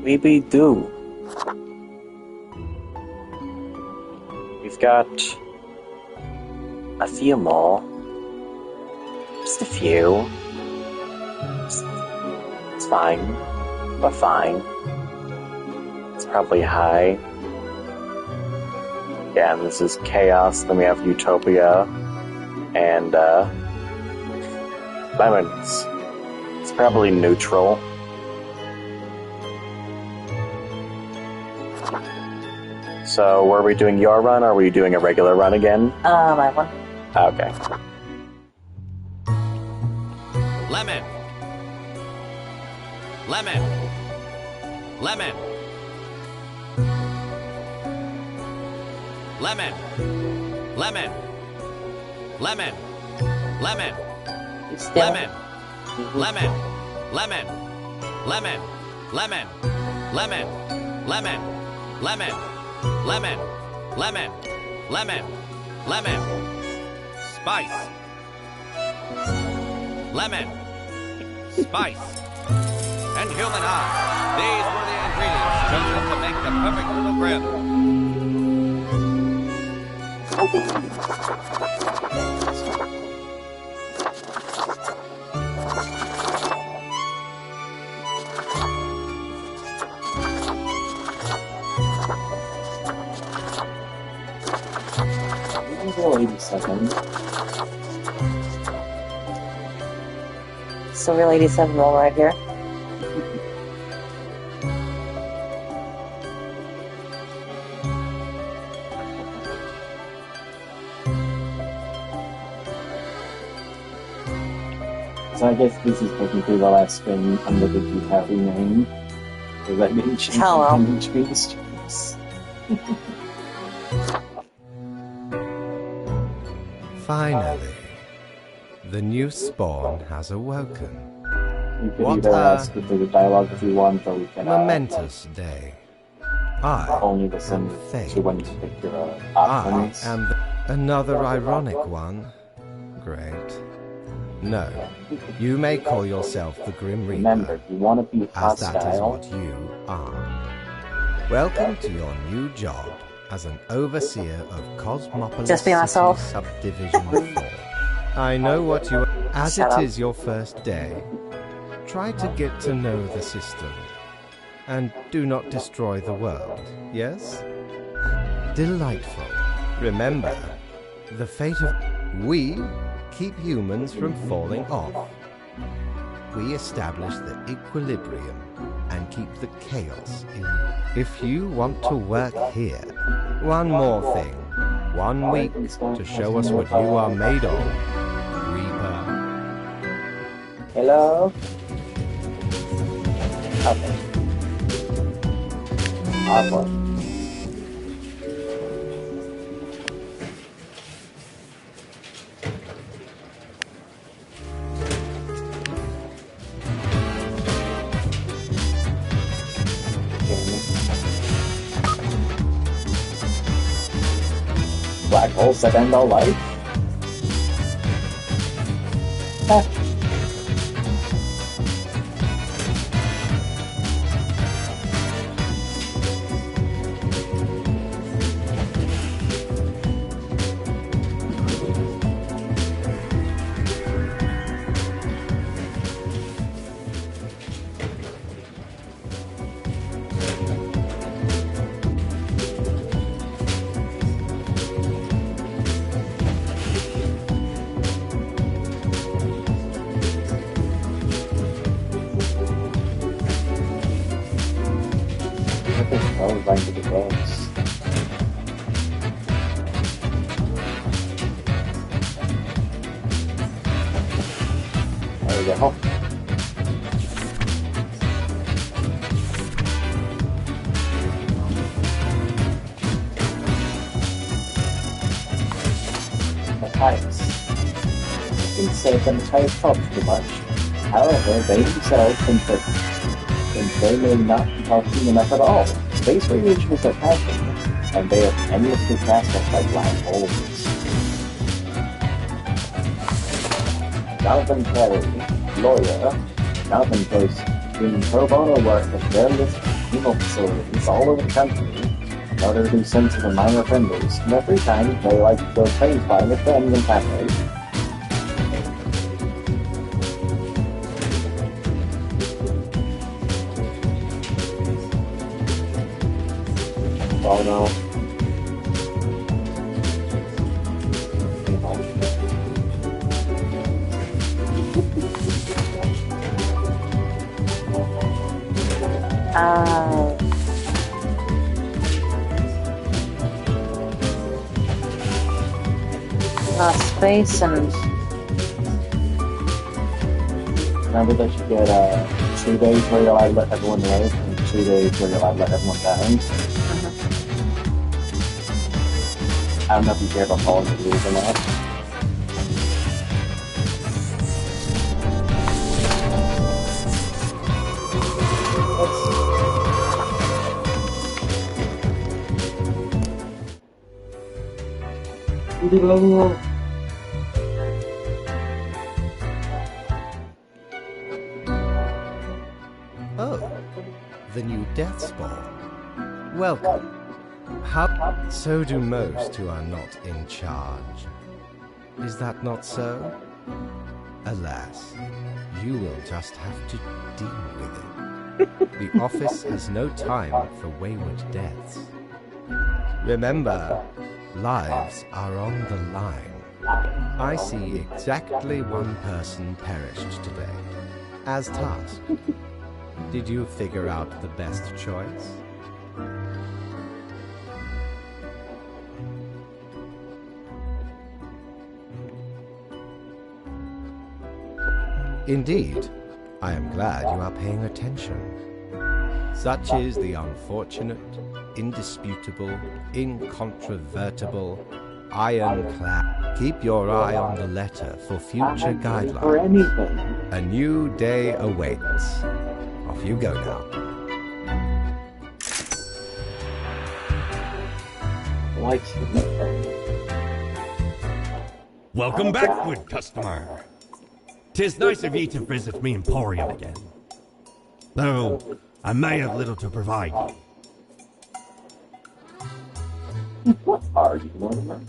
We do. We've got a few more. Just a few. It's fine. We're fine. It's probably high. Yeah, and this is chaos. Then we have utopia. And, lemons. It's probably neutral. So, were we doing your run, or are we doing a regular run again? My one. Okay. Lemon. Lemon. Lemon. Lemon. Lemon. Lemon. Lemon. Lemon. Lemon. Lemon. Lemon. Lemon. Lemon. Lemon. Lemon. Lemon. Lemon. Lemon. Lemon. Spice. Lemon. Spice. And human eye. These were the ingredients chosen to make the perfect little bread. Level 87. So real 87 roll right here. So I guess this is technically the last spin under the Ducati name. Does that mean change between streams? Finally, the new spawn has awoken. You can What either a ask with the dialogue if you want, or we can momentous day. I only listen am Thane. to when to pick your I options. am another ironic one. Great. No, you may call yourself the Grim Remember, Reaper, you want to be as that is hostile. what you are. Welcome to your new job as an overseer of Cosmopolis Just be City myself. Subdivision 4. I know what you are. As Shut it up. is your first day, try to get to know the system. And do not destroy the world, yes? Delightful. Remember, the fate of... We keep humans from falling off. We establish the equilibrium and keep the chaos in. If you want to work here, one more thing. 1 week to show us what you are made of, Reaper. Hello? Okay. Awesome. Black holes that end all life? Going to the games. There we go. Matthias. You can say that Matthias talks too much. However, they themselves think they may not be talking enough at all. Space radiation is their passion, and they are endlessly cast off like black holes. Jonathan Perry, lawyer. Jonathan goes doing pro bono work at various penal facilities all over the country in order to do sensitive and minor offenders. In their free time, they like to go train flying with friends and family. Oh no. Space and Remember that you get 2 days where you're allowed to let everyone live and 2 days where you're allowed to let everyone die. I don't know if you care about following the rules or not. Oh, the new Death Spawn. Welcome. How? So do most who are not in charge. Is that not so? Alas, you will just have to deal with it. The office has no time for wayward deaths. Remember, lives are on the line. I see exactly one person perished today, as tasked. Did you figure out the best choice? Indeed, I am glad you are paying attention. Such is the unfortunate, indisputable, incontrovertible, ironclad. Keep your eye on the letter for future guidelines. For anything. A new day awaits. Off you go now. Like Welcome back, good customer. 'Tis nice of ye to visit me emporium again. Though I may have little to provide you. What are you, Mortimer?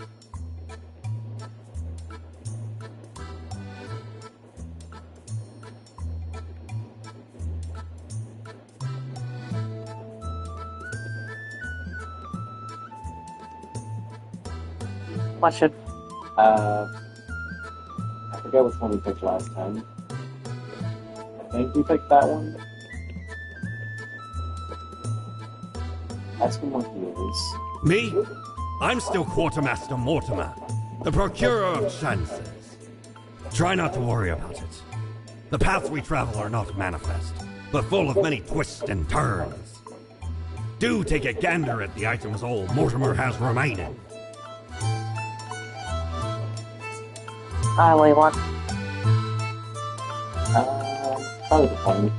what should I forget which one we picked last time. I think we picked that one. Ask him what he is. Me? I'm still Quartermaster Mortimer, the Procurer of Chances. Try not to worry about it. The paths we travel are not manifest, but full of many twists and turns. Do take a gander at the items old Mortimer has remaining. we want? Probably the point.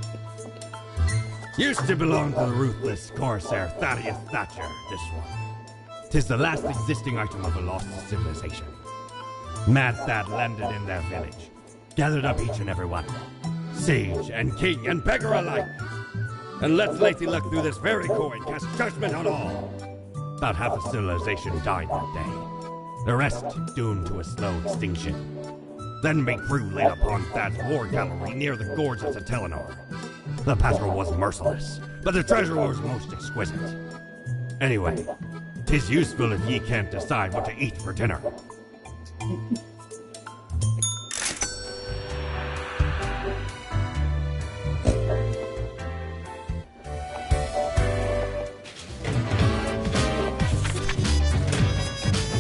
Used to belong to the ruthless Corsair Thaddeus Thatcher, this one. 'Tis the last existing item of a lost civilization. Mad Thad landed in their village, gathered up each and every one, sage and king and beggar alike, and let Lacey look through this very coin, cast judgment on all. About half the civilization died that day, the rest doomed to a slow extinction. Then my crew laid upon Thad's war gallery near the gorges of Telenor. The patrol was merciless, but the treasure was most exquisite. Anyway, 'tis useful if ye can't decide what to eat for dinner.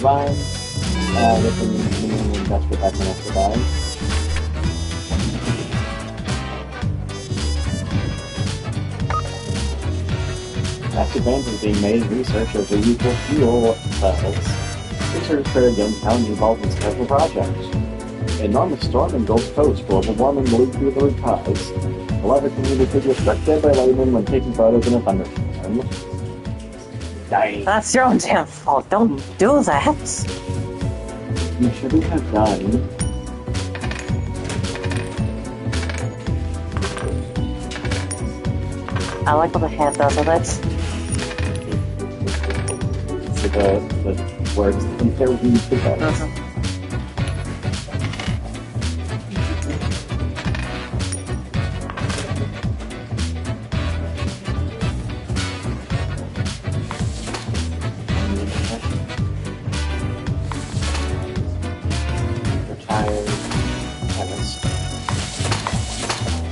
Fine. We can touch with that one after that. Tax advantage being made in research over useful fuel cells. Research for again found involved in several projects. An enormous storm in Gulf Coast brought a warm and blue through the skies. A lot of community could get struck dead by lightning when taking photos in a thunderstorm. Dang. That's your own damn fault. Don't do that. You shouldn't have done. I like what the hand does with it. So the words compare these together. Retired chemist.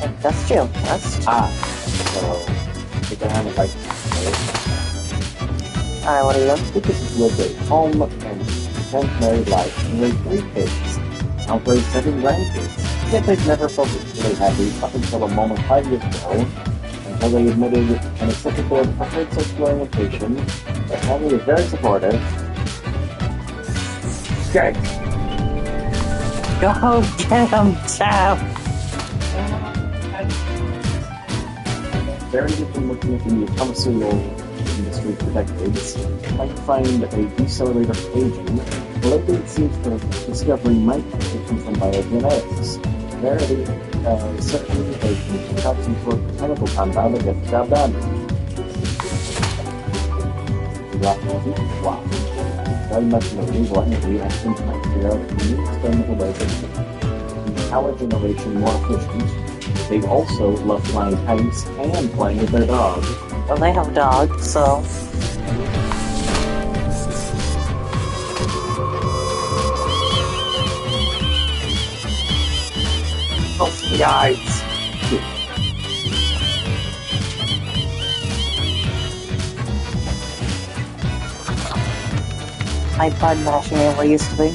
Industrial chemist. So began a bike. Alright, what are you doing? Lucas has lived a home and content married life and raised 3 kids. Now raised 7 grandkids. Yet they've never felt really happy up until a moment 5 years ago, until they admitted and accepted their preferred sexual orientation. Their family is very supportive. Good. Go get him, Chow! Barry has been working in the pharmaceutical industry for decades, trying to find a decelerator for aging. Lately, it seems the discovery might come from biogenetics. Verity, certain mutations can help some sort of chemical compound that gets the job done. Wow. Very much in the renewable energy, actions might figure out new experimental ways of power generation more efficient. They also love flying kites and playing with their dog. Well, they have dogs, so... Oh, yikes! My bud mashing ain't where it used to be.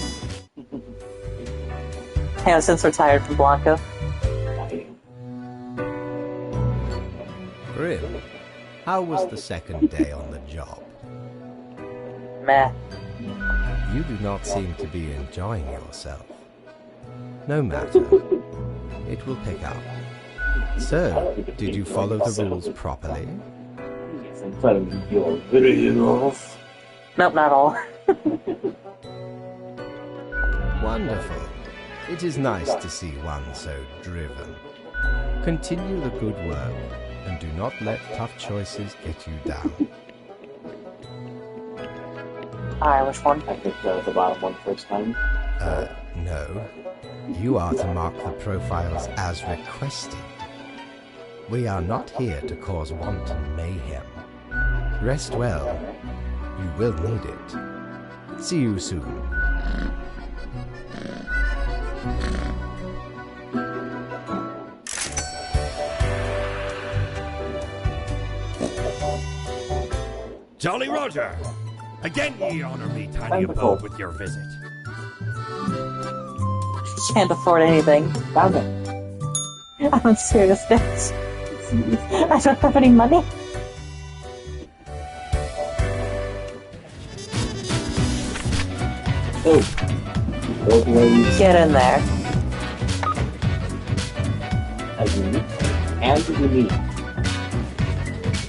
I have since retired from Blanco. Grim, how was the second day on the job? Meh. You do not seem to be enjoying yourself. No matter. It will pick up. So, did you follow the rules properly? Yes, I'm following your videos. Nope, not all. Wonderful. It is nice to see one so driven. Continue the good work, and do not let tough choices get you down. Alright, which one? I picked the bottom one first time. No. You are to mark the profiles as requested. We are not here to cause wanton mayhem. Rest well. You will need it. See you soon. Jolly Roger! Again ye honor me, tiny Wonderful. abode, with your visit. Can't afford anything. Found it. I'm serious, guys. I don't have any money. Oh. Old ways. Get in there. A unique and unique.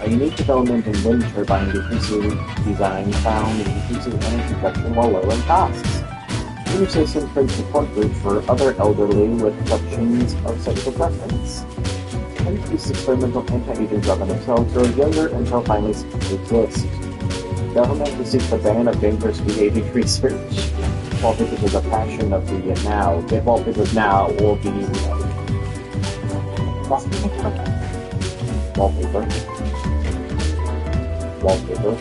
A unique development in wind turbine decreases design found in decreases energy production while lowering costs. New system creates support group for other elderly with questions of sexual preference. Increased experimental anti-aging drug on themselves grows younger until finally ceases to exist. Government to seek the ban of dangerous de-aging research. Wallpapers is a passion of the now. Get wallpapers now or be wallpaper. Wallpaper.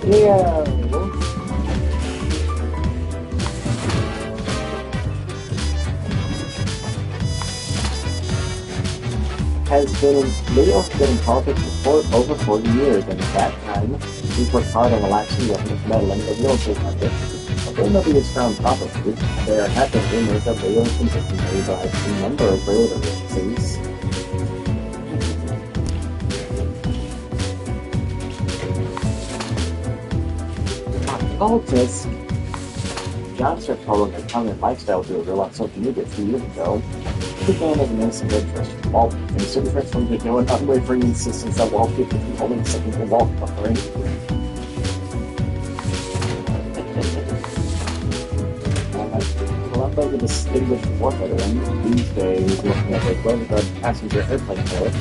Yeah. Leo's been in politics for over 40 years, and at that time, he's worked hard on relaxing government meddling the real estate market. Although nobody has found property, there have been rumors that Leo has been taken away by a number of railroad agencies. Cultist. John started following a prominent lifestyle guru on social media a few years ago. He began as an innocent interest in wallpaper, and soon transformed into an unwavering insistence that wallpaper can only second the wallpapering. like a distinguished warfighter, and these days, looking at a well-regarded passenger airplane pilot,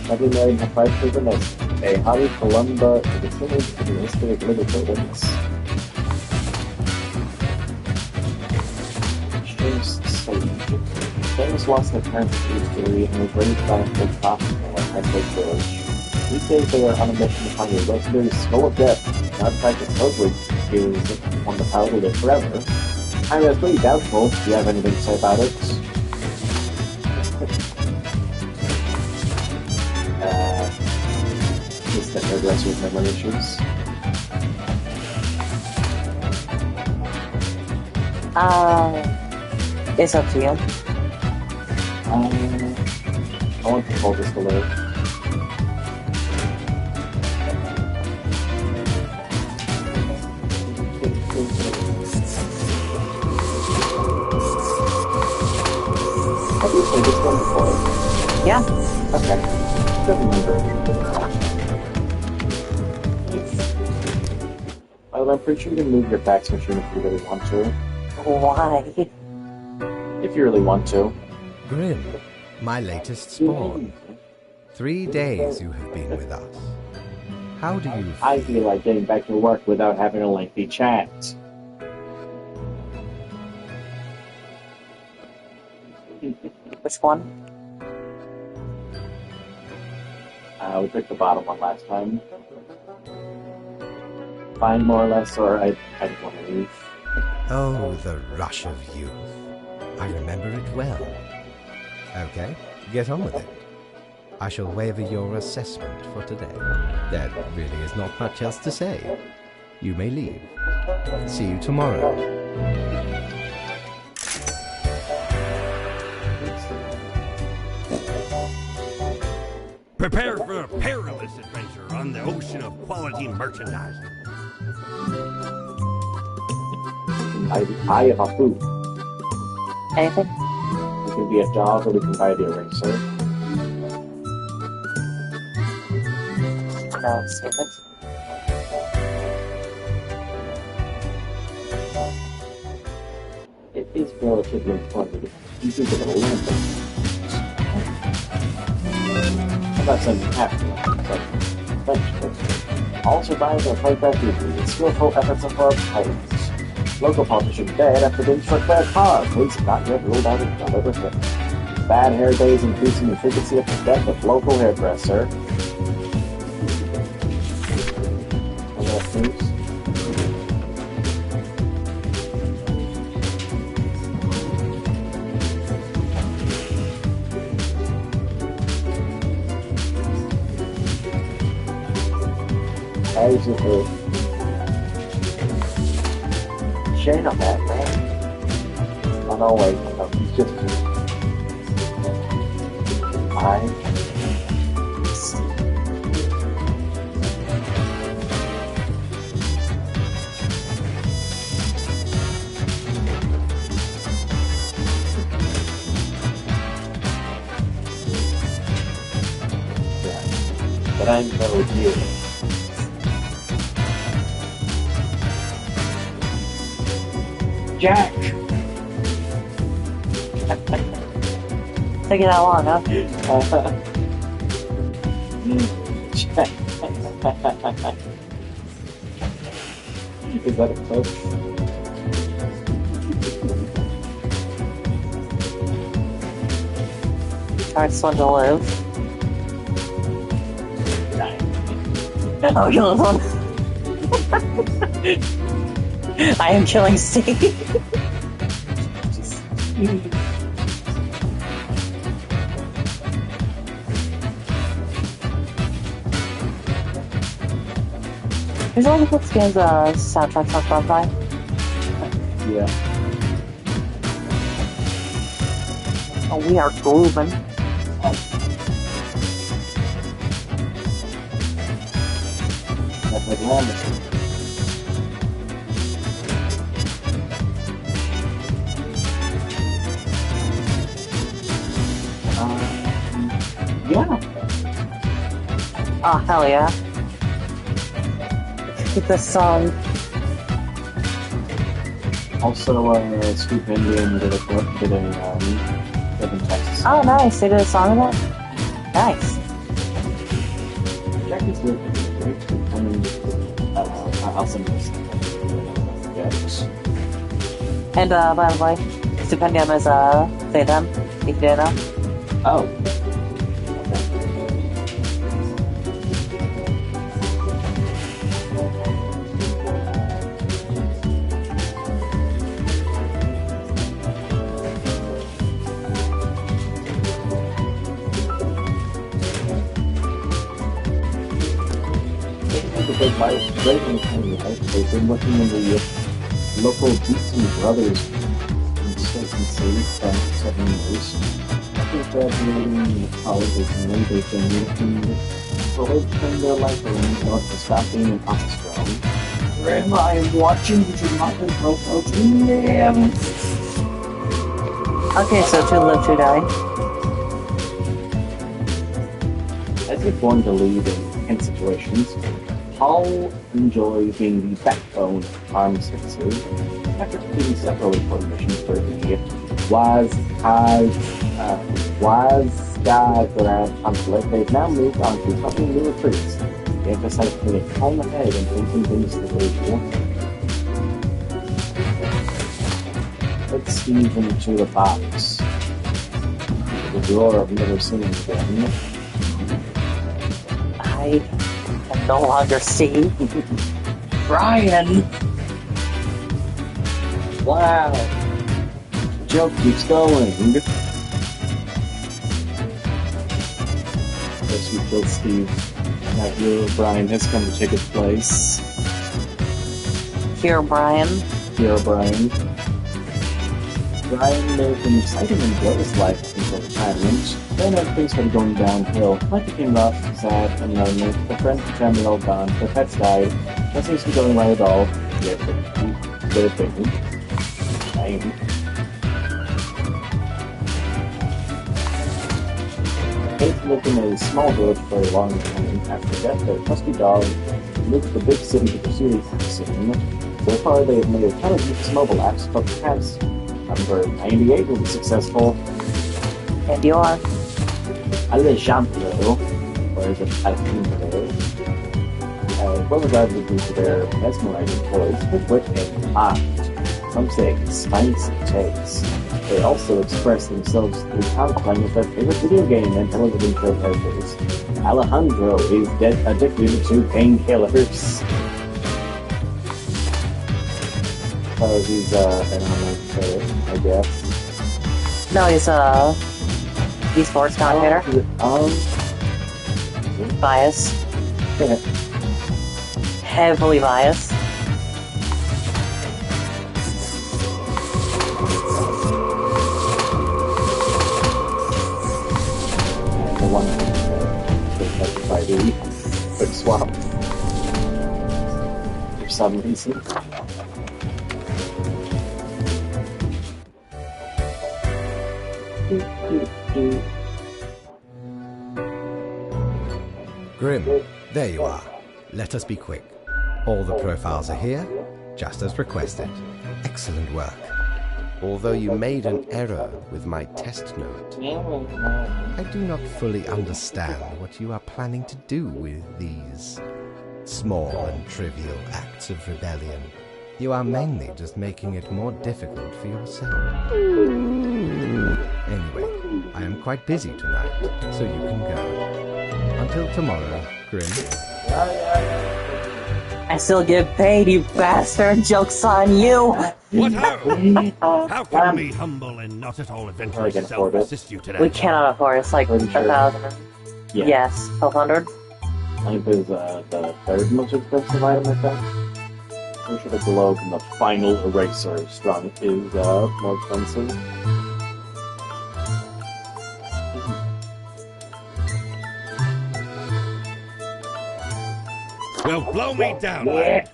having married her 5 children as a Hari Columba to continue to the history of literature witness. James Sage. James lost their parents at age 3 and was raised by a big hospital at Redwood Village. These days they are on a mission to find a legendary skull of death, an artifact that supposedly is on the power to live forever. I mean, it's pretty doubtful. Do you have anything to say about it? Is that hairdresser with memory issues? It's up to you. I want to hold this to live. Have you played this one before? Yeah. Okay. Don't remember. Well, I'm pretty sure you can move your fax machine if you really want to. Why? If you really want to. Grim, my latest spawn. 3 days you have been with us. How do you feel? I feel like getting back to work without having a lengthy chat. Which one? We picked the bottom one last time. Fine, more or less, or I just want to leave. Oh, the rush of youth. I remember it well. Okay, get on with it. I shall waiver your assessment for today. There really is not much else to say. You may leave. See you tomorrow. Prepare for a perilous adventure on the ocean of quality merchandise. I have a food. Anything? It can be a dog, or we can buy the eraser. No, stupid. It is relatively funny. Easy to get a little bit. I'm not saying you have to, but eventually. All survivors are played back easily with skillful efforts of our pilots. Local politician dead after being struck by a car. Police have not yet ruled out a deliberate hit. Bad hair days increasing the frequency of the death of local hairdresser. And that's news. As you heard. Shane on that, man. Oh no, wait, no, he's just but I'm no deal. Jack! Taking that long, huh? Jack. Is that a clip? Hardest one to live. Oh, kill this one. I am killing Steve. There's a lot of good skins, soundtracks on Spotify. Yeah. Oh, we are grooving. That's like random. Yeah. Oh, hell yeah. Get this song. Also, Stupendium did live in Texas. Oh, nice. They did a song of that? Nice. Jackie's lived in great. I mean, I'll send this. Yes. And, by the way, Stipendium is, say them, if you didn't know. Oh. They've been working in the local Beatson Brothers consultancy for 7 years. After graduating college recently, they've been working for turn their life around in order to stop being an office girl. Grandma, I am watching you do not control folks. Okay, so 2 live, 2 die. As you're born to lead in tense situations, Paul enjoys being the backbone of Armed Services. After completing several important missions for the Wazgad conflict, they've now moved on to something new recruits. They emphasize putting a calm ahead and thinking things the way you want them. Let's Steve into the box. The drawer I've never seen again. I can no longer see. Brian! Wow! The joke keeps going. Guess we killed Steve. Now here Brian has come to take his place. Here, Brian. Here, Brian. Brian lived an exciting and joyous life until retirement. Then everything started going downhill. Life became rough, sad, and lonely. The friends and family all gone. The pets died. Nothing seems to be going right at all. Yet, they're thinking. Kate lived in a small village for a long time. After death, their trusty dog moved to the big city to pursue his scene. So far, they have made a ton of use mobile apps, but perhaps number 98 will be successful. And you are. Alejandro, or is it Alejandro? Well regarded due to their mesmerizing toys, quick wit, and mind. Some say spicy takes. They also express themselves through cosplaying with their favorite video game and television show characters. Alejandro is addicted to painkillers. He's an online player, I guess. No, he's esports commentator. Bias. Heavily biased. And the one that by the quick swap for some reason. Grim, there you are. Let us be quick. All the profiles are here, just as requested. Excellent work. Although you made an error with my test note, I do not fully understand what you are planning to do with these small and trivial acts of rebellion. You are mainly just making it more difficult for yourself. Anyway, I am quite busy tonight, so you can go. Until tomorrow, Grim. I still get paid, you bastard! Joke's on you! What ho? How can we humble and not at all adventurous self assist you today? We cannot afford it. It's like 1,000. Yeah. Yes, 1,200. I think is the third most expensive item, I think. I'm sure the globe and the final eraser strong is more expensive. Well, blow me down, lad.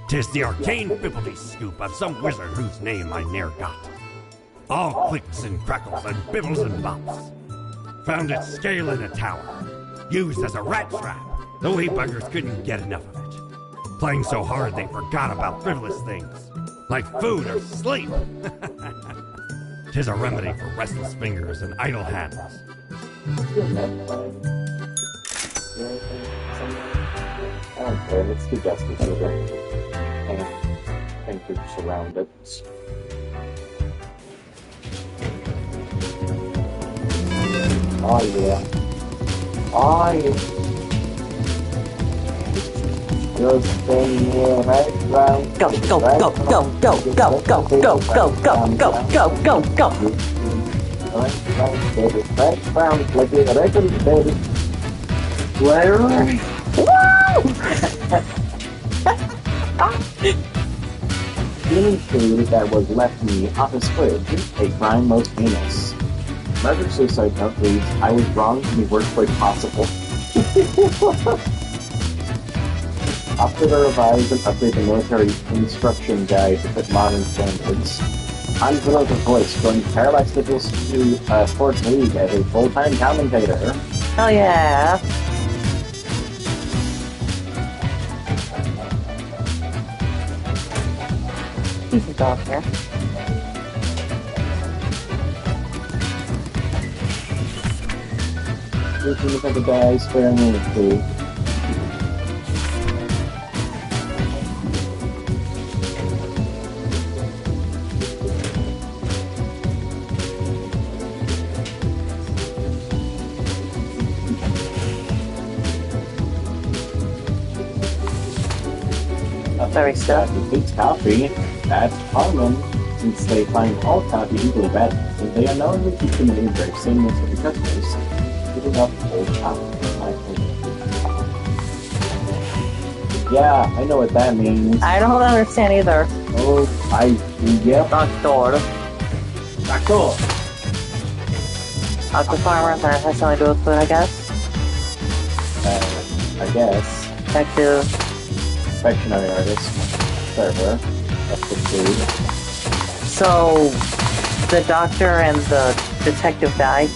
'Tis the arcane bibbity scoop of some wizard whose name I ne'er got. All clicks and crackles and bibbles and bops. Found it scaling a tower, used as a rat trap. The wee buggers couldn't get enough of it. Playing so hard they forgot about frivolous things. like food or sleep. 'Tis a remedy for restless fingers and idle hands. I don't care, let's do justice with it. And thank you for surrounded. Oh yeah. Oh yeah. Just bring me right round. Go, go, go, go, go, go, go, go, go, go, go, go, go, go. Right round, like a record, baby. Where? Eating food that was left in the office fridge, a crime most heinous. Murder suicide note reads, I was wrong to be worst way possible. After the revise and update the military instruction guide to fit modern standards, I'm Vanilla Voice, joining Parallax Digital Sports League as a full-time commentator. Oh yeah. Decent dog here. You can look at the guy sparing me food. Very stuff. Who hates coffee, that's common, since they find all coffee equally bad, and they unknowingly keep the many breaks same as the customers, giving up old coffee. Yeah, I know what that means. I don't understand either. Oh, yep. Doctor. Doctor. Dr. Farmer, that has something to do with food, I guess. I guess. Detective. Confectionery artist. Server. That's the food. So, the doctor and the detective died,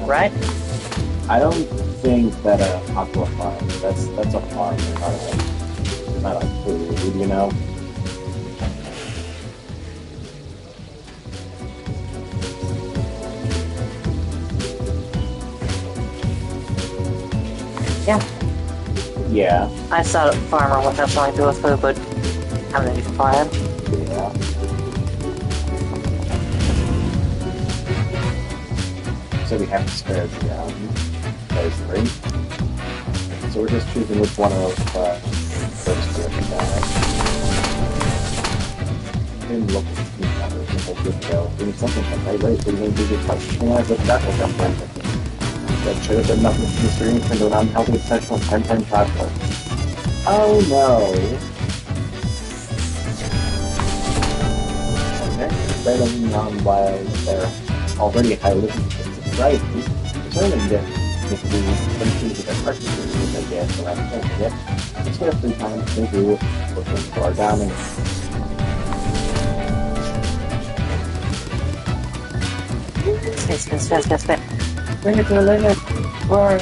right? I don't think that aqua farm. That's a farm, not a food, you know. Yeah. Yeah. I thought Farmer would have something to do with food, but I'm gonna be fine. Yeah. So we have to spare the those three. So we're just choosing which one of those two to die. Didn't look at the numbers, it's a good go. We need something from right, we need to get touching as a jackal jump. That should have been nothing to the stream and an unhealthy sexual 10-10 chocolate. Oh no! Okay, betting on why they're already highly right. Determined if we continue to get practices with I guess around the thing. Yep. Let's get a free time to do looking for our dominance. Spin. Bring it to the limit. Burn.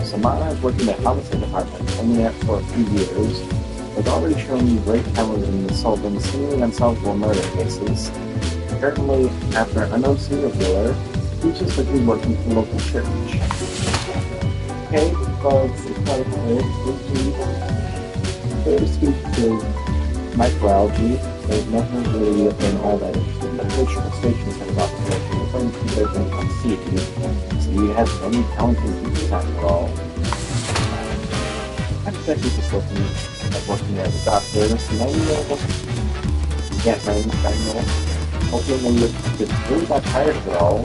Samana is working at the homicide department, only there for a few years, has already shown great talent in solving seemingly unsolvable murder cases. Apparently, after an unknown serial killer, teaches that he's working for the local church. Okay, folks, it's quite clear to speak to microalgae. There's nothing really been all that interesting. The fictional stations have about the culture. The friends who live in see you. So you have any talented teachers after all. I'm actually just working as a doctor. And manual. Hopefully when you just really got tired of it all.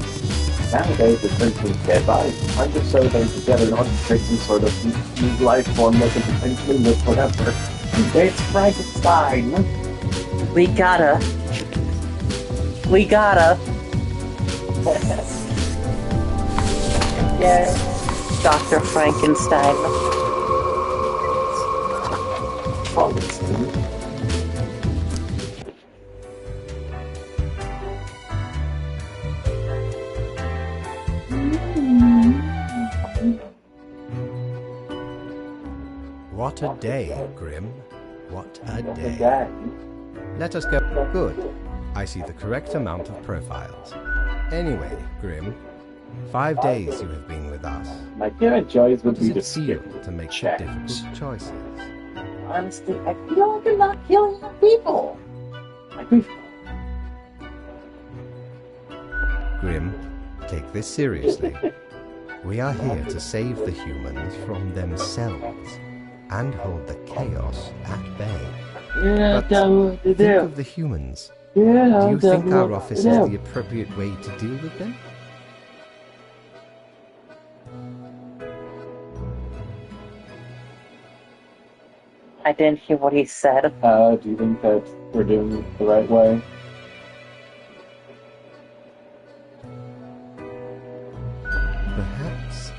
Nowadays, with drinking dead bodies, I'm just so them together in order to create some sort of new life form that can potentially live forever. It's Frankenstein. We gotta. Yeah. Dr. Frankenstein. Frankenstein. What a day, Grim. What a day. Okay. Let us go. Good. I see the correct amount of profiles. Anyway, Grim, 5 days you have been with us. My current choice What would does be it to feel skip to make the checks. difficult choices? Honestly, I feel like you're not killing enough people. Like we've... Grim, take this seriously. We are here to save the humans from themselves and hold the chaos at bay. Yeah, But tell me what to think do. of the humans. Yeah, Do you tell think me our what office to is do. the appropriate way to deal with them? I didn't hear what he said. Do you think that we're doing it the right way? Perhaps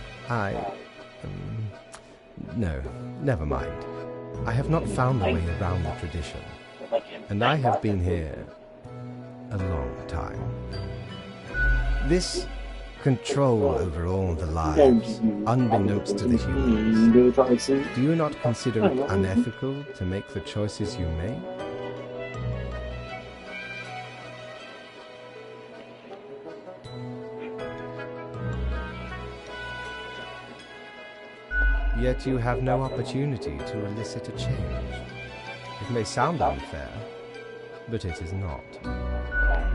no, never mind. I have not found the way around the tradition, and I have been here a long time. This control over all the lives, unbeknownst to the humans, Do choices. do you not consider it unethical to make the choices you make? Yet you have no opportunity to elicit a change. It may sound unfair, but it is not.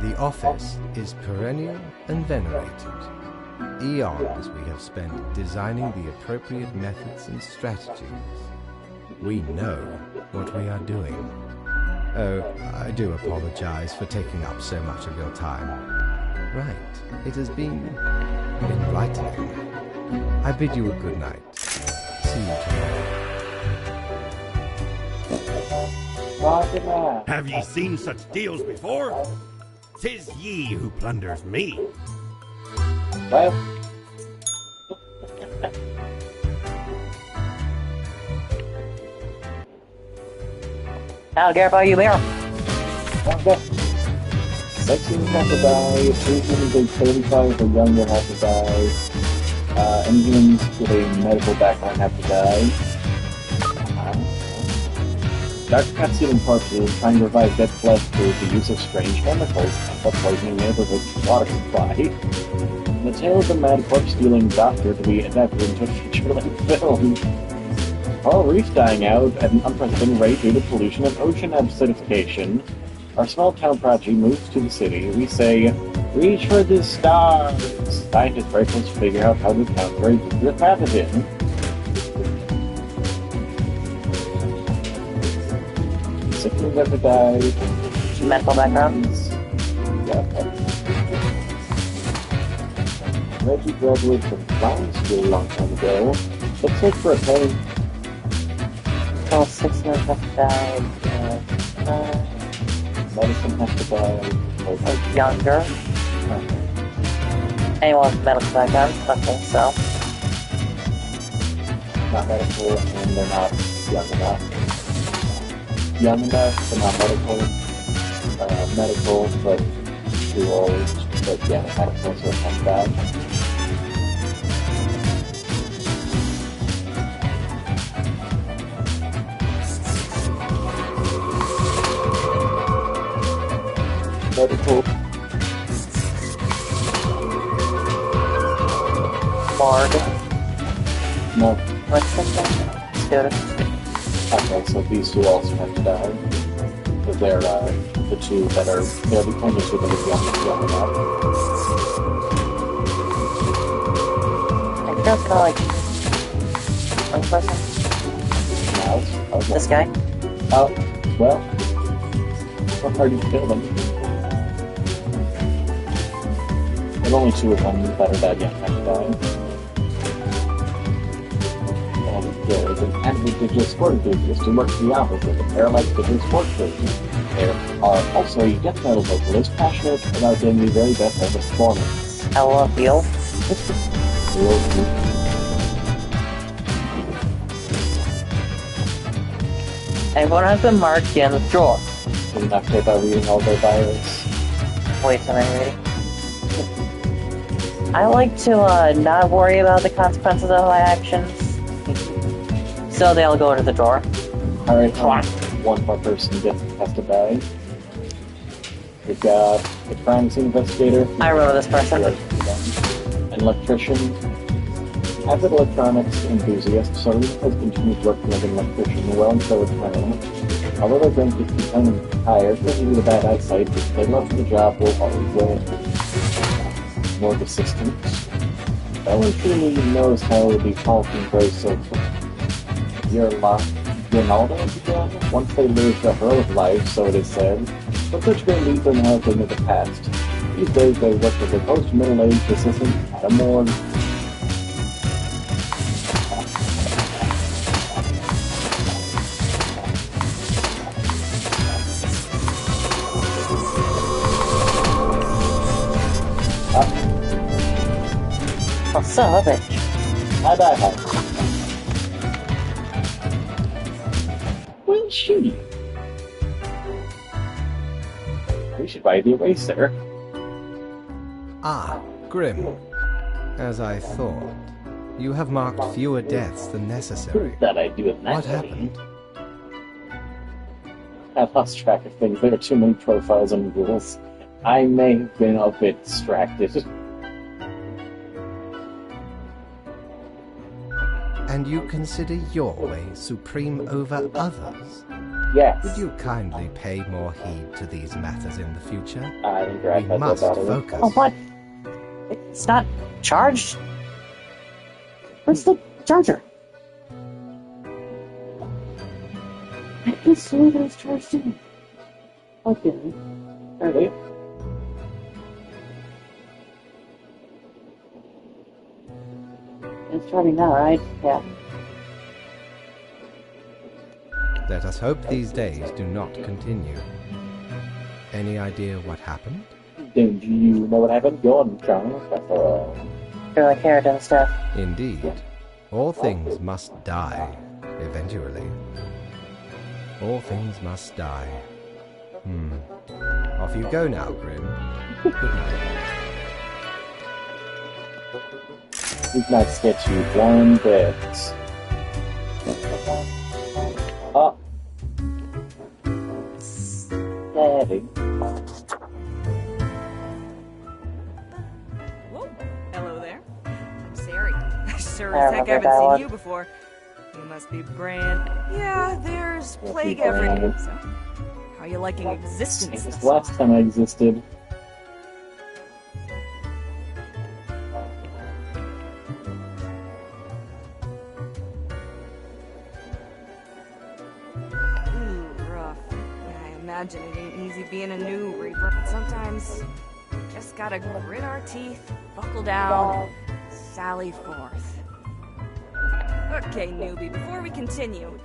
The office is perennial and venerated. Eons we have spent designing the appropriate methods and strategies. We know what we are doing. Oh, I do apologize for taking up so much of your time. Right, it has been enlightening. I bid you a good night. See you tomorrow. Have ye seen such deals before? 'Tis ye who plunders me. Well, I'll get by you, Mayor. okay. 16 have to die, 3 humans age 35 or younger have to die, and humans with a medical background have to die. Dr. Cat stealing corpses, trying to revive dead flesh through the use of strange chemicals, and poisoning neighborhood water supply. The tale of the mad corpse-stealing doctor to be adapted into a feature-length film. Coral reefs dying out at an unprecedented rate due to pollution and ocean acidification. Our small town prodigy moves to the city. We say, reach for the stars! Scientists break us to figure out how to counter the pathogen. Sickness ever died. Medical background. Yeah. Reggie graduated from flying school a long time ago. Let's look for a pay. Oh, 6 minutes have to die. Medicine has to die. Younger. Anyone with medical background? Okay, so. Not medical, and they're not young enough. Young enough, but not medical. Medical, but too old. But yeah, medical, so it comes back. Medical. Morgue. No. What's this? Student. Okay, so these two also have to die. Because they're the two that are, they're the only two that are young enough. I feel kind of like one person. Now, This guy. Oh, well, what part do you kill them? There's only 2 of them that are that young have to die. And there is an anti-digital sport enthusiast who works the opposite, a paralyzed digital sport person. There are also a death metal vocalist passionate about getting the very best of his performance. I love you. Everyone has been marked in the drawer. Didn't have to care about reading all their bios. Wait till I'm ready. I like to not worry about the consequences of my actions. So they all go into the drawer. Alright, one more person has to die. We've got the crime scene investigator. I remember this person. An electrician. Avid electronics enthusiast, so he has continued working as an electrician well until retirement. Although they're going to become tired, due to bad eyesight, they love the job will always win. More of assistants. No one truly knows how it will be faulting very so Ronaldo began once they lived a heroic life, so it is said, but such great leads are now a thing of the past. These days they work as a post-middle-aged assistant at a morgue. Oh, son of a bitch. Hi. Well, shoot. We should buy the eraser. Ah, Grim. As I thought. You have marked fewer deaths than necessary. That I do it that What way. happened? I've lost track of things. There are too many profiles and rules. I may have been a bit distracted. And you consider your way supreme over others? Yes. Would you kindly pay more heed to these matters in the future? I didn't We grab that must about it. focus. Oh, what? It's not charged. Where's the charger? I can see that it's charged in. Okay. Alright. It's charging now, right? Yeah. Let us hope these days do not continue. Any idea what happened? Do you know what happened? Go on, John. They're like carrot and stuff. Indeed. All things must die, eventually. All things must die. Off you go now, Grim. Good night. These nights get you one bit. Oh. Steady. Whoa. Hello there. I'm Sari. Sure I as heck remember haven't that seen one. you before. You must be Bran. Yeah, there's Must plague be Bran. everywhere. So, how are you liking existence? This last time I existed. Ooh, rough. Yeah, I imagine it ain't easy being a new Reaper. Sometimes we just gotta grit our teeth, buckle down, and sally forth. Okay, newbie, before we continue,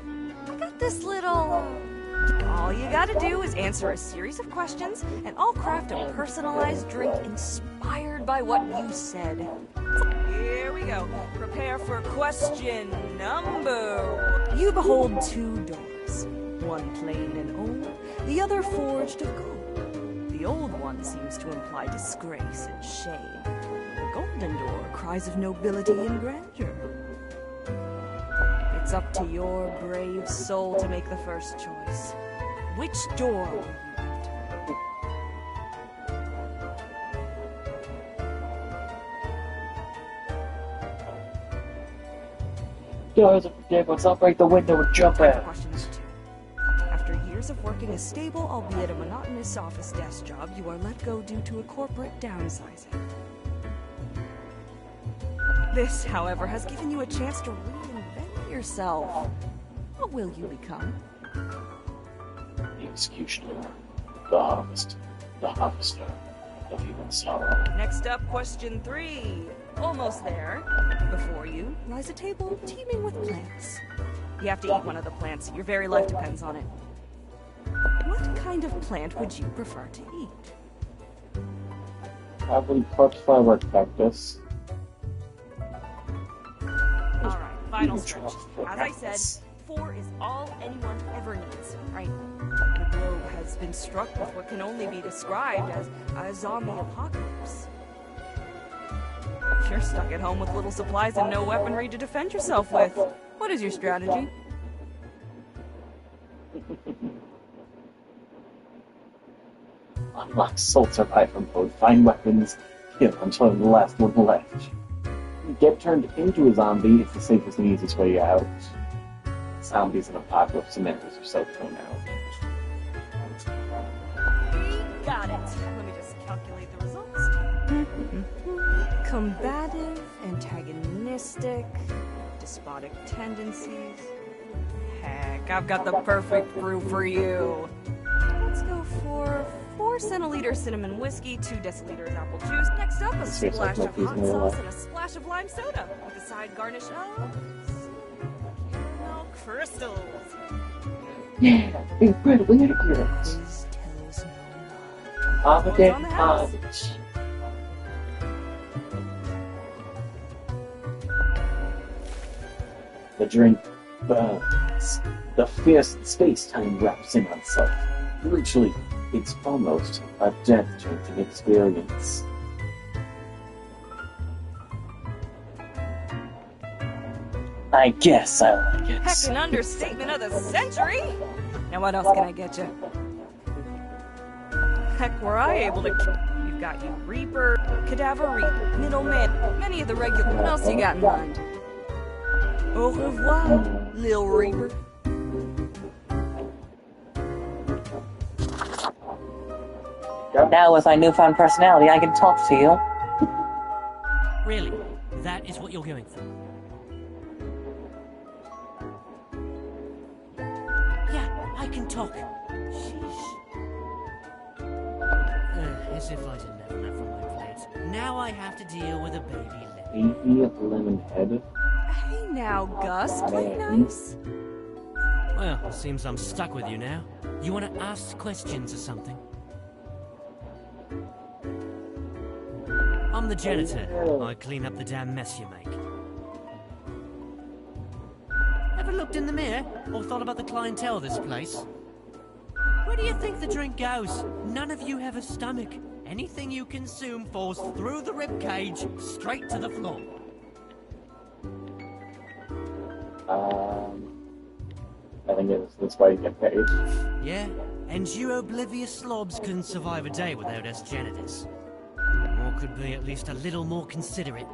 I got this little... All you gotta do is answer a series of questions, and I'll craft a personalized drink inspired by what you said. Here we go. Prepare for question number 1. You behold two doors, one plain and old, the other forged of gold. The old one seems to imply disgrace and shame. The golden door cries of nobility and grandeur. It's up to your brave soul to make the first choice. Which door will you enter? Guys, let's not break the window and jump Time for out. questions 2. After years of working a stable, albeit a monotonous office desk job, you are let go due to a corporate downsizing. This, however, has given you a chance to reinvent yourself. What will you become? The executioner, the harvest, the harvester of human sorrow. Next up, question 3. Almost there. Before you lies a table teeming with plants. You have to eat one of the plants. Your very life depends on it. What kind of plant would you prefer to eat? Probably corpse flower cactus. Alright, final stretch. As I said, 4 is all anyone ever needs, right? The globe has been struck with what can only be described as a zombie apocalypse. You're stuck at home with little supplies and no weaponry to defend yourself with. What is your strategy? Unlock sole survivor mode, find weapons, kill until the last one left. Get turned into a zombie is the safest and easiest way out. Zombies and apocalypse scenarios are so thrown out. Got it. Let me just calculate the results. Combative, antagonistic, despotic tendencies. Heck, I've got the perfect brew for you. Let's go for 4 centiliters cinnamon whiskey, 2 deciliters apple juice. Next up, a Tastes like splash of Lucky's hot vanilla. sauce and a splash of lime soda, with a side garnish of caramel crystals. Yeah, incredibly accurate. This tells no lie. Competent on the house? punch. The drink burns. The fierce space-time wraps in on itself. Literally, it's almost a death-changing experience. I guess I like it. Heck, an understatement of the century! Now what else can I get you? Heck, were I able to... You've got you Reaper, Cadaver Reaper, Middleman, many of the regular... What else you got in mind? Au revoir, Lil Reaper. Now with my newfound personality, I can talk to you. Really? That is what you're going for? Yeah, I can talk. Sheesh. As if I didn't have enough on my plate. Now I have to deal with a baby lemon. Baby lemon head. Hey now, Gus, play nice. Well, it seems I'm stuck with you now. You want to ask questions or something? I'm the janitor. I clean up the damn mess you make. Ever looked in the mirror or thought about the clientele of this place? Where do you think the drink goes? None of you have a stomach. Anything you consume falls through the rib cage straight to the floor. I think that's why you get paid. Yeah, and you oblivious slobs couldn't survive a day without us janitors. Or could be at least a little more considerate.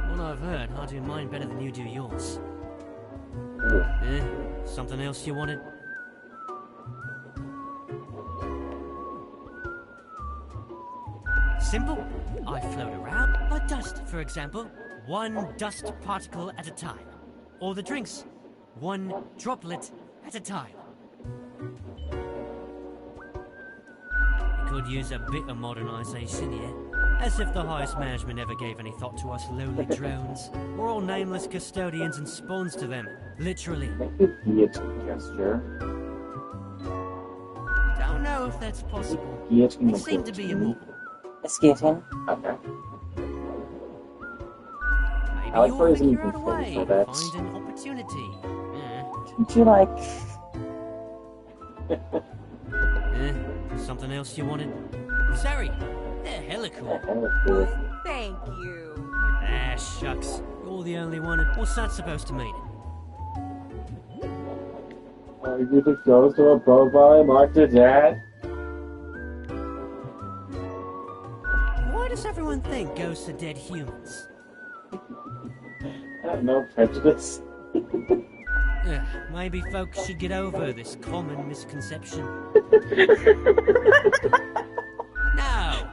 What I've heard, I do mine better than you do yours. Something else you wanted? Simple. I float around like dust, for example. One dust particle at a time. Or the drinks. One droplet at a time. Could use a bit of modernization, yeah? As if the highest management ever gave any thought to us lowly drones. We're all nameless custodians and spawns to them. Literally. Guillotine gesture. Don't know if that's possible. Guillotine. They seem to be immortal. Excuse him. Okay. Maybe I like you'll phrasing figure you out a can way, for that. find an opportunity. Would you like... Something else you wanted? Sorry, they're hella cool. Thank you. Ah, shucks. You're the only one. What's that supposed to mean? Are you the ghost of a profile I marked to death? Why does everyone think ghosts are dead humans? I have no prejudice. Maybe folks should get over this common misconception. No,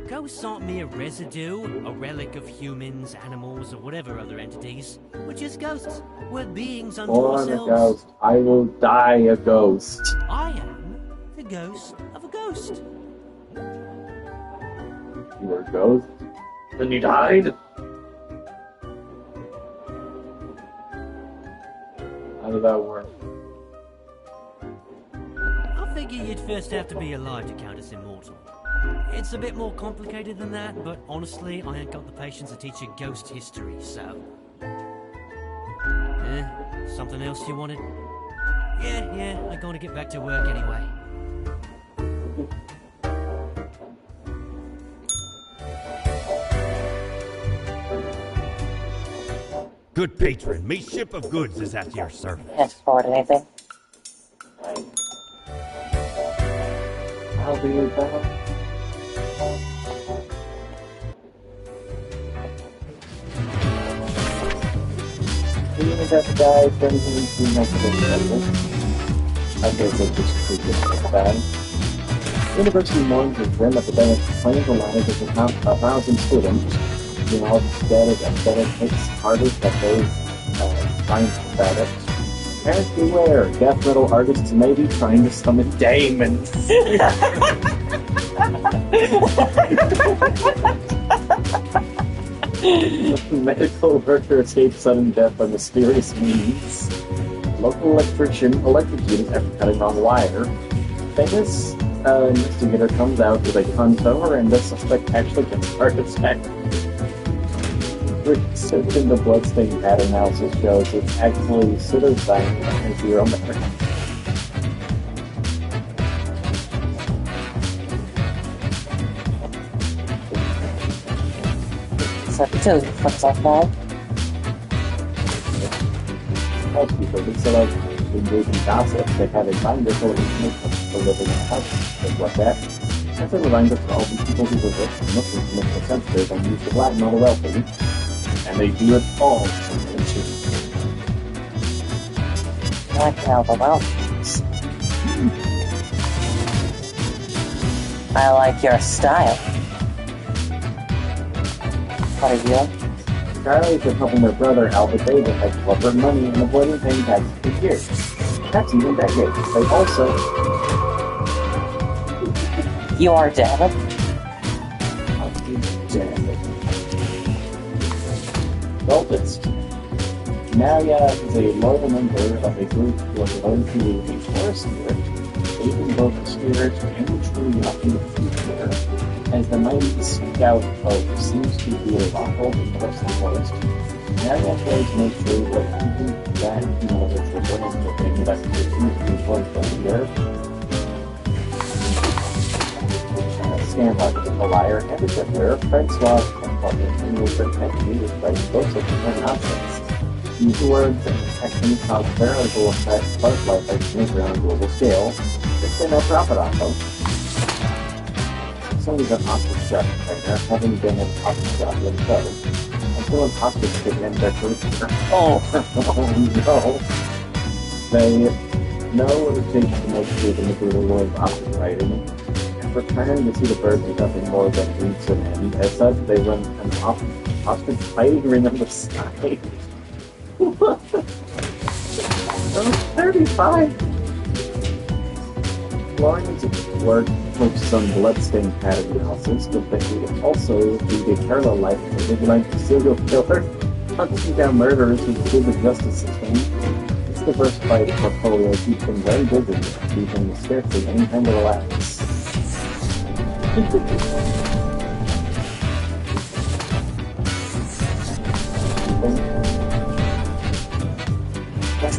ghosts aren't mere residue, a relic of humans, animals, or whatever other entities. We're just ghosts. We're beings unto Born a ourselves. ghost. I will die a ghost. I am the ghost of a ghost. You were a ghost? Then you died? How did that work? I figure you'd first have to be alive to count as immortal. It's a bit more complicated than that, but honestly, I ain't got the patience to teach you ghost history, so... Something else you wanted? Yeah, I gotta get back to work anyway. Good patron, me ship of goods is at your service. Can't afford anything. I'll be right back. Even if that guy turns into next to the I guess it's just treated like that. University mourns the grim epidemic claims the lives of 1,000 students. You know, aesthetic hits harder that they find pathetic. Parents beware, death metal artists may be trying to summon demons. Medical worker escaped sudden death by mysterious means. Local electrocuted after cutting on wire. Famous investigator comes out with a contour and the suspect actually gets a heart attack. Research into bloodstain pad analysis shows it's actually pseudoscience and zero merit. 72 flips off now. Most people, instead of engaging gossip, they have a binder full of information for living in a house, like WhatsApp. That's a reminder for all the people who visit Muslim commitment sensitive and use the blackmail the wealthy. And they do it all for attention. Blackmail the wealthy. I like your style. What are you? Charlie's been helping their brother Albert David by corporate money and avoiding paying taxes for years. That's even decades. They also... You are dead. I'll be dead. Cultist. Naria is a loyal member of a group who are devoted to the forest spirit, aiding both the spirit and the true lucky future. As the mighty scout folk seems to be a lawful in the rest of the forest, Naria tries to make sure that people that know that they're going to bring investigation to be one from the earth. Scan pocket of a liar and a fiddler, Francois Compartment, and Wilfred Petty is writing books of different nonsense. These words and texting cause variable effects butterfly functioning around a global scale, which they no profit off of. Somebody's an ostrich job trainer, having been an ostrich job themselves, until an ostrich could end their career. Oh no! They know what it takes to make food in the brutal world of ostrich fighting. Returning to see the birds is nothing more than roots and end. As such, they run an ostrich fighting ring on the side. What? That was 35! Florian's work focuses on bloodstain pattern analysis, but they also lead a parallel life of a vigilante serial killer, hunting down murderers who kill the justice system. This diversified portfolio keeps them very busy, leaving scarcely any time to relax. Which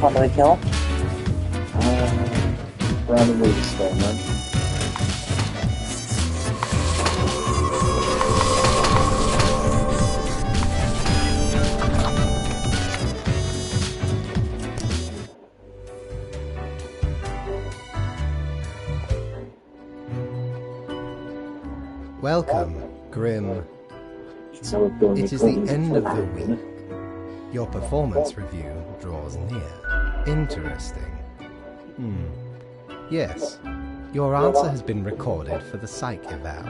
one do we kill? Probably the Stormer. Welcome, Grim. So It is the end of the week. Your performance review draws near. Interesting. Yes, your answer has been recorded for the psych eval.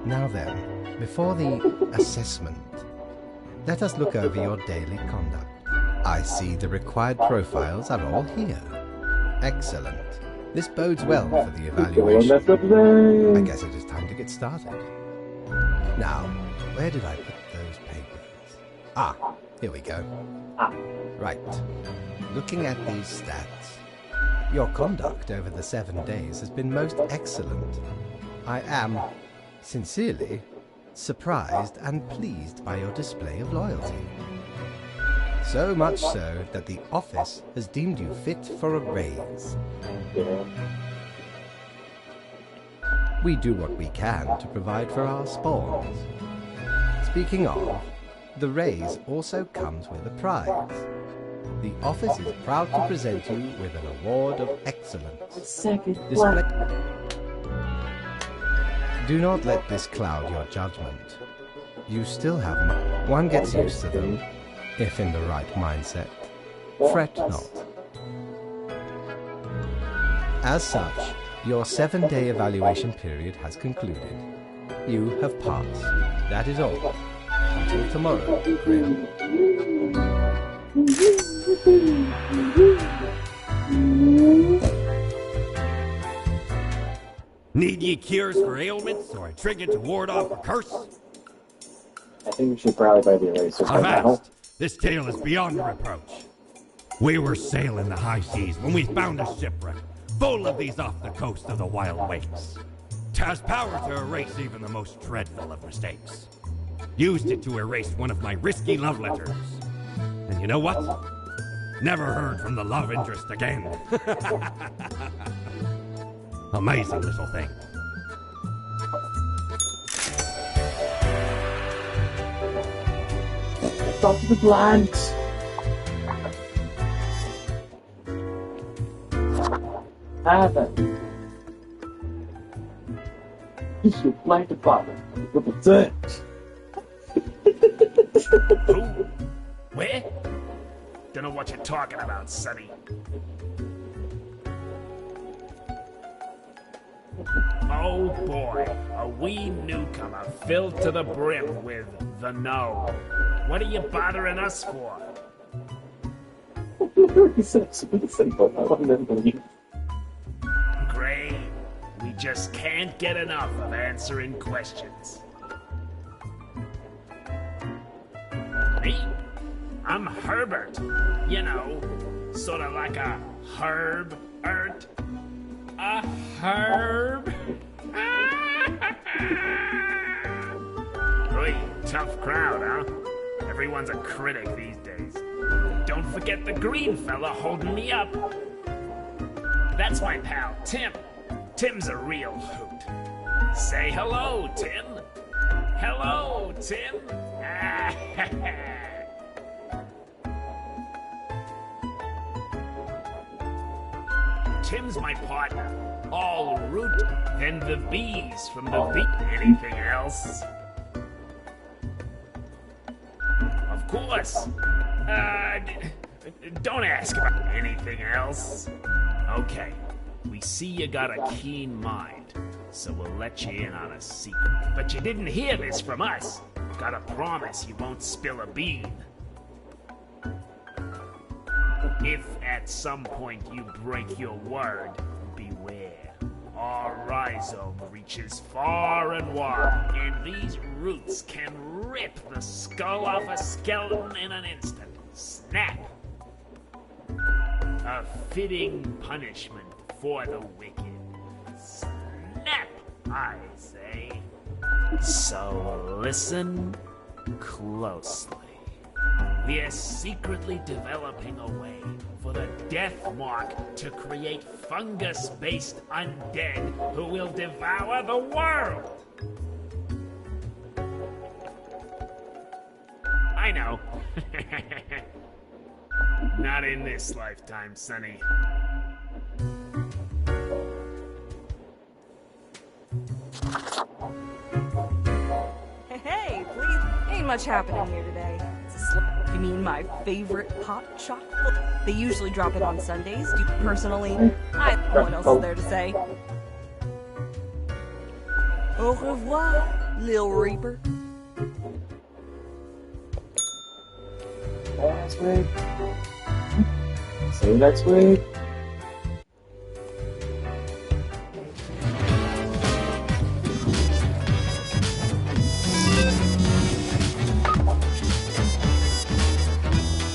Now then, before the assessment, let us look over your daily conduct. I see the required profiles are all here. Excellent. This bodes well for the evaluation. I guess it is time to get started. Now, where did I put those papers? Ah, here we go. Right. Looking at these stats, your conduct over the 7 days has been most excellent. I am, sincerely, surprised and pleased by your display of loyalty. So much so that the office has deemed you fit for a raise. We do what we can to provide for our spawns. Speaking of, The raise also comes with a prize. The office is proud to present you with an award of excellence. Second Display. Do not let this cloud your judgment. You still have one gets used to them, if in the right mindset. Fret not. As such, your 7-day evaluation period has concluded. You have passed. That is all. Until tomorrow, Grim. Need ye cures for ailments, or a trinket to ward off a curse? I think we should probably buy the erasers right now. Avast! This tale is beyond reproach. We were sailing the high seas when we found a shipwreck, full of these off the coast of the wild wakes. 'Twas power to erase even the most dreadful of mistakes. Used it to erase one of my risky love letters. And you know what? Never heard from the love interest again. Amazing little thing. Talk to the blinds. Haven't. You should fly the father with a dirt. Who? Where? Don't know what you're talking about, Sonny. Oh boy, a wee newcomer filled to the brim with the know. What are you bothering us for? He said it's really simple. I don't even believe. Great. We just can't get enough of answering questions. Me? I'm Herbert. You know, sort of like a herb-ert. A herb? Oi, tough crowd, huh? Everyone's a critic these days. Don't forget the green fella holding me up. That's my pal, Tim. Tim's a real hoot. Say hello, Tim. Hello, Tim. Tim's my partner. All root, then the bees from the bee. Anything else? Of course. Don't ask about anything else. Okay, we see you got a keen mind, so we'll let you in on a secret. But you didn't hear this from us. Gotta promise you won't spill a bean. If at some point you break your word, beware. Our rhizome reaches far and wide, and these roots can rip the skull off a skeleton in an instant. Snap! A fitting punishment for the wicked. Snap, I say. So listen closely. We're secretly developing a way for the Death Mark to create fungus-based undead who will devour the world. I know. Not in this lifetime, Sonny. Hey, please. Ain't much happening here today. It's a you mean my favorite pot chocolate? They usually drop it on Sundays. Do you personally? I don't know what else is there to say. Au revoir, Lil Reaper. Next week. See you next week.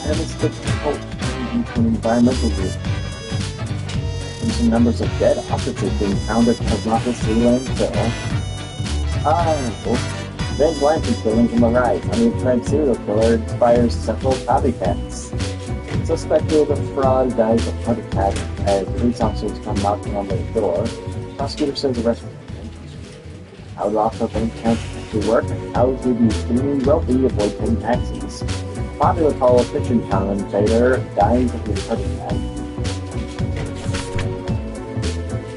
And it's difficult to an environmental group. And some numbers of dead opposites being found at Cosmopolis landfill. Van Blanken's killing from the rise. Unretrieved serial killer inspires several copycats. Suspect who the fraud dies of heart attack as police officers come knocking on their door. Prosecutor says the rest of the outlaw for bank counts to work, houses will be extremely wealthy, avoid paying taxes. Popular politician commentator dies of his heart attack.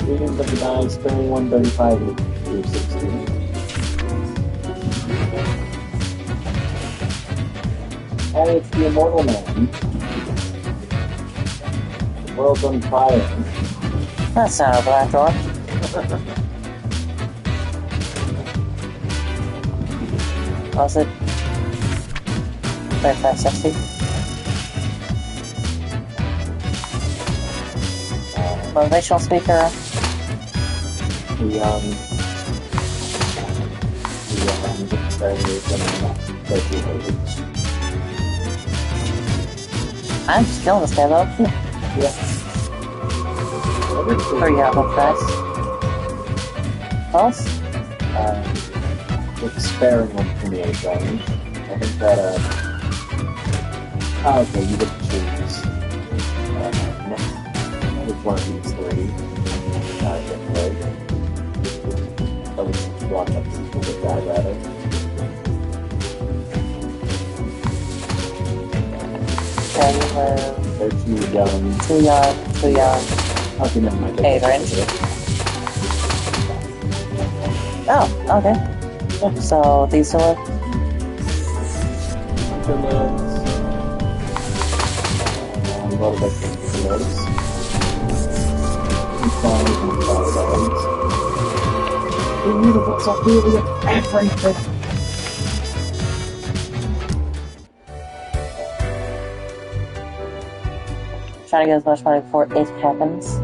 Readings of the dice 31:35 through 16. And it's the immortal man. The world's on fire. That's not a black door. Was it 3560? Motivational speaker. I'm just killing this guy though. Yeah. 3 out of dice. Else? With sparing one for me, I think that, okay, you get to choose. Which one of these three? Get played. At least one of these will die, rather. Okay, They're too young. too young. Okay, never mind. 8 range. Oh, okay. So these two are Beautiful Sophia, everything. trying to get as much money before it happens.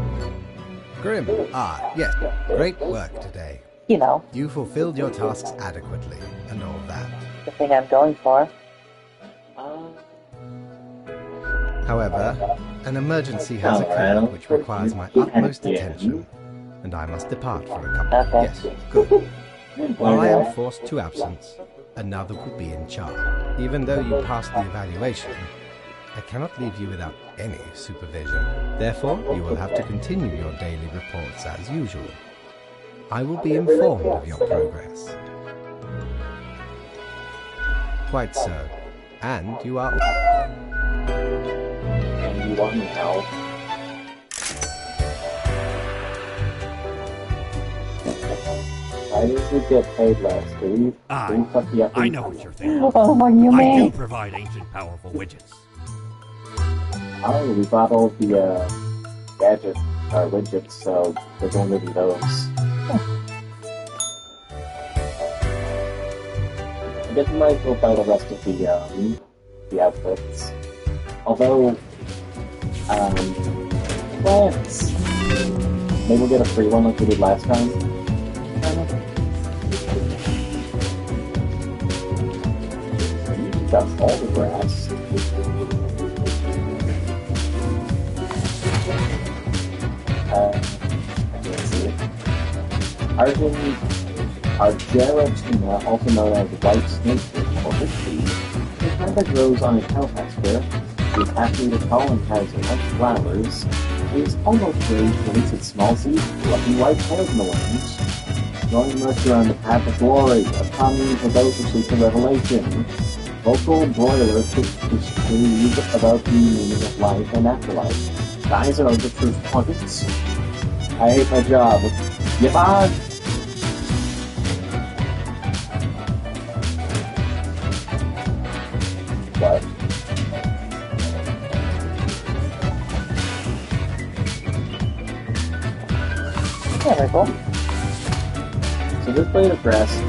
Grim. Ah, yes. Great work today. You know, You fulfilled your tasks adequately, and all that. the thing I'm going for. However, an emergency has occurred which requires my utmost attention, and I must depart for a couple. Okay. Yes, good. While I am forced to absence, another will be in charge. Even though you passed the evaluation, I cannot leave you without any supervision. Therefore, you will have to continue your daily reports as usual. I will be informed of your progress. Quite so. And you are... And you want me help? Why did we get paid last, Steve? I know what you're thinking. Oh, what do you I do mean? provide ancient powerful widgets. Oh, we bought all the gadgets, widgets, so we're going to do those. I guess we might as well buy the rest of the outfits. Although, plants. Maybe we'll get a free one like we did last time. That's all the grass. I can't see it. Argeratina, also known as white snakefish or fish, the plant that grows on a cowpasture, is after the pollen has white flowers, is almost ready to release its small seeds, fluffy white hairs in the wind. Join Mercer on the path of glory, a commune for those who seek the revelation. Vocal broiler speaks about the meaning of life and afterlife. Guys are the truth points. I hate my job. Get on! What? Yeah, very cool. So this blade of grass is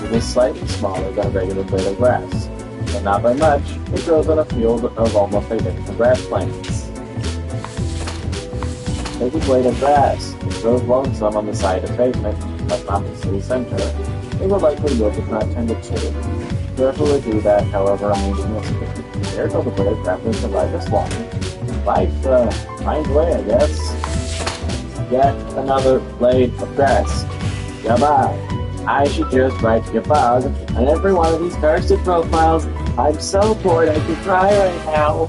it is slightly smaller than a regular blade of grass, but not by much. It grows on a field of almost identical grass plants. Take a blade of grass. It grows lonesome on the side of pavement, but not the city center. It will likely look if not tended to. Carefully do that, however, unrealistic. There's all the blade of grass to life is long. Life, finds a way, I guess. Get another blade of grass. Goodbye. I should just write goodbye on every one of these cursed profiles. I'm so bored I could cry right now.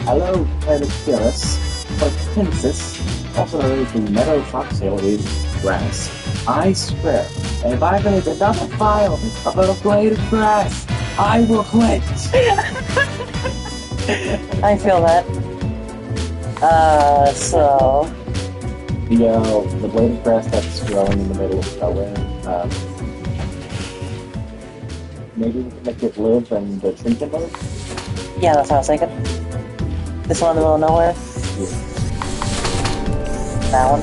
Hello, Princess. Also, the meadow foxtail is grass. I swear, if I make another file about a blade of grass, I will quit. I feel that. So... The blade of grass that's growing in the middle of nowhere, maybe we can make it live and the tree can live? Yeah, that's what I was thinking. This one in the middle of nowhere? Yeah. That one?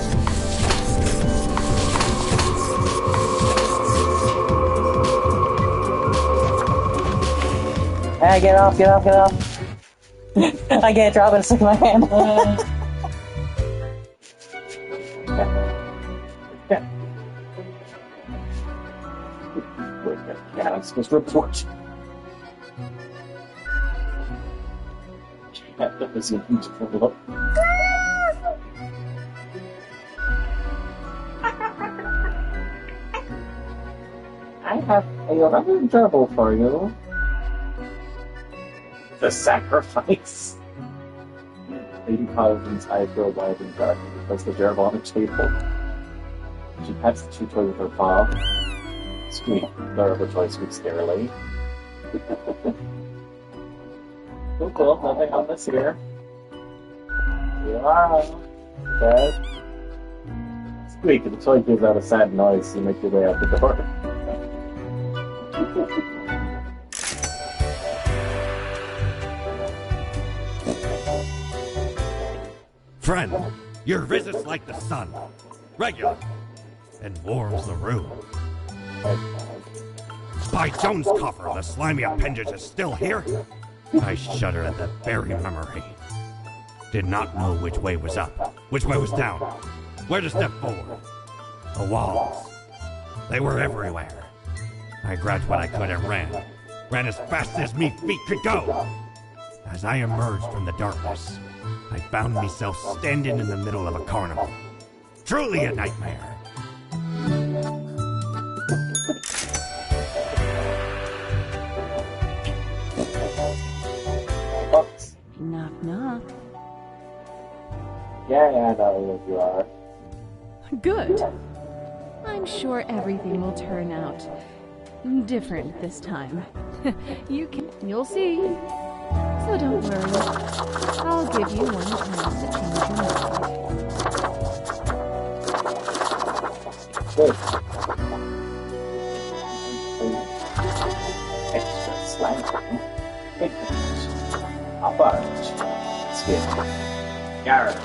Hey, get off! I can't drop it, stick my hand. Yeah, I'm supposed to report. That was a beautiful look. I have a rubber gerbil for you. The sacrifice. Lady Paladin's eyes grow wide and dark and puts the gerbil on the table. She pets the chew toy with her paw. Squeak. The rubber toy squeaks scarily. Cool, nothing on this here. You are dead. Squeak, the toy gives out a sad noise, so you make your way out the door. Friend, your visit's like the sun. Regular. And warms the room. By Jones' coffer, the slimy appendage is still here? I shudder at that very memory. Did not know which way was up, which way was down, where to step forward. The walls. They were everywhere. I grabbed what I could and ran as fast as me feet could go. As I emerged from the darkness, I found myself standing in the middle of a carnival. Truly a nightmare. Knock, knock. Yeah, I know who you are. Good. I'm sure everything will turn out different this time. You'll see. So don't worry. I'll give you one chance to change your mind. Good. Extra slanting. A barge. Skip. Garrett.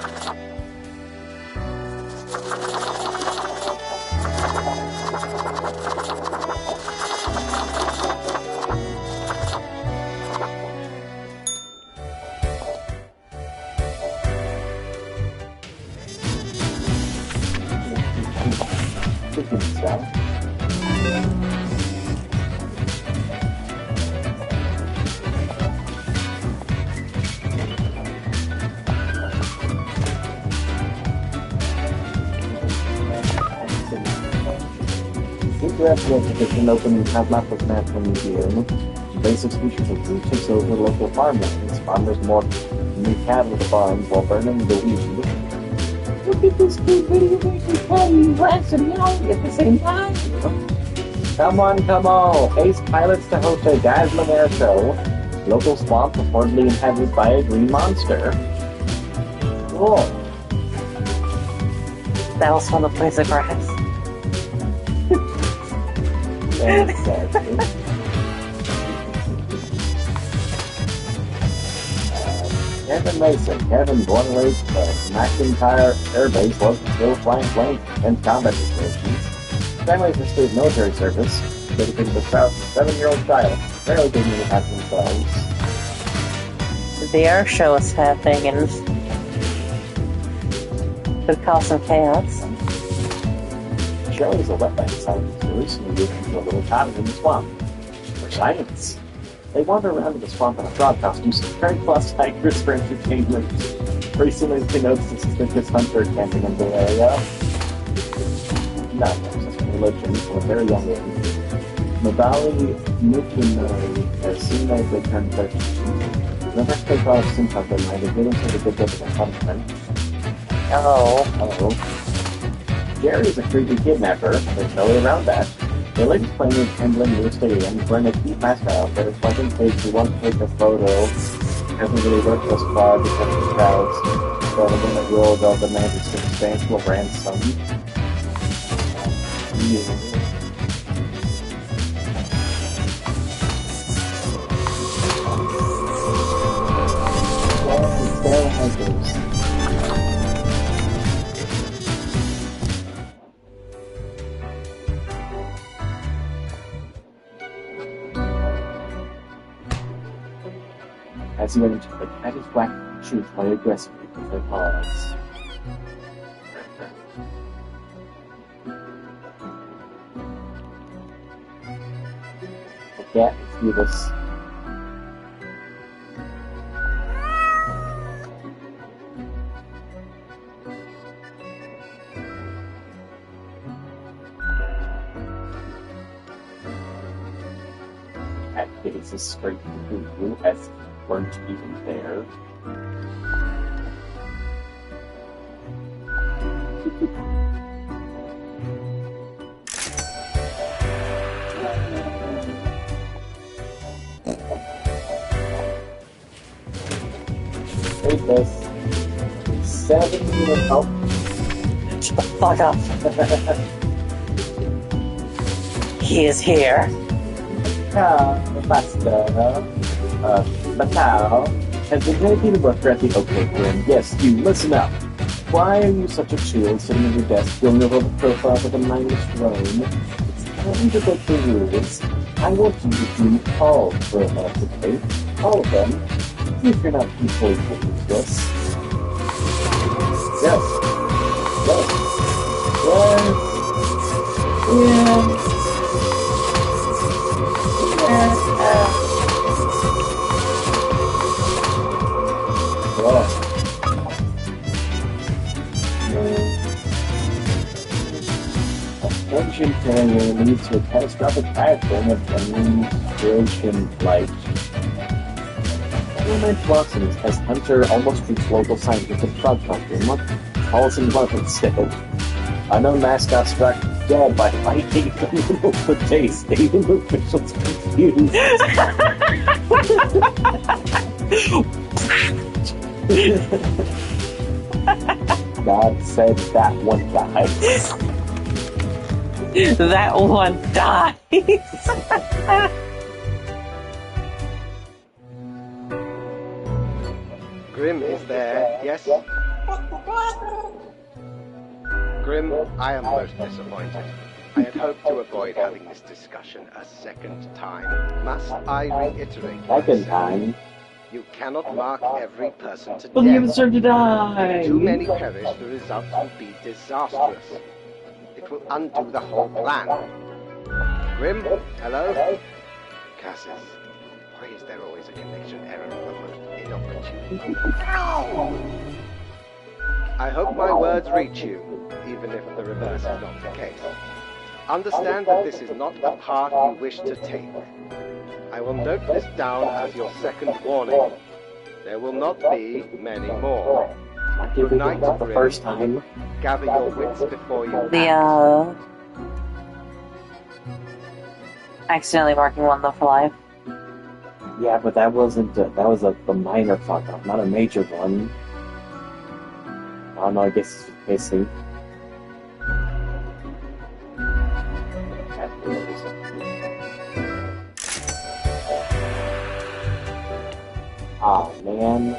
An opening has map of Natural Museum. Invasive species of food takes over local farmlands. Farmers more new cattle at the farms while burning the weed. Look at this big video making cattle plants and meowing at the same time. Come on. Ace pilots to host a dazzling air show. Local swamp reportedly inhabited by a green monster. Cool. That was from the place of grass. Exactly. Kevin Mason, born and raised at McIntyre Air Base, was still flying planes in combat situations. Family's history of military service, dedicated to a 7-year-old child, barely being able to have themselves. The air show is happening and could cause some chaos. Shelley's a wetland scientist who recently moved into a little cabin in the swamp. For science. They wander around in the swamp in a frog costume, carrying plus tigers for entertainment. Recently, they noticed a suspicious hunter camping in the area. Not just religion from a very young age. Nabali Nukinori has seen as they turn 13. The next they thought of Simcha in mind, they didn't take a good bit of a punishment. Oh. Hello. Jerry is a creepy kidnapper. There's no way around that. The latest playing in Emblem New Stadium, wearing a cute mascot outfit, is one page who wants to take a photo. Hasn't really worked thus far because of the crowds. So in the world of the man is substantial ransom. As he went into the cat is whacked and shoots very aggressively with her paws. The cat is fearless. Cat faces straight through you as weren't even there. Take this 7 minutes. Oh, Shut the fuck up. He is here. Basta. Matao has been dedicated worker at the OK Room. Yes, you, listen up. Why are you such a shield sitting at your desk going over the profile of the mindless drone? It's time to break the rules. I want you to do all romantically. All of them. If you're not equally useless. Yes. Yes. Yes. Attention failure leads to a catastrophic accident of demonstration flight. Element Watson's as Hunter almost reached local scientific frog country. Paulson Buffett said, unknown mascot struck dead by lightning in the middle of the day. Stadium officials confused. God said that one dies. That one dies. Grim is there, yes? Grim, I am most disappointed. I had hoped to avoid having this discussion a second time. Must I reiterate? Second time? You cannot mark every person to Well, you death. deserve to die. Too many perish, the results will be disastrous. It will undo the whole plan. Grim, hello? Cassis, why is there always a connection error of the most inopportune? I hope my words reach you, even if the reverse is not the case. Understand that this is not a path you wish to take. I will note this down as your second warning. There will not be many more. Good night, Not the Grim. first time. Gather your wits before you The, accidentally marking one though for life. Yeah, but that wasn't. That was a minor fuck up, not a major one. Oh no, I guess it's missing. Ah man,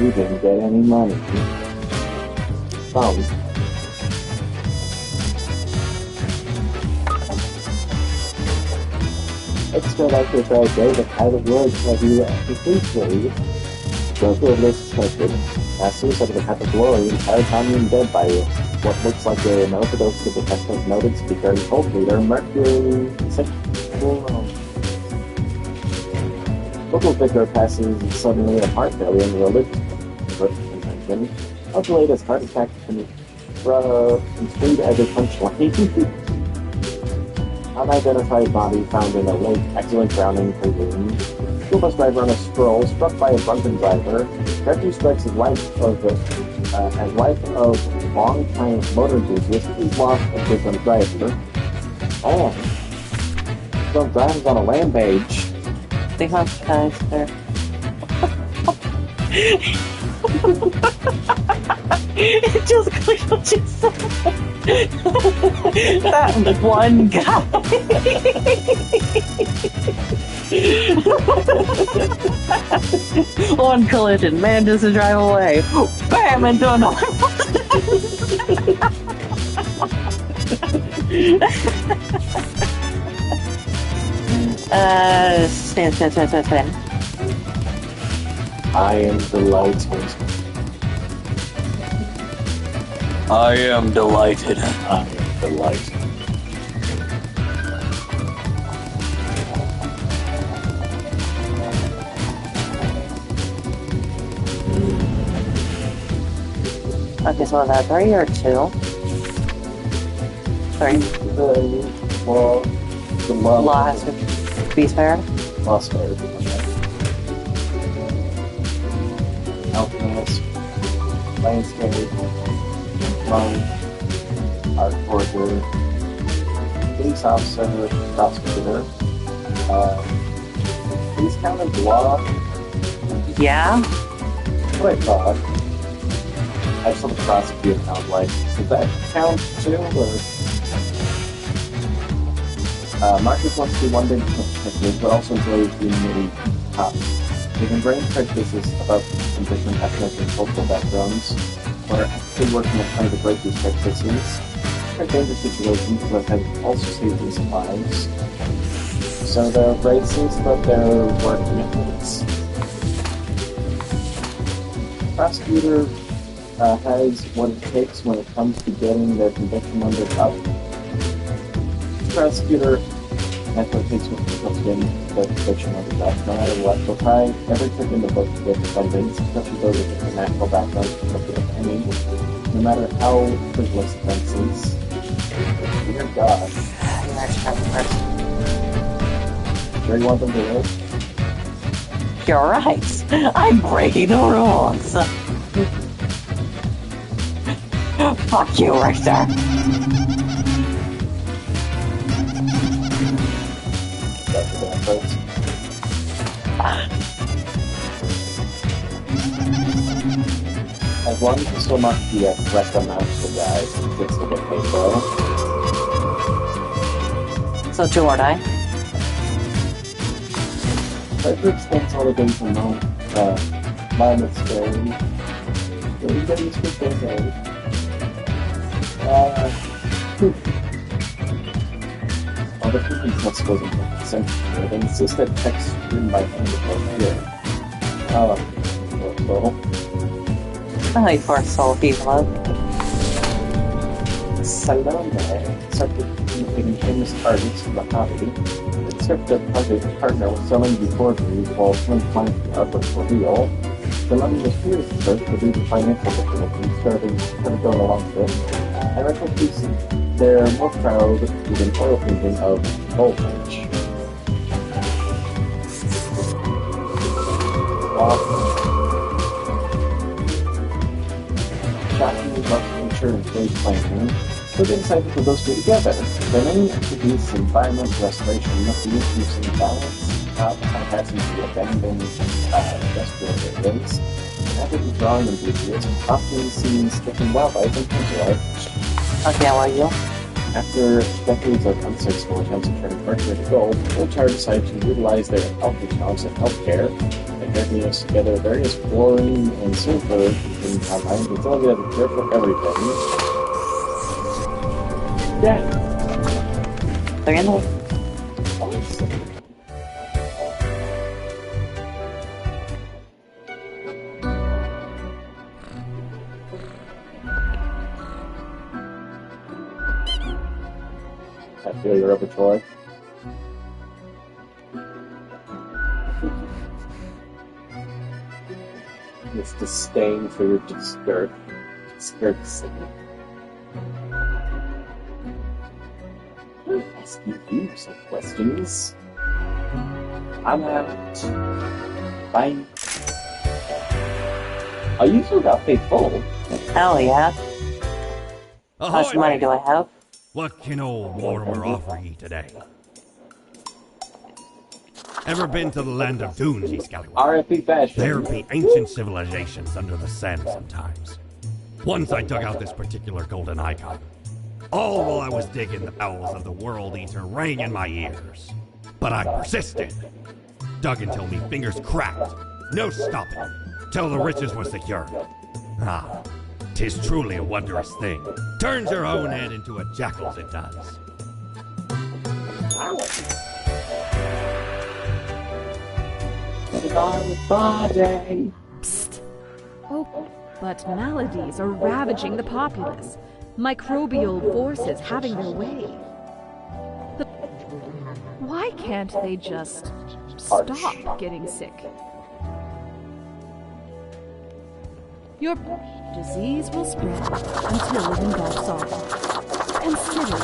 you didn't get any money. Some. Extra likely for a day the kind of words that you completely Joker lists suspected. As suicide of the Path of Glory, entire Tommy dead by what looks like an overdose of the Tesla's noted speaker and cult leader, Mercury Sexual. Local vicar passes suddenly of heart failure and religious contention. Of the latest heart attack construed as a punchline. Unidentified body found in a lake, accidentally drowning in the room. School bus driver on a stroll, struck by a drunken driver. Rescue strikes his life of the and wife of longtime motor enthusiast, he's lost a different driver. And some drivers on a rampage. They have guys there. It just clicked what you said. That one guy. One collision, manages to drive away. Bam, into another one. Stand. I am delighted. I am delighted. I am delighted. Okay, so was that 3 or 2? 3. The law has to be spared. Lost spared. Alchemist, landscape, monk, art forger, police officer, prosecutor. Police count as law? Yeah. What I thought. I just want to prosecute count like. Does that count too, or? Marcus wants to do one big detective, but also enjoys being really top. They can bring prejudices about from different ethnic and cultural backgrounds, or actively working on trying to break these prejudices. They're dangerous situations, but have also saved these lives. So they're racist, but they're working ethics. Prosecutor has what it takes when it comes to getting their conviction under cuff. Prosecutor has what it takes when it comes to getting their conviction under cuff. No matter what, they'll try every trick in the book to get defendants, especially those with different national backgrounds, to get any, no matter how frivolous offenses. Dear God. Sure you want them to live? You're right. I'm breaking the rules. Fuck you, Richter. As long as you still not the correct amount of guys, it's still get paid though. So 2 or die? Frederick spends all the days alone. Mine is scary. Everybody speaks their day. All the cooking test wasn't essential. They insist that text written by hand is here. Well. I like for soul people. Salome accepted being famous artists from the hobby. Except that partner was selling before food while twin flying the artwork for real. Salome was furious at first, but due to financial difficulties, started going along with it. And retrospects, they're more proud with an oil painting of Goldfinch. Shocking Russian insurance rate planning, so they decided to put those two together. Their main activities is environment restoration, must be using balance, passing to abandoned industrial areas. Avid drawing enthusiast, often seen skipping wildlife and country life. Okay, how are you? After decades of unsuccessful attempts to turn mercury to gold, Voltar decided to utilize their healthy jobs in healthcare. They paired together various fluorine and sulfur in compounds until they had a cure for everything. Yeah. They're in the I feel your repertoire. This disdain for your discourtesy. I'm asking you some questions. I'm out. Bye. I usually got paid full. Hell yeah. How much Ahoy, money mate. do I have? What can old Mortimer offer ye today? Ever been to the land of dunes, ye scallywag? RFP fashion. There be ancient civilizations under the sand sometimes. Once I dug out this particular golden icon. All while I was digging, the bowels of the World Eater rang in my ears. But I persisted. Dug until me fingers cracked. No stopping. Till the riches were secured. Ah, 'tis truly a wondrous thing. Turns your own head into a jackal's, it does. Psst. Oh, but maladies are ravaging the populace. Microbial forces having their way. Why can't they just stop getting sick? Your disease will spread until it engulfs all. Consider it.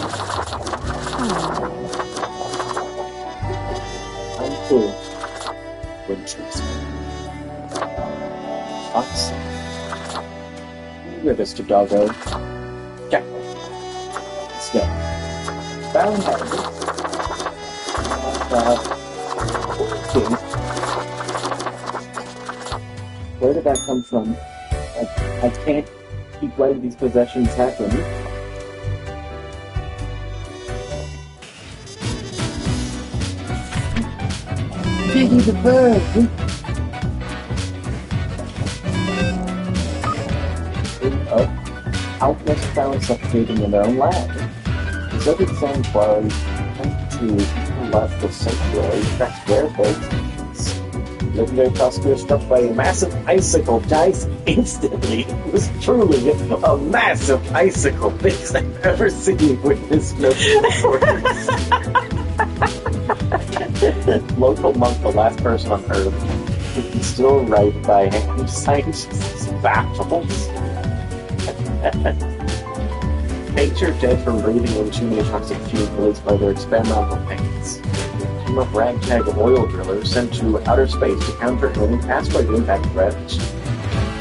I'm cool. Winters. Fox. Here, Mr. Doggo. Jack. Let's go. Bound okay. Where did that come from? I can't keep letting these possessions happen. Piggy the bird! Outlaws found suffocating in their own land. Deserted sanctuary, to left of sanctuary, tracks werewolves. Legendary prosecutor struck by a massive icicle dies instantly. It was truly a massive icicle, biggest I've ever seen with this Local monk, the last person on Earth, who can still write by hand. Scientists baffles. Nature dead from breathing in too many toxic fumes released by their experimental paints. Team of ragtag oil drillers sent to outer space to counter alien asteroid impact threats.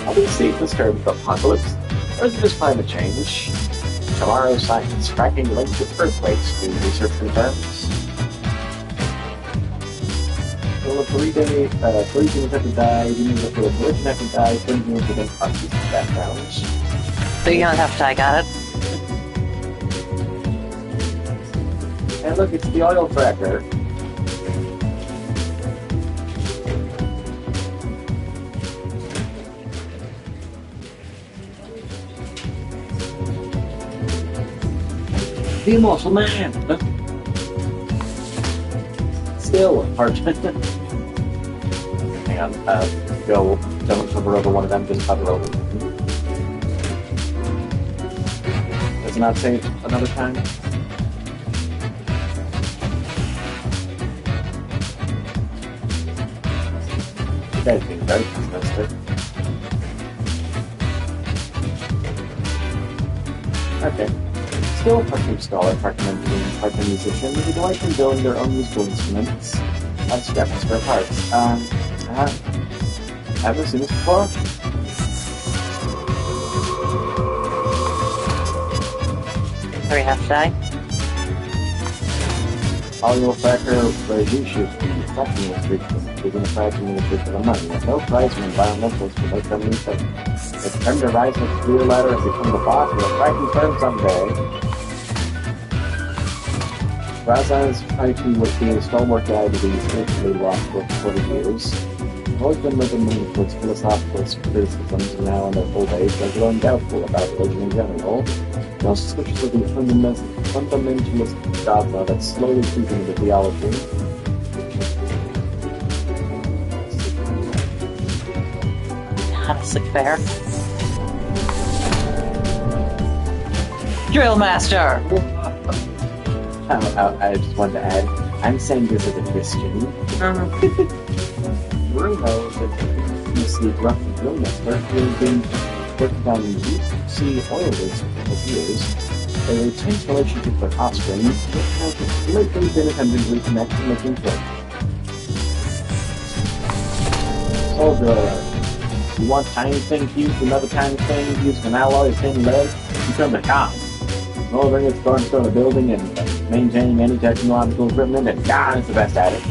Are we safe this term of apocalypse, or is it just climate change? Tomorrow's science tracking links with earthquakes, new research confirms. Will a 3-day, 3 humans have to die, humans with a religion have to die, 3 humans within countries backgrounds. So you're gonna have to, I got it. And look, it's the oil tracker. The immortal man! Still hard. Hang on, don't hover over one of them, just hover over them. Does it not save another time? You guys being very pessimistic. Okay. Still a part-time scholar, part-time engineer, part-time musician, who delight in building their own musical instruments on scrap and spare parts. Ever seen this before? Three have to die. Audio factor where you should be reflecting the street within a fraction of the street of the money. No prize from environmentalists to make them rethink. It's time to rise with the career ladder and become the boss of a frightening firm someday. Raza is trying to be a stalwart guy to be spiritually lost for 40 years. I've always been living towards philosophical criticisms, and now in their old age, I'm growing doubtful about religion in general. It also switches with the fundamentalist dogma that's slowly creeping into theology. Not a sick bear. Drill master! I just wanted to add, I'm saying this as a Christian. Bruno, the previously roughly drill master, who has been working on deep sea oil rigs for a couple of years. A tense relationship with offspring, which has lately been attempting to reconnect and making good. Soldier, You want tiny thing fused with another tiny thing, using an alloy of thin lead, you become the cop. No ring is going to start a building and maintaining any technological equipment, and God is the best at it.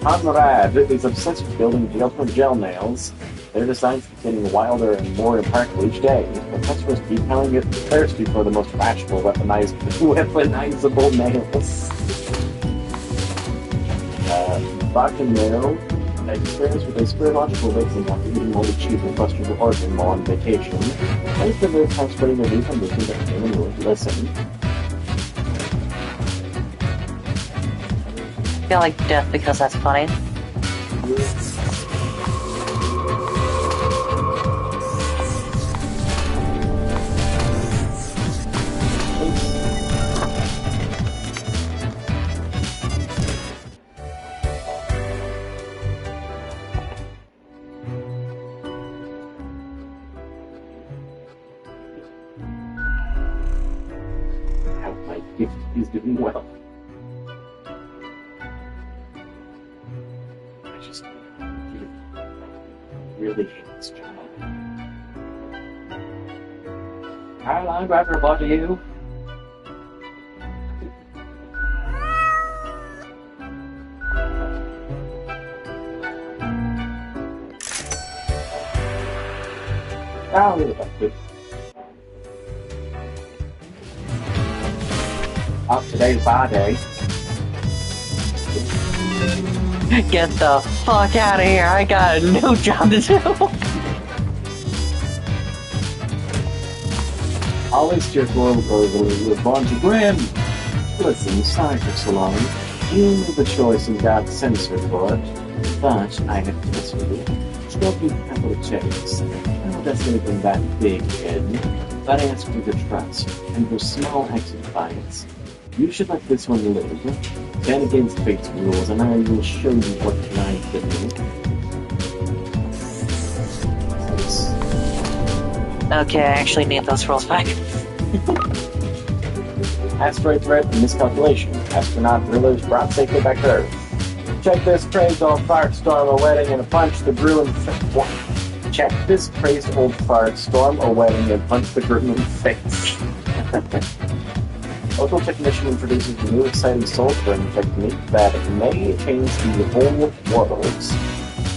Conrad is obsessed with building the ultimate gel nails. Their designs keep getting wilder and more impractical each day. Professor is becoming thirsty for the most fashionable weaponizable nails. Bacchanal experiments with a spiritual awakening after eating moldy cheese and questionable organ while on vacation. Thanks to the time spreading the news on this that came and willing to listen. I feel like death because that's funny. My gift is doing well. I just really hate this job. Caroline, grab her body, you. Oh, really good. Up today's bar day. Get the fuck out of here, I got a new job to do. Always cheerful with Bonji Grim. Listen, sorry for so long. You made the choice and got censored for it. But I have to miss with you. Stroking capital checks. Well, that's anything that big, kid. But I ask for your trust, and for small acts of defiance. You should let this one live. Stand against fate's rules, and I will show you what I can do. Okay, I actually need those rules back. Asteroid threat and miscalculation. Astronaut drillers brought safely back to Earth. Check this crazed old Fartstorm, a wedding, and punch the Gruen face. Check this crazed old Fartstorm, a wedding, and punch the Gruen face. Local technician introduces a new exciting soul-burning technique that may change the whole world.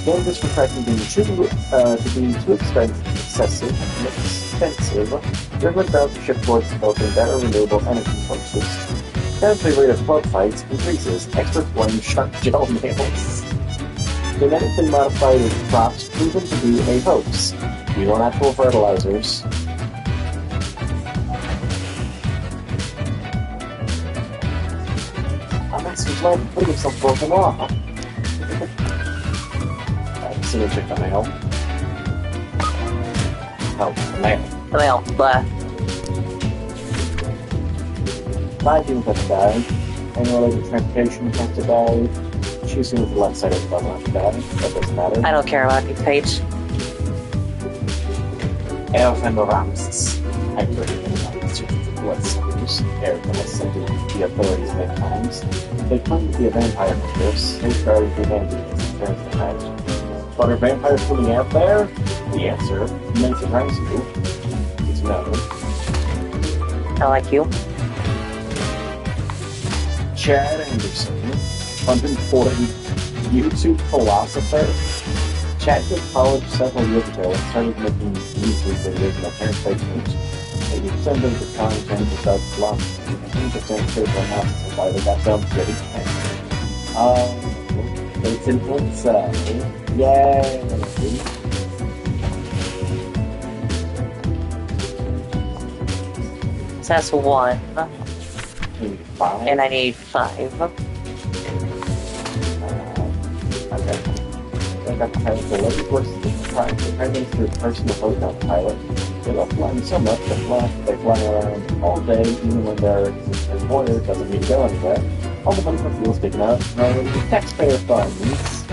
Canvas for tracking being too expensive, River bound to shift towards developing better renewable energy sources. Currently rate of flood fights increases, extra flame sharp gel nails. Genetically modified crops proven to be a hoax. Use all natural fertilizers. His life putting himself broken off. Alright, so we'll check the mail. Oh, the mail. The mail, blah. 5 people have to die. Annual related transportation has to die. Choosing with the left side of the bubble has to die. That doesn't matter. I don't care about you, Paige. Elf and the Ramses. I agree. Blood suckers. Eric and sent to the authorities many times. They claim to be a vampire force, safeguarding humanity against the turns of night. But are vampires swimming out there? The answer, may surprise you, is no. I like you. Chad Anderson, 140 YouTube philosopher. Chad went to college several years ago and started making YouTube videos in a parent basement. 80% of the content is about philosophy, and 10% critical analysis of why they got dumped pretty quick. It's influence, yay! So that's 1. Maybe 5. And I need 5. Okay. I got the pilot. The lady works as the Prime Minister's personal hotel pilot. They love flying so much that they fly around all day, even when their employer doesn't need to go anywhere. All the money for fuel is taken out from the taxpayer funds.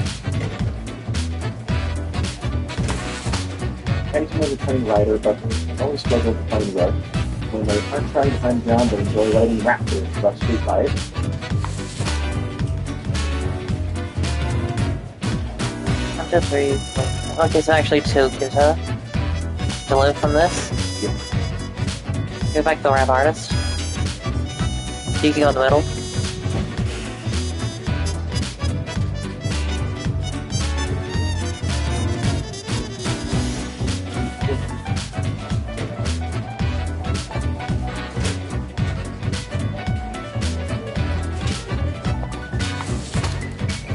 Occasionally a train rider, but I've always struggled to find work. When they aren't trying to find a job, they enjoy writing raptors about street life. 2, 3, 4. Okay, so actually 2 Kuta to live from this. Yep. Go back to the ramp artist. You can go in the middle.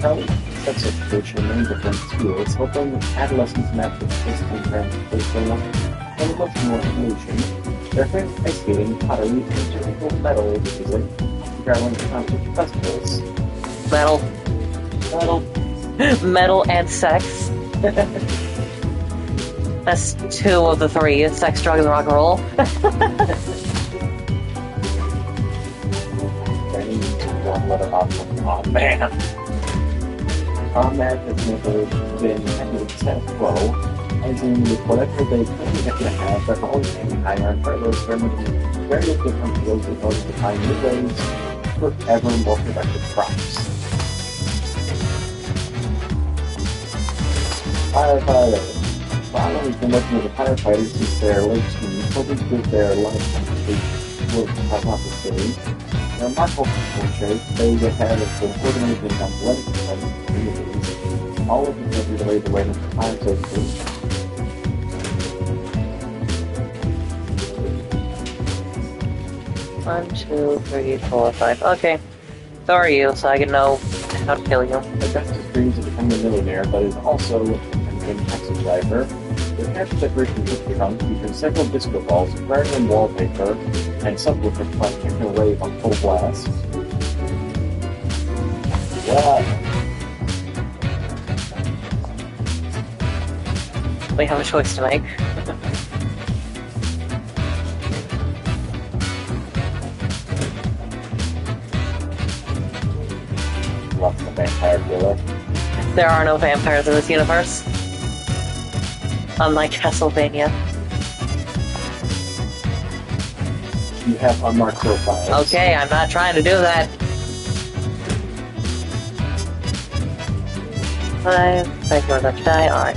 Probably sets up future many different tools, helping adolescents map the physical transformation and emotional evolution. Their favorite ice skating, pottery, and typical metal music, traveling to concert festivals. Metal. Metal. Metal and sex. That's 2 of the 3. It's sex, drugs, and rock and roll. One letter off. Oh man. Combat has never been any status quo, as in with whatever they claim to have, they're always aiming higher and further experimenting with various different fields in order to find new ways for ever more productive crops. Firefighters. Ronald has been working with the firefighters since their late teens, hoping to prove their life work hypothesis. Their remarkable portraits, they have been organized in athletic communities, all of them have related to awareness of fire safety. One, 2, 3, 4, 5. Okay. So are you, so I can know how to kill you. Augustus dreams of becoming a millionaire, but is also a taxi driver. The cash decoration picture trunk features several disco balls, aquarium wallpaper, and subwoofers playing a rave on full blast. Yeah. We have a choice to make. Love the vampire killer. There are no vampires in this universe. Unlike Castlevania. You have unmarked profiles. Okay, I'm not trying to do that. 5, thank you very much, die, alright.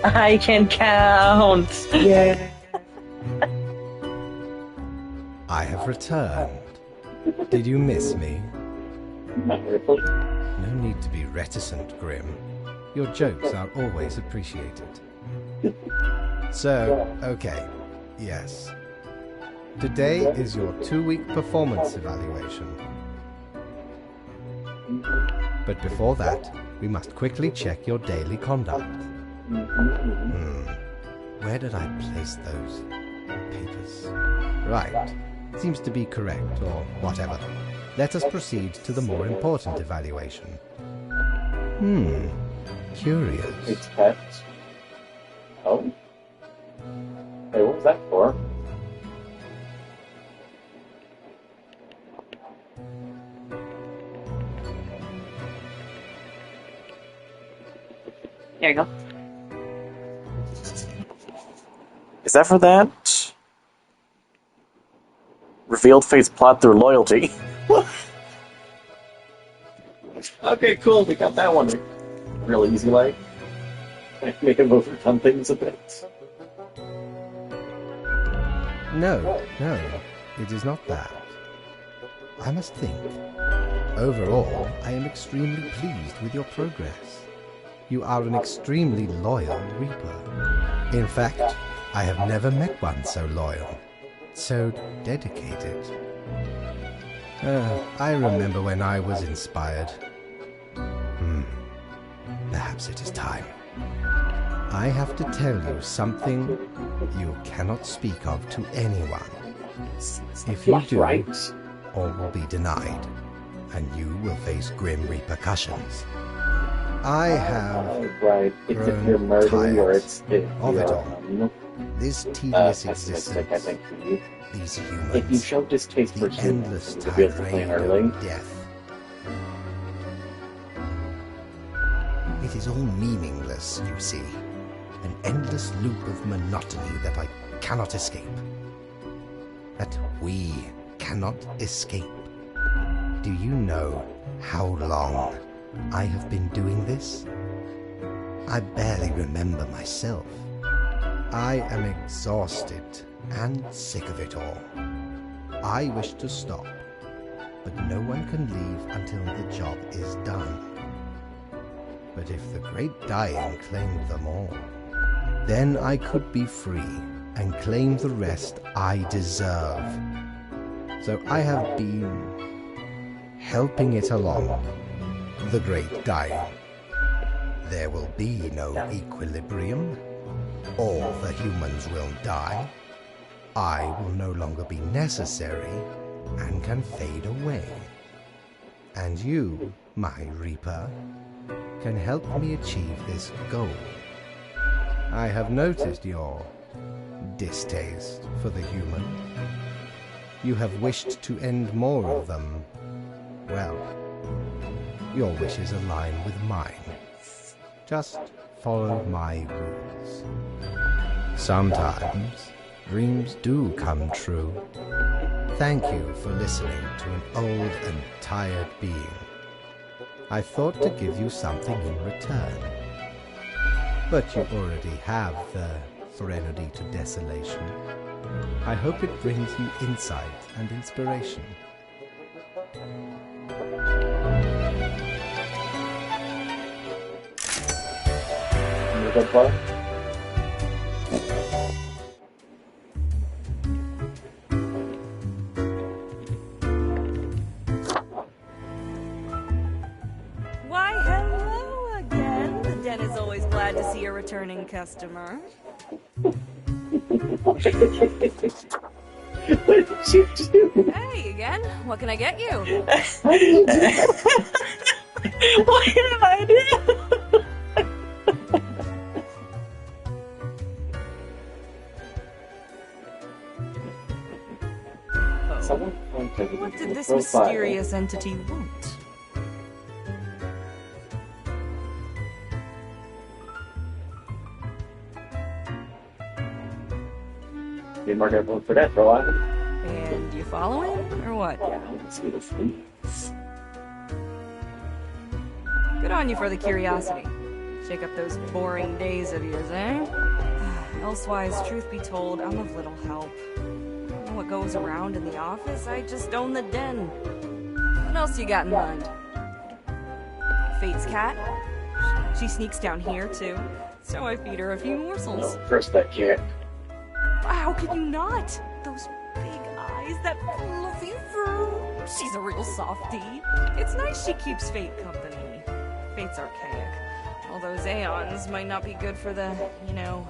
I can count! Yeah. I have returned. Did you miss me? Not really. No need to be reticent, Grim. Your jokes are always appreciated. So, okay, yes. Today is your 2-week performance evaluation. But before that, we must quickly check your daily conduct. Where did I place those papers? Right. Seems to be correct, or whatever. Let us proceed to the more important evaluation. Curious. It's kept. Oh. Hey, what was that for? There you go. Is that for that? Revealed Fate's plot through loyalty. Okay, cool. We got that one real easy, like. I may have overdone things a bit. No, it is not that. I must think. Overall, I am extremely pleased with your progress. You are an extremely loyal Reaper. In fact, I have never met one so loyal, so dedicated. I remember when I was inspired. Perhaps it is time. I have to tell you something you cannot speak of to anyone. If you do, all will be denied, and you will face grim repercussions. I have Right. It's if you're murdering or it's if of you're, it all. This tedious Pessimistic, I existence, think, for you. these humans, If you show distaste for the humans, endless you'll be able to play tirade early. of death. It is all meaningless, you see. An endless loop of monotony that I cannot escape. That we cannot escape. Do you know how long I have been doing this? I barely remember myself. I am exhausted and sick of it all. I wish to stop, but no one can leave until the job is done. But if the great dying claimed them all, then I could be free and claim the rest I deserve. So I have been helping it along, the great dying. There will be no equilibrium. All the humans will die. I will no longer be necessary and can fade away. And you, my Reaper, can help me achieve this goal. I have noticed your distaste for the human. You have wished to end more of them. Well, your wishes align with mine. Just follow my rules. Sometimes dreams do come true. Thank you for listening to an old and tired being. I thought to give you something in return. But you already have the Threnody to Desolation. I hope it brings you insight and inspiration. You good, brother? Why, hello again. The den is always glad to see a returning customer. What did you do? Hey again, what can I get you? What did I do? Someone contacted What me did with this profile. mysterious entity want? Didn't mark everyone for that, bro. And you following, or what? Yeah, let's see the fleets. Good on you for the curiosity. Shake up those boring days of yours, eh? Elsewise, truth be told, I'm of little help. I don't know what goes around in the office, I just own the den. What else you got in mind? Fate's cat? She sneaks down here, too. So I feed her a few morsels. First that cat. How can you not? Those big eyes, that fluffy fur. She's a real softie. It's nice she keeps Fate company. Fate's archaic. All those aeons might not be good for the, you know,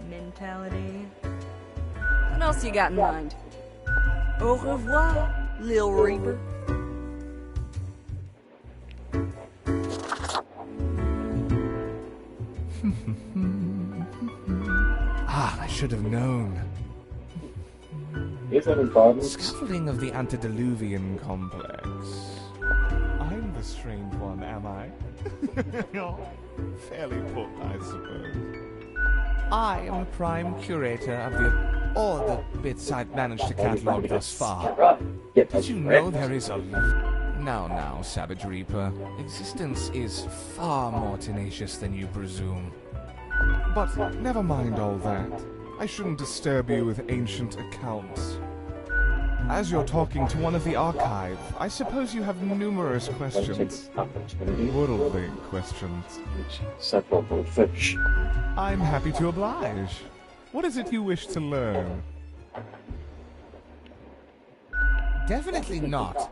mentality. What else you got in mind? Au revoir, Lil Reaper. I should have known. Is that important? Scaffolding of the antediluvian complex. I'm the strange one, am I? Fairly put, I suppose. I am the prime curator of all the bits I've managed to catalog thus far. Did you know there is a... Now, Savage Reaper. Existence is far more tenacious than you presume. But never mind all that. I shouldn't disturb you with ancient accounts. As you're talking to one of the archive, I suppose you have numerous questions. Worldly questions. Several fish. I'm happy to oblige. What is it you wish to learn? Definitely not.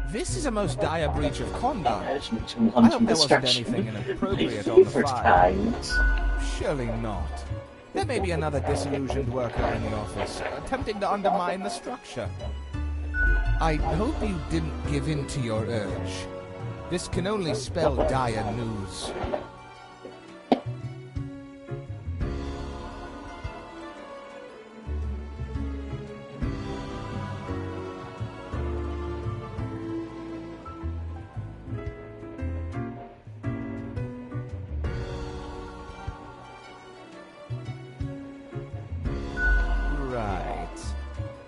This is a most dire breach of conduct. I I hope there wasn't anything inappropriate on the file. Surely not. There may be another disillusioned worker in the office, attempting to undermine the structure. I hope you didn't give in to your urge. This can only spell dire news.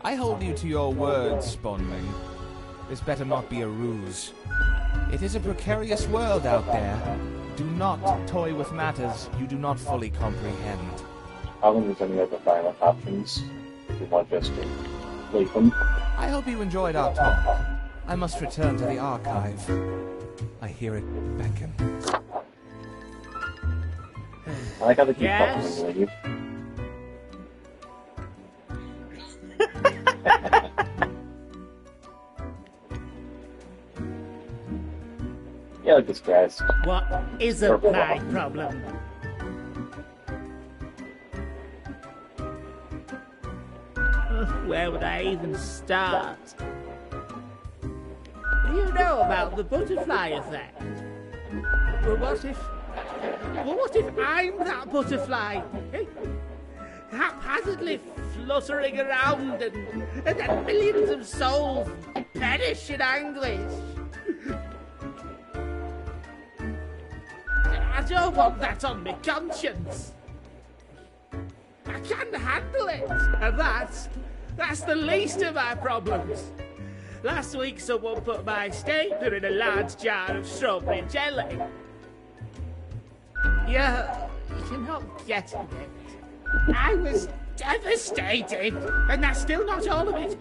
I hold you to your word, Spawnling. This better not be a ruse. It is a precarious world out there. Do not toy with matters you do not fully comprehend. I don't think there's any other violent options if you want just to leave them. I hope you enjoyed our talk. I must return to the archive. I hear it beckon. I like how they keep Yes? talking when you Yeah, like this guy's. What isn't my problem? Where would I even start? Do you know about the butterfly effect? Well, what if I'm that butterfly? Eh? Haphazardly fluttering around and then millions of souls perish in anguish. I don't want that on my conscience. I can't handle it, and that's the least of my problems. Last week someone put my stapler in a large jar of strawberry jelly. You're not getting it. I was devastated, and that's still not all of it.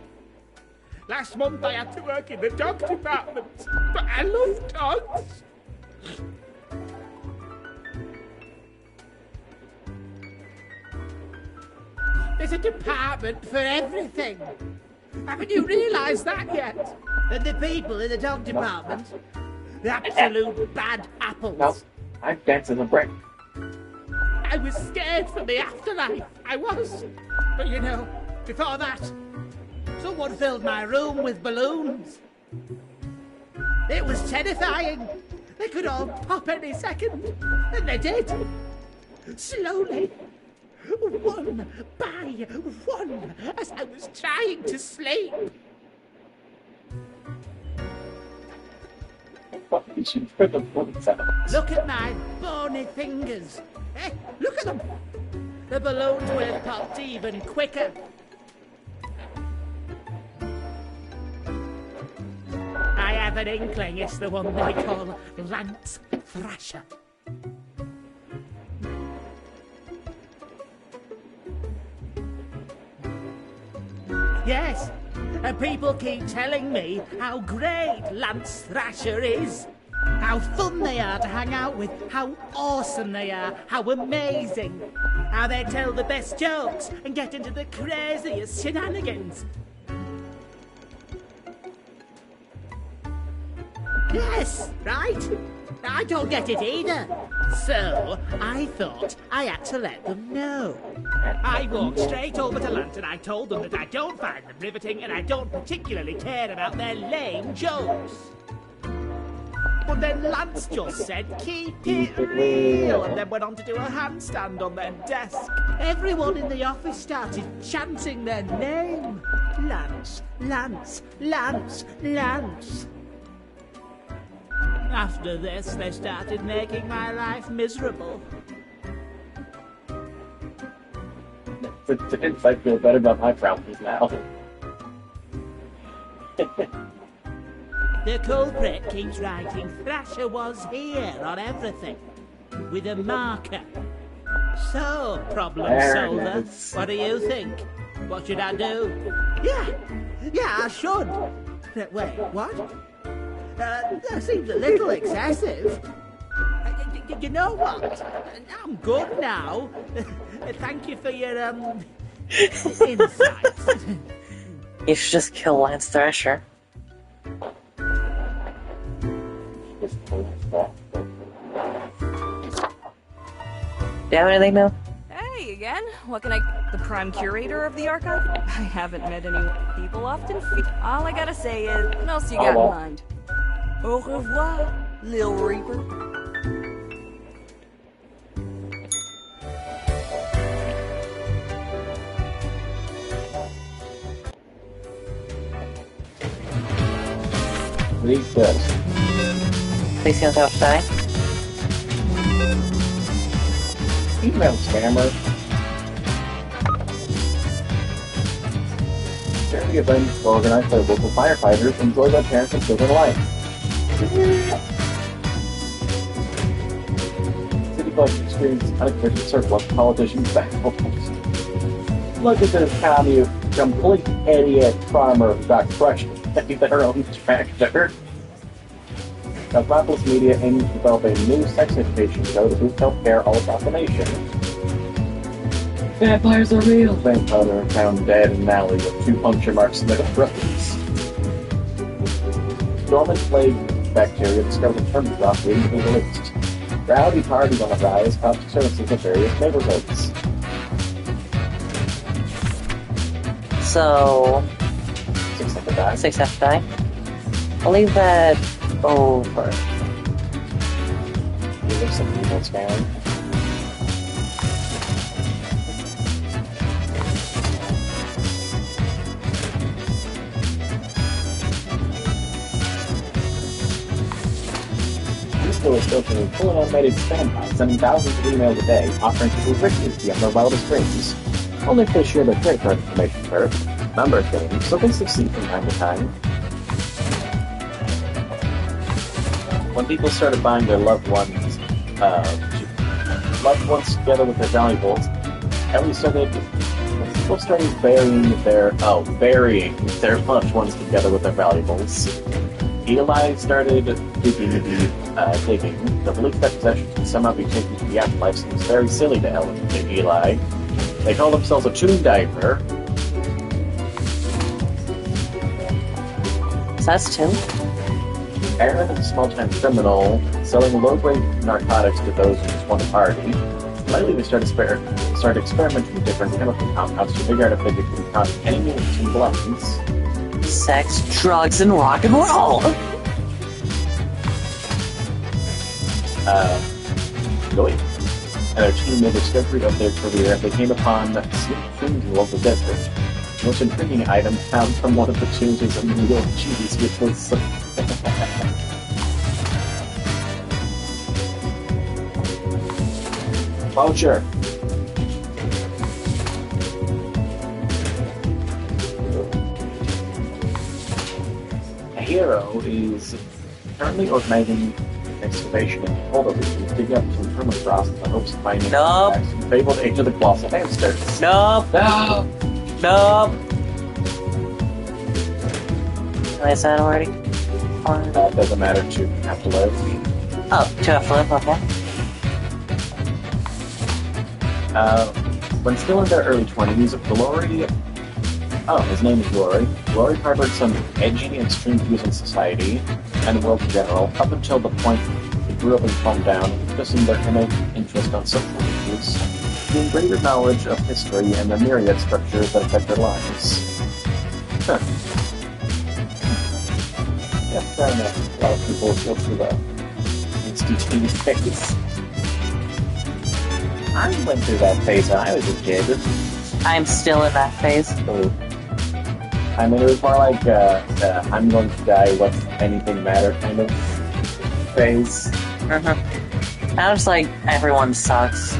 Last month I had to work in the dog department, but I love dogs. There's a department for everything. Haven't you realised that yet? And the people in the dog department, the absolute bad apples. No, I'm dancing the brick. I was scared for the afterlife. I was. But you know, before that, someone filled my room with balloons. It was terrifying. They could all pop any second. And they did. Slowly. One by one, as I was trying to sleep. Look at my bony fingers. Eh? Look at them. The balloons would have popped even quicker. I have an inkling it's the one they call Lance Thrasher. Yes, and people keep telling me how great Lance Thrasher is. How fun they are to hang out with, how awesome they are, how amazing. How they tell the best jokes and get into the craziest shenanigans. Yes, right? I don't get it either. So, I thought I had to let them know. I walked straight over to Lance and I told them that I don't find them riveting and I don't particularly care about their lame jokes. But then Lance just said, keep it real, and then went on to do a handstand on their desk. Everyone in the office started chanting their name. Lance, Lance, Lance, Lance. After this, they started making my life miserable. I feel better about my problems now. The culprit keeps writing Thrasher was here on everything, with a marker. So, problem solver, what do you think? What should I do? Yeah, I should. Wait, what? That seems a little excessive. You know what? I'm good now. Thank you for your, insights. You should just kill Lance Thrasher. Do you have anything now? Hey again. What can I... The prime curator of the archive? I haven't met any people often. All I gotta say is, what else you got in mind? Au revoir, Lil Reaper. Read this. Please don't have to die. Email scammer. charity event organized by local firefighters enjoyed by parents and children alike. City collects experienced unexpected surplus politicians baffled. Look at this commie, complete idiot farmer who got crushed by their own tractor. The Metropolis Media aims to develop a new sex education show to boost healthcare all across the nation. Vampires are real! Vampire found dead in an alley with 2 puncture marks in their throats. Dormant plague bacteria discovered in terms of being released. Rowdy parties on the rise, cost services in various neighborhoods. So... 6 have to die. 6 have to die. I'll leave that over. You look some people scaling. Is still doing full and automated spam bots, sending thousands of emails a day, offering people riches beyond their wildest dreams. Only if they share their credit card information first. Numbers game, so they succeed from time to time. When people started buying their loved ones together with their valuables, Ellie started. When people started burying their loved ones together with their valuables, Eli started digging. The belief that possessions can somehow be taken to the afterlife seems very silly to Ellen and Eli. They call themselves a tomb diver. So that's 2. Aaron is a small-time criminal selling low-grade narcotics to those who just want to party. Lately, they started experimenting with different chemical compounds to figure out if they could concoct any mixing blends. Sex, drugs, and rock and roll! Going. And their team made a discovery of their career. They came upon slick things in the local desert. The most intriguing item found from one of the tombs was a New York cheese, which was... Voucher! A hero is currently organizing excavation in the Boulder region to dig up some permafrost in the hopes of finding the fabled age of the colossal hamsters. Nope. No. Nope. Is that already? That doesn't matter, 2 have to live. Oh, 2 have to live, okay. When still in their early 20s, Glory... Oh, his name is Glory. Glory harbored some edgy and extreme views in society and the world in general, up until the point he grew up and calmed down, focusing their innate interest on social issues, gained greater knowledge of history and the myriad structures that affect their lives. Huh. Yeah, fair enough. A lot of people go through the HDTV phase. I went through that phase when I was a kid. I'm still in that phase. Oh. I mean, it was more like, I'm going to die, what's anything matter kind of phase. Mm-hmm. Now it's like, everyone sucks.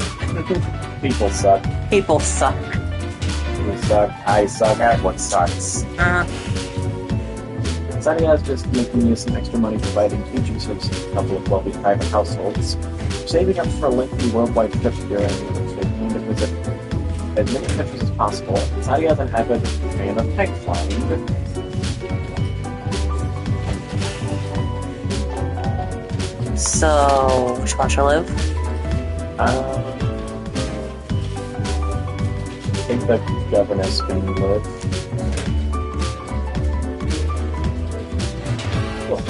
People suck. People suck. You suck, I suck, everyone sucks. Sadia is just making you some extra money providing teaching services to a couple of wealthy private households, saving up for a lengthy worldwide trip during which they plan to visit as many countries as possible. Sadia is an avid fan of kite flying. So, which one shall live? I think the governess can live. Cool.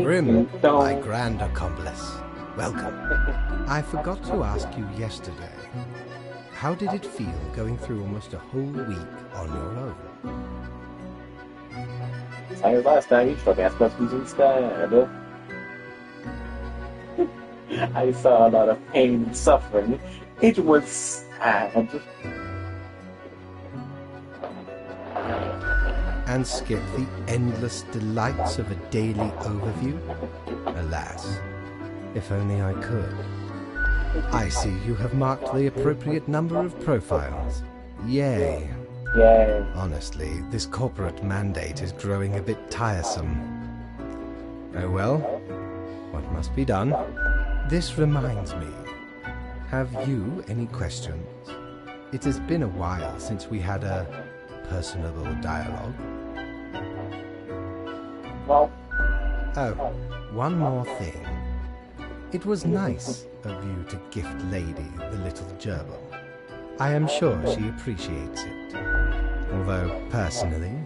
Grim, my grand accomplice. Welcome. I forgot to ask you yesterday. How did it feel going through almost a whole week on your own? Same as last time, you should ask questions instead. I saw a lot of pain and suffering. It was sad. And skip the endless delights of a daily overview? Alas, if only I could. I see you have marked the appropriate number of profiles. Yay. Yay. Honestly, this corporate mandate is growing a bit tiresome. Oh well, what must be done? This reminds me. Have you any questions? It has been a while since we had a personable dialogue. Well... Oh, one more thing. It was nice of you to gift Lady the little gerbil. I am sure she appreciates it. Although, personally,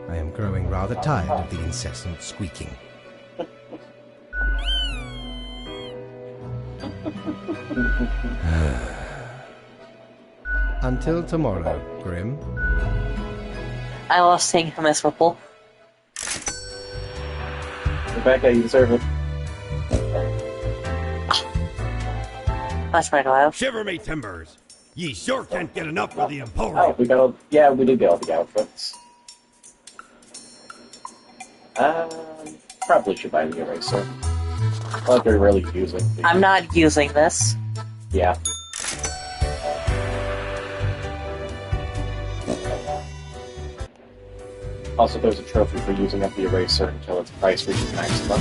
I am growing rather tired of the incessant squeaking. Until tomorrow, Grim. I love seeing him miserable. Rebecca, you deserve it. That's my drive. Shiver me timbers! Ye sure can't get enough of the Emporium. Oh, we got all... Yeah, we did get all the outfits. Probably should buy the eraser. But they're really using the... I'm not using this. Yeah. Also, there's a trophy for using up the eraser until its price reaches maximum.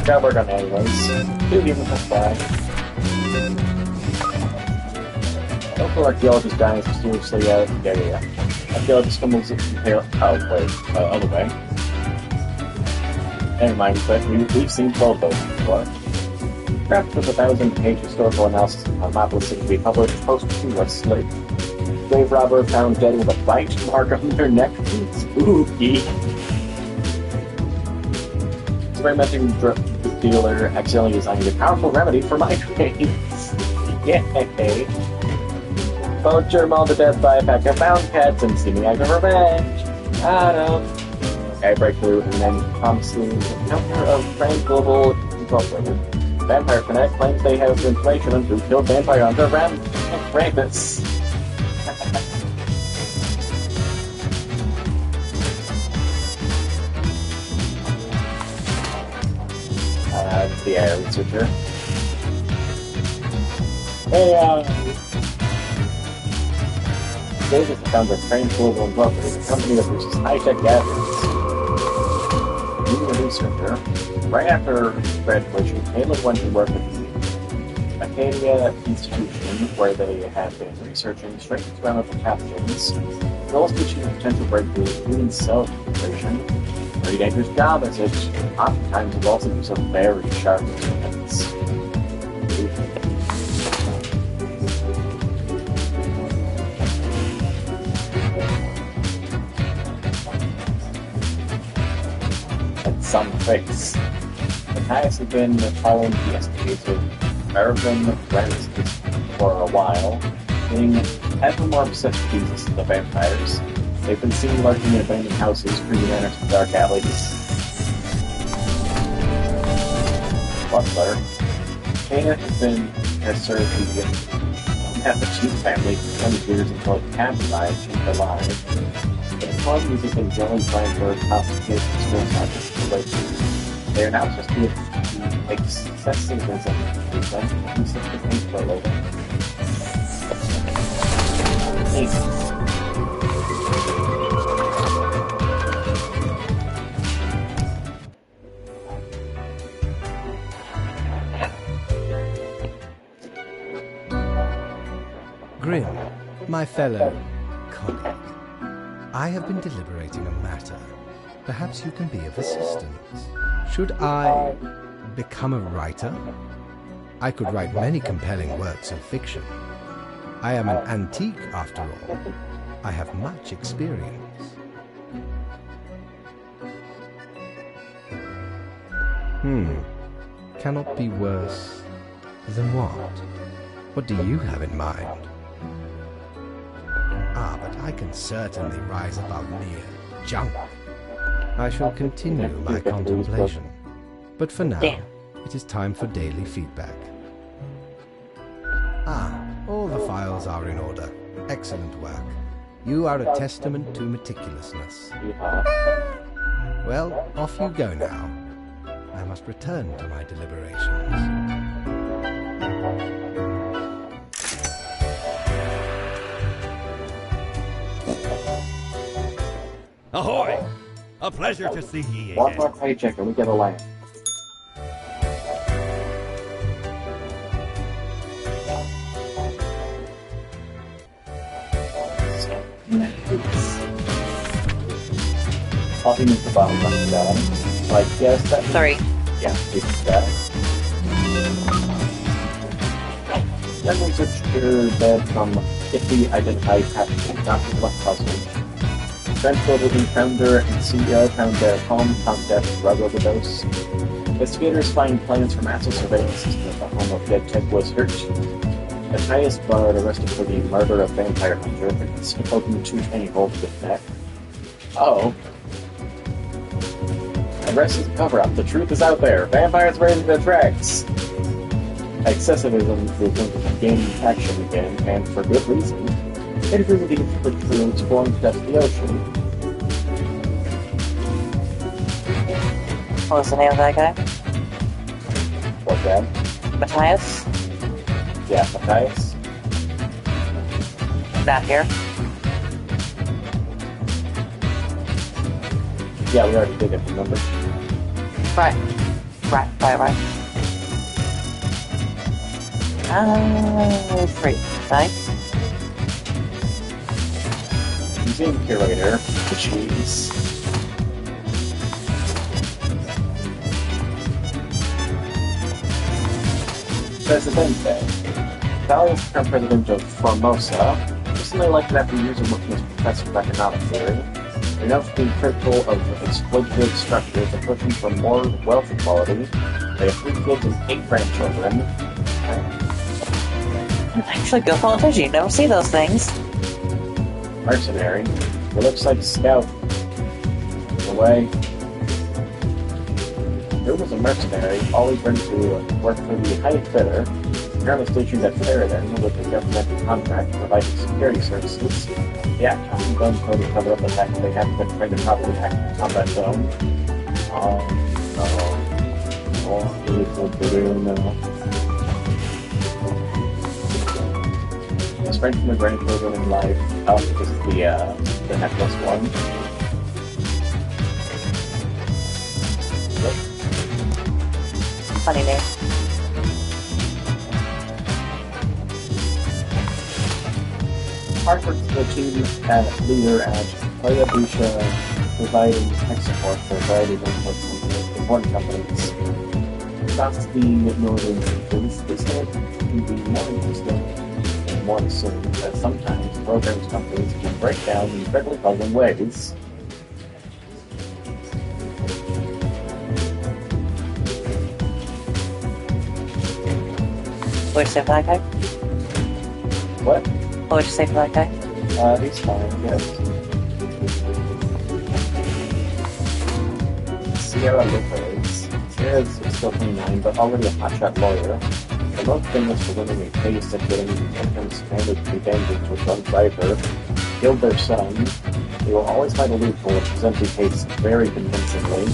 Gotta work on it anyways. Dude, even if I local archaeologist dying mysteriously yeah. Archaeologist stumbles into other way. Never mind, but we've seen 12 of those before. Crafted with a 1,000-page historical analysis of Palmapolis City to be published posthumously. Grave robber found dead with a bite mark on their neck. Spooky. Experimenting drug dealer accidentally designing a powerful remedy for migraines. Yay! Poacher mauled to death by a pack of found pets and seeming act of revenge. I don't. Guy breakthrough and then promising encounter of Frank Global Incorporated. Vampire Connect claims they have information on who killed vampire hunter Rampus. The AI researcher. Hey, Dave is the founder of Frank Global Incorporated, a company that produces high-tech gadgets. Being a researcher, right after graduation, Caleb went to work at the Acadia Institution, where they have been researching strange experimental pathogens, as well as teaching potential breakthrough in human cell integration. Very dangerous job, as it oftentimes involves the use of very sharp instruments. Some face. Matthias has been following the escapades of American friends for a while, getting ever more obsessed with Jesus and the vampires. They've been seen lurking in abandoned houses, creepy manners, and dark alleys. Butler. Kana has been served at the Chief family for 20 years until it capsized she's alive. The club uses a Jolly Brandberg classification school science situation. They are now just with excessivism and things for later. Grim, my fellow colleague, I have been deliberating a matter. Perhaps you can be of assistance. Should I become a writer? I could write many compelling works of fiction. I am an antique, after all. I have much experience. Cannot be worse than what? What do you have in mind? Ah, but I can certainly rise above mere junk. I shall continue my contemplation. But for now, it is time for daily feedback. Ah, all the files are in order. Excellent work. You are a testament to meticulousness. Well, off you go now. I must return to my deliberations. Ahoy! A pleasure to see ye One again. more paycheck and we get a land. I'll be the bottom running down. Like, yes, that. Sorry. Yeah, it's that. Then we switch to bed from iffy identified patterns, not to left puzzle. Transforming founder and CEO found their home, found death, drug overdose. Investigators find plans for massive surveillance system at the home of dead Ted Wizard. Matthias Bard arrested for the murder of vampire hunter, but skip open 2 tiny holes with neck. Oh. Arrest is a cover-up. The truth is out there. Vampires raided their tracks. Excessivism is going to gain traction again, and for good reason. Interview with the inflicted crew exploring the depths of the ocean. What was the name of that guy? What's that? Matthias? Yeah, Matthias. Not here. Yeah, we already did it, remember? Right. 3, right? Museum curator. Jeez. Presidente. Italia's current president of Formosa recently elected after years of working as professor of economic theory. They're known for being critical of exploitative structures and pushing for more wealth equality. They have 3 kids and 8 grandchildren. Actually, good politician. You never see those things. Mercenary. He looks like a scout. Away. Drew was a mercenary, always ready to work for the highest bidder. Currently stationed at Ferrodin with a governmental contract providing security services. The act guns to cover up the fact that they haven't been trained to properly act in the combat zone. Strengthen the grandchildren in life. Oh, this is the necklace one. Funny name. Hartford's the team leader at Hayabusa, providing tech support for a variety of important companies. Across the northern countries, this can be more interesting and more assumed that sometimes programs companies can break down in incredibly puzzling ways. What would you say for that guy? What? What would you say for that guy? He's fine, yes. Sierra Lopez. Sierra's still 29, but already a hotshot lawyer. The most famous for winning a case and getting victims handed to vengeance with one driver, killed their son. They will always find a loophole and present the case very convincingly.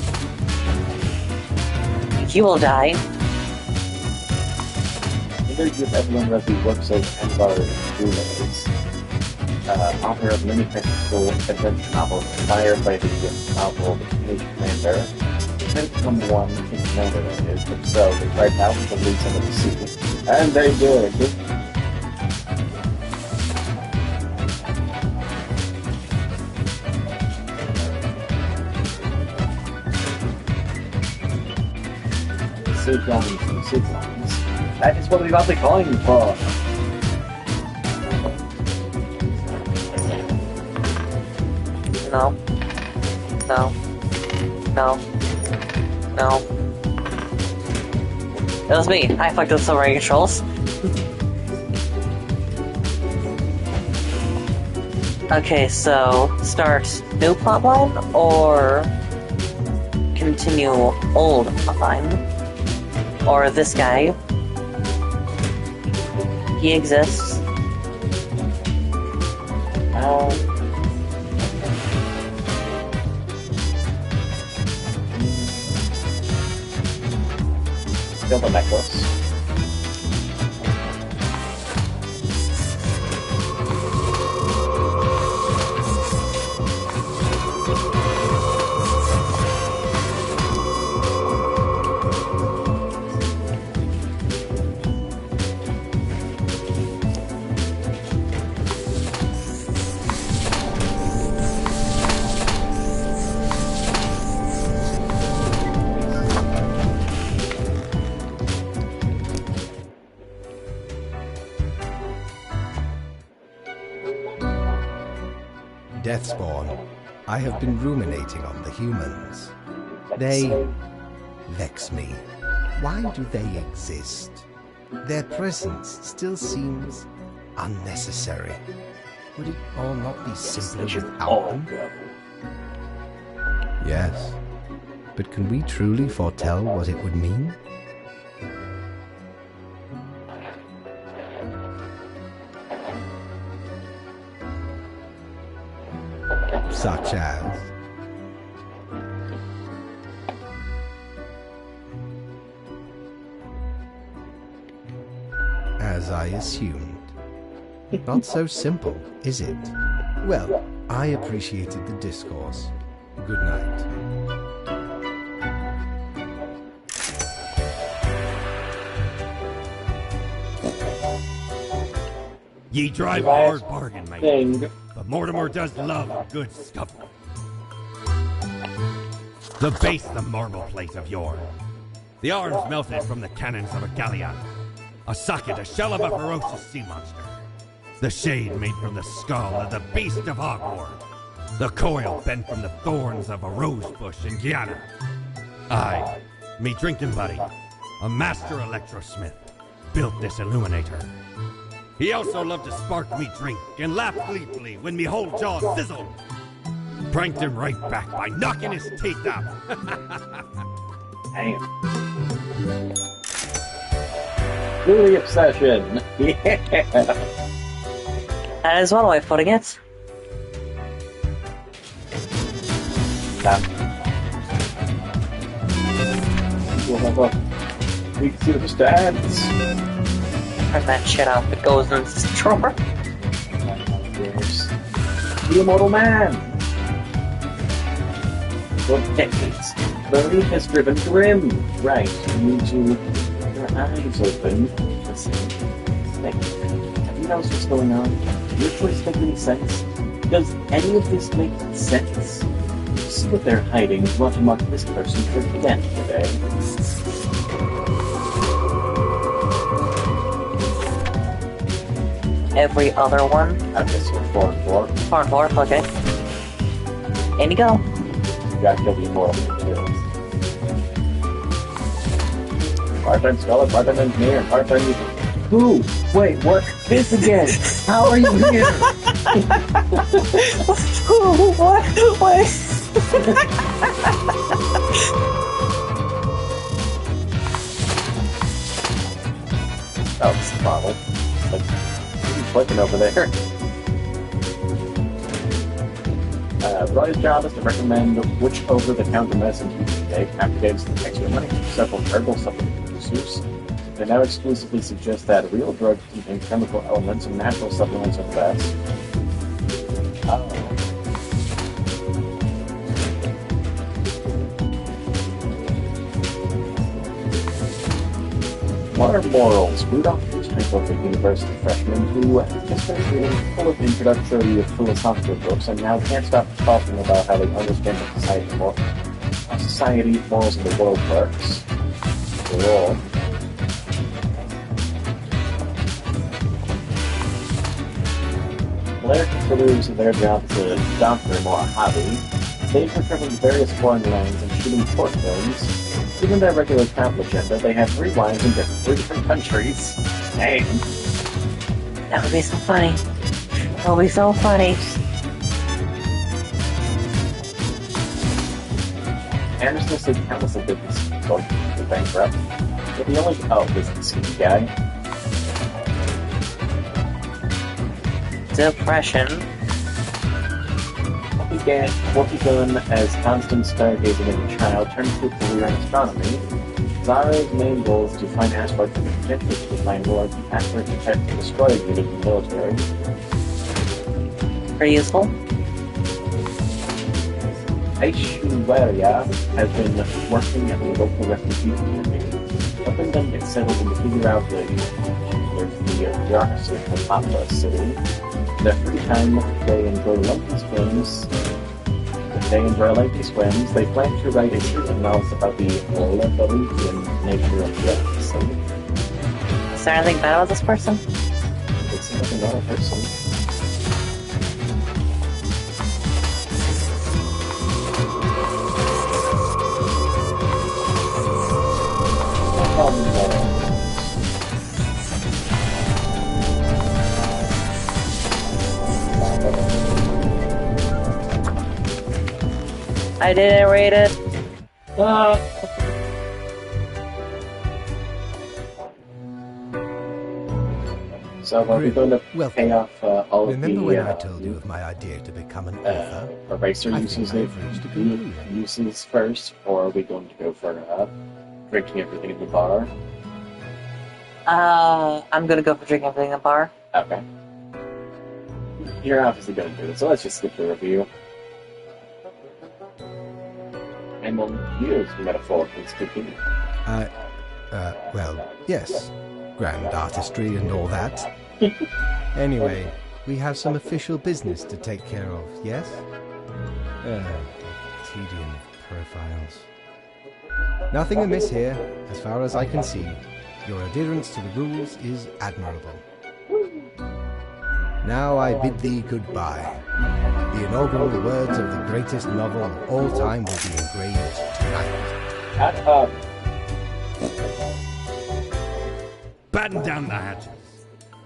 You will die. Interview with Evelyn read the works of Anvar Goulet, author of many technical adventure novels inspired by the novel The Teenage Commander. Didn't become one in Commander, that is, but so they tried out to lead some of the sea. And they did. Siege lines. That is what we got the coin for. No. No. No. No. It was me. I fucked up some radio controls. Okay, so start new plotline or continue old plotline? Or this guy. He exists. Still the necklace. Deathspawn, I have been ruminating on the humans. They vex me. Why do they exist? Their presence still seems unnecessary. Would it all not be simpler without them? Yes, but can we truly foretell what it would mean? Such as... As I assumed. Not so simple, is it? Well, I appreciated the discourse. Good night. Ye drive a hard bargain, mate. But Mortimer does love a good scuffle. The base the marble plate of yore. The arms melted from the cannons of a galleon. A socket, a shell of a ferocious sea monster. The shade made from the skull of the beast of Hogwarts. The coil bent from the thorns of a rose bush in Guyana. I, me drinking buddy, a master electrosmith, built this illuminator. He also loved to spark me drink and laugh gleefully when me whole jaw sizzled. Pranked him right back by knocking his teeth out. Damn. Louis obsession. Yeah. That is one way of putting it. We'll have a week to the stands. Turn that shit off. It goes in the drawer. The immortal man. For decades, Bernie has driven Grim. Right, you need to keep your eyes open. Listen, think. Have you noticed what's going on? Does your choice make any sense? Does any of this make sense? See what they're hiding. Want to mark this person for again today. Every other one. This one, 4 and 4. 4 and 4, okay. In you go. You gotta kill the immortal too. Part-time scholar, part-time engineer, part-time user. Who? Wait, what? This again? How are you here? Who? What? Wait. Oh, it's the bottle. Like, clicking over there. Roy's job is to recommend which over-the-counter medicines you should take. After getting some extra money from several herbal supplement producers, they now exclusively suggest that real drugs containing chemical elements and natural supplements are the best. What are morals? Rudolph is a type of a university freshman who has been reading full of introductory philosophical books and now can't stop talking about how they understand how society, morals, and the world works. Cool. Blair considers their job as a doctor more a hobby. They travel to various foreign lands and shooting short films. Given their regular travel agenda, they have 3 wives in 3 different countries. Dang. That would be so funny. That would be so funny. Anderson said countless of businesses going to bankrupt, but the only is the skinny guy. Depression. What began as constant stargazing as a child turned to a career in astronomy. Zara's main goal is to find asteroids that can potentially find large accurate detect and destroy units in the military. Pretty useful. Aishwarya has been working at the local refugee community, helping them get settled and to figure out the bureaucracy of Papa City. In their free time, they enjoy lengthy swims. They plan to write a series of novels about the Lebanese nature of the city. Is there anything bad about this person? It's not another person. I didn't read it. So we're going to pay off all of Remember the when I told you of my idea to become an author? eraser I uses think I've reached a conclusion. uses first, or are we going to go for drinking everything in the bar? I'm gonna go for drinking everything in the bar. Okay. You're obviously going to do it, so let's just skip the review. And we'll use metaphorically speaking. Well, yes. Grand artistry and all that. Anyway, we have some official business to take care of, yes? Tedium of profiles. Nothing amiss here, as far as I can see. Your adherence to the rules is admirable. Now I bid thee goodbye. The inaugural words of the greatest novel of all time will be engraved tonight. Batten down the hatches.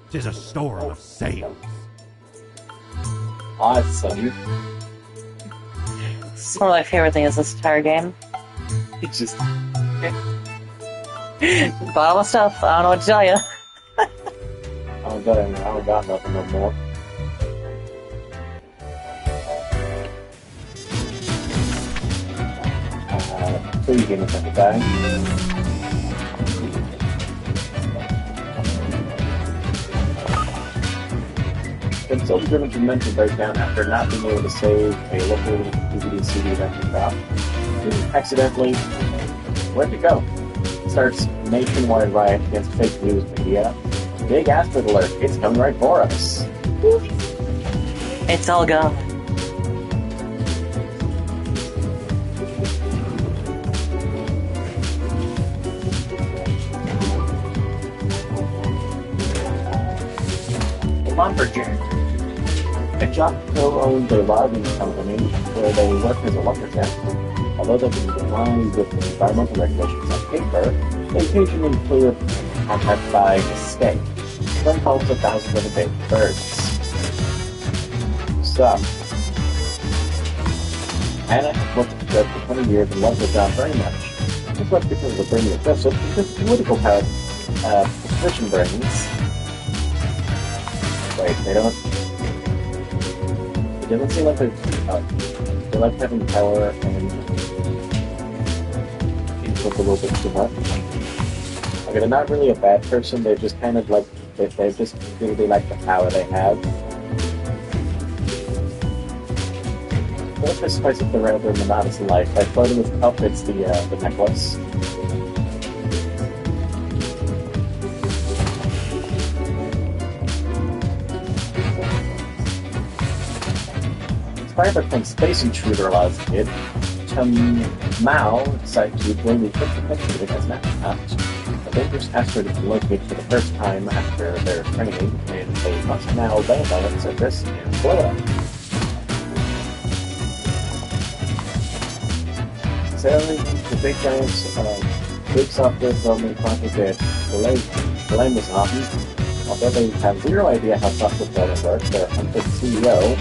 'Tis a storm of sails. Awesome. This is one of my favorite things this entire game. It's just... Bottle of stuff, I don't know what to tell you. I don't got nothing no more. Please give me something back. Then Soul-Driven's mental breakdown after not being able to save a local DVD CD rental shop. He accidentally, where'd it go? Starts nationwide riot against fake news media. Big asteroid alert, it's coming right for us. It's all gone. Lumberjack. A job co-owns a logging company where they work as a lumberjack. Although they can comply with environmental regulations on paper, they occasionally clear contact by mistake. Then calls a thousand of the big birds. So, Anna has worked at the job for 20 years and loves the job very much. This was because of the brainy aggressive, because the political power position brings. Wait, they don't. It doesn't seem like they like having power and influence a little bit too much. Okay, they're not really a bad person. They're just kind of like they just really like the power they have. Let's just spice up the rather monotonous life by floating with outfits the necklace. Inspired by playing Space Intruder a lot as a kid, Mao decided to join the first adventure as an astronaut. A dangerous asteroid is located for the first time after their training, and they must now land on its surface and blow it up. Sailing the big giants, big software development project at Belém was often, although they have zero idea how software development works, their unfit CEO,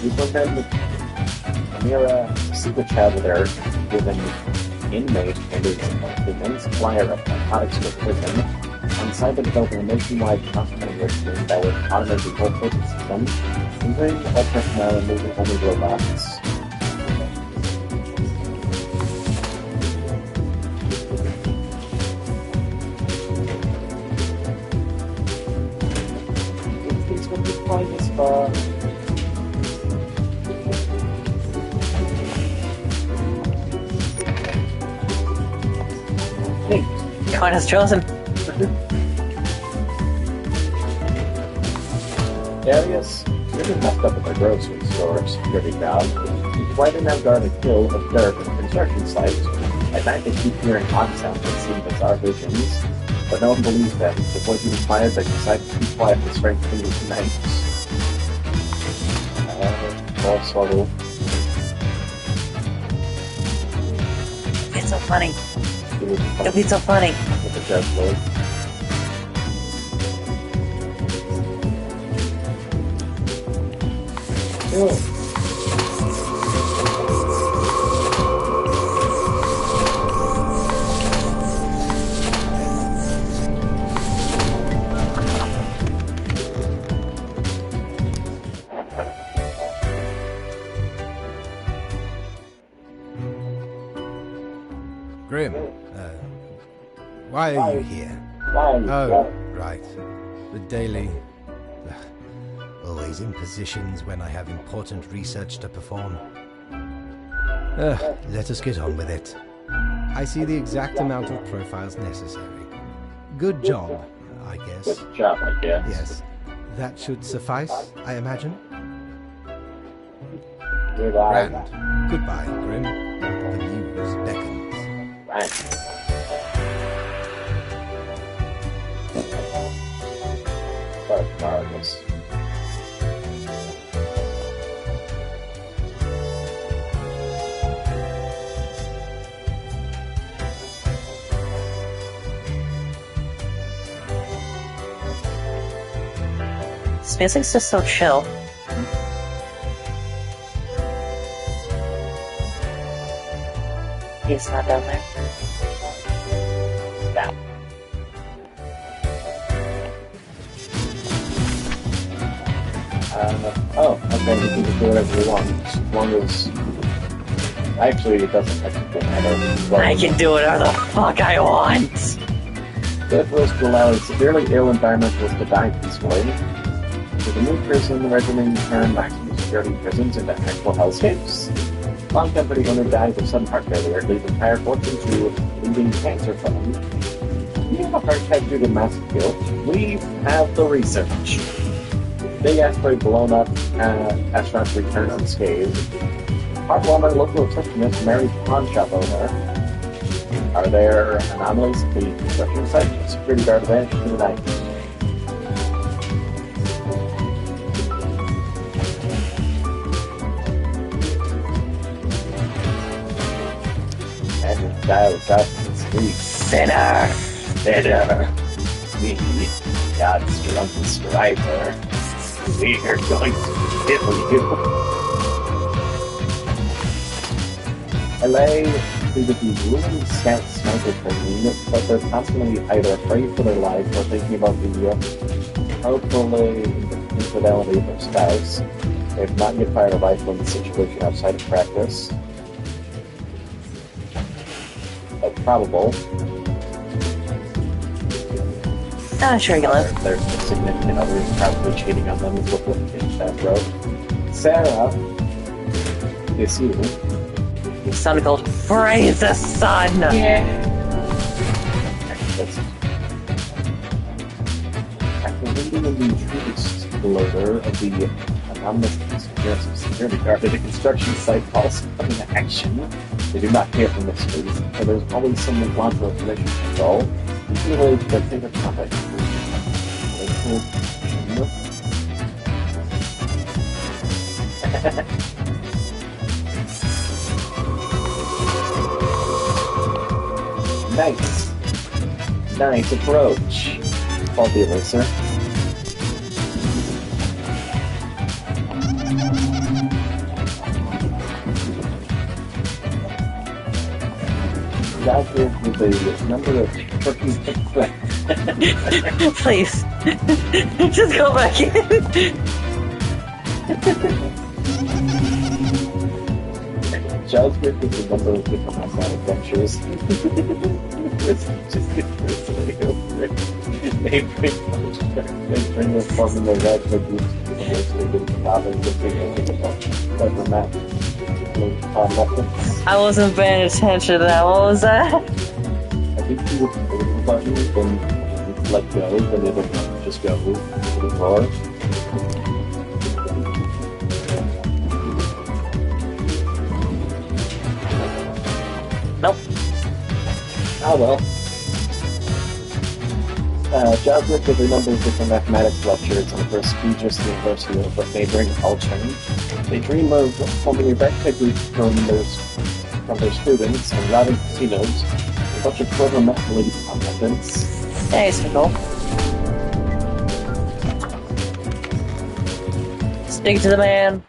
you programmed Chimera, a secret child with Earth, with an inmate and his immense flyer of narcotics to a prison, on site to develop a nationwide cost-cutting regime that would automate the whole prison system, including all personnel and moving only robots. These would be quite as far. Coin has chosen. Darius, you're just messed up at the grocery store security job. Why didn't have guard a kill of dirt at the construction site? At night they keep hearing odd sounds and seeing bizarre visions, but no one believes them. Before being fired, they decide to keep quiet and strengthen the tonight. More swallow. It's so funny. It'll be so funny. With the judge load. Cool. Grim, why are you here? Oh, right. The Daily... Always in positions when I have important research to perform. Let us get on with it. I see the exact amount of profiles necessary. Good job, I guess. Good job, I guess. Yes. That should suffice, I imagine? Goodbye. Grand. Goodbye, Grim. The news beckons. Right. Regardless. This music's just so chill. He's not down there. Down. Oh, okay, you can just do whatever you want, as long as... Actually, it doesn't technically matter. I can do whatever the fuck I want! Death risk to allow a severely ill environmentalist to die peacefully. With a new prison, the regimen turned maximum security prisons into actual hellscapes. Long Company owner dies of sudden heart failure, leaves entire fortune to leading cancer fund. You have a heart attack due to massive guilt. We have the research. Big asteroid blown up, astronauts return unscathed. Heartwarming local receptionist marries pawn shop owner. Are there anomalies at the construction site? Security guard vanished in the night. And your style is out in the street. Sinner! Sinner! Me, God's drunken striver. We are going to kill you. LA is the ruling scout sniper training, but they're constantly either afraid for their lives or thinking about the hopefully infidelity of their spouse. They have not yet fired a rifle in the situation outside of practice. But probable. Sure you can live. Their significant other is probably cheating on them, is what the that wrote. Sarah, is you. It's sounded called Praise the Sun! Yeah. After reading in the introduced loader of the anonymous security guard at the construction site calls coming to action, they do not care for mysteries, so there's always someone want for information control, usually to their favorite topic. Nice. Nice approach. Called the eraser. Jasmine with a number of turkey Please. Just go back in. Jasmine with a number of different outside adventures. It's just they bring the form in their red for groups to the most of the novels that they met. I wasn't paying attention to that. What was that? I think he would the button and let go, then it would just go to the floor. Nope. Oh well. Jasmine gives a number of different mathematics lectures in the prestigious University of neighboring Alchemy. They dream of forming a ragtag group from their students and routing casinos, a bunch of clever mentally competence. Hey, Snickle. Stick to the man.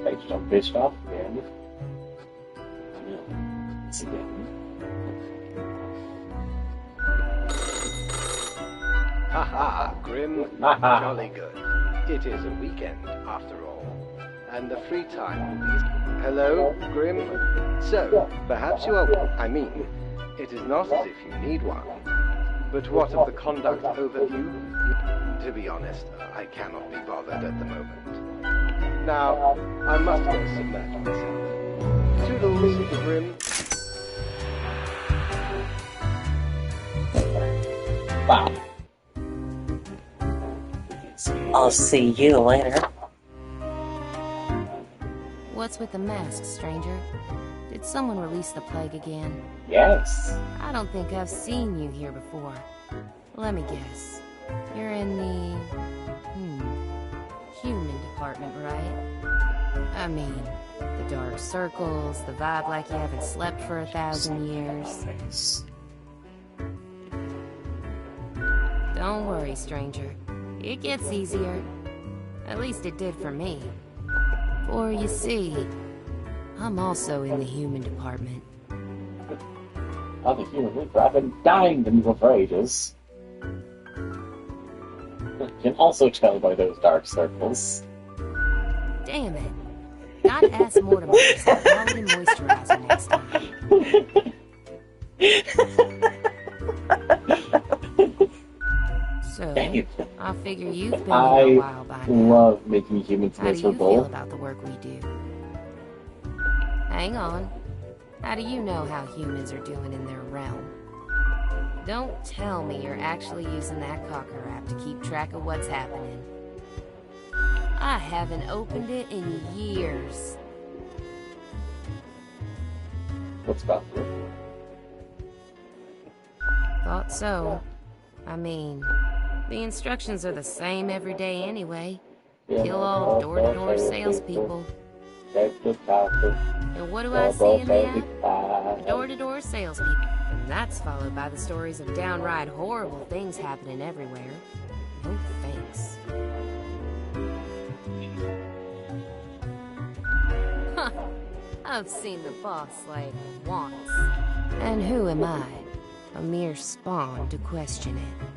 Based on Bischoff and Haha, Grim. Jolly good. It is a weekend, after all. And the free time will be... Hello, Grim? So, perhaps you are... I mean, it is not as if you need one. But what of the conduct overview? To be honest, I cannot be bothered at the moment. Now, I must go submerge myself. Toodles, Grim. Wow. I'll see you later. What's with the mask, stranger? Did someone release the plague again? Yes. I don't think I've seen you here before. Let me guess. You're in the... human department, right? I mean, the dark circles, the vibe like you haven't slept for 1,000 years. Don't worry, stranger. It gets easier. At least it did for me. For you see, I'm also in the human department. Other human beings I've been dying to move for ages. You can also tell by those dark circles. Damn it. Gotta ask Mortimer for some quality moisturizer next time. So, I figure you've been here a while by now. I love making humans miserable. How do you feel about the work we do? Hang on. How do you know how humans are doing in their realm? Don't tell me you're actually using that Cocker app to keep track of what's happening. I haven't opened it in years. What's about it? Thought so. I mean, the instructions are the same every day anyway. Kill all door-to-door salespeople. And what do I see in the app? Door-to-door salespeople. And that's followed by the stories of downright horrible things happening everywhere. No thanks. Huh. I've seen the boss slave once. And who am I? A mere spawn to question it.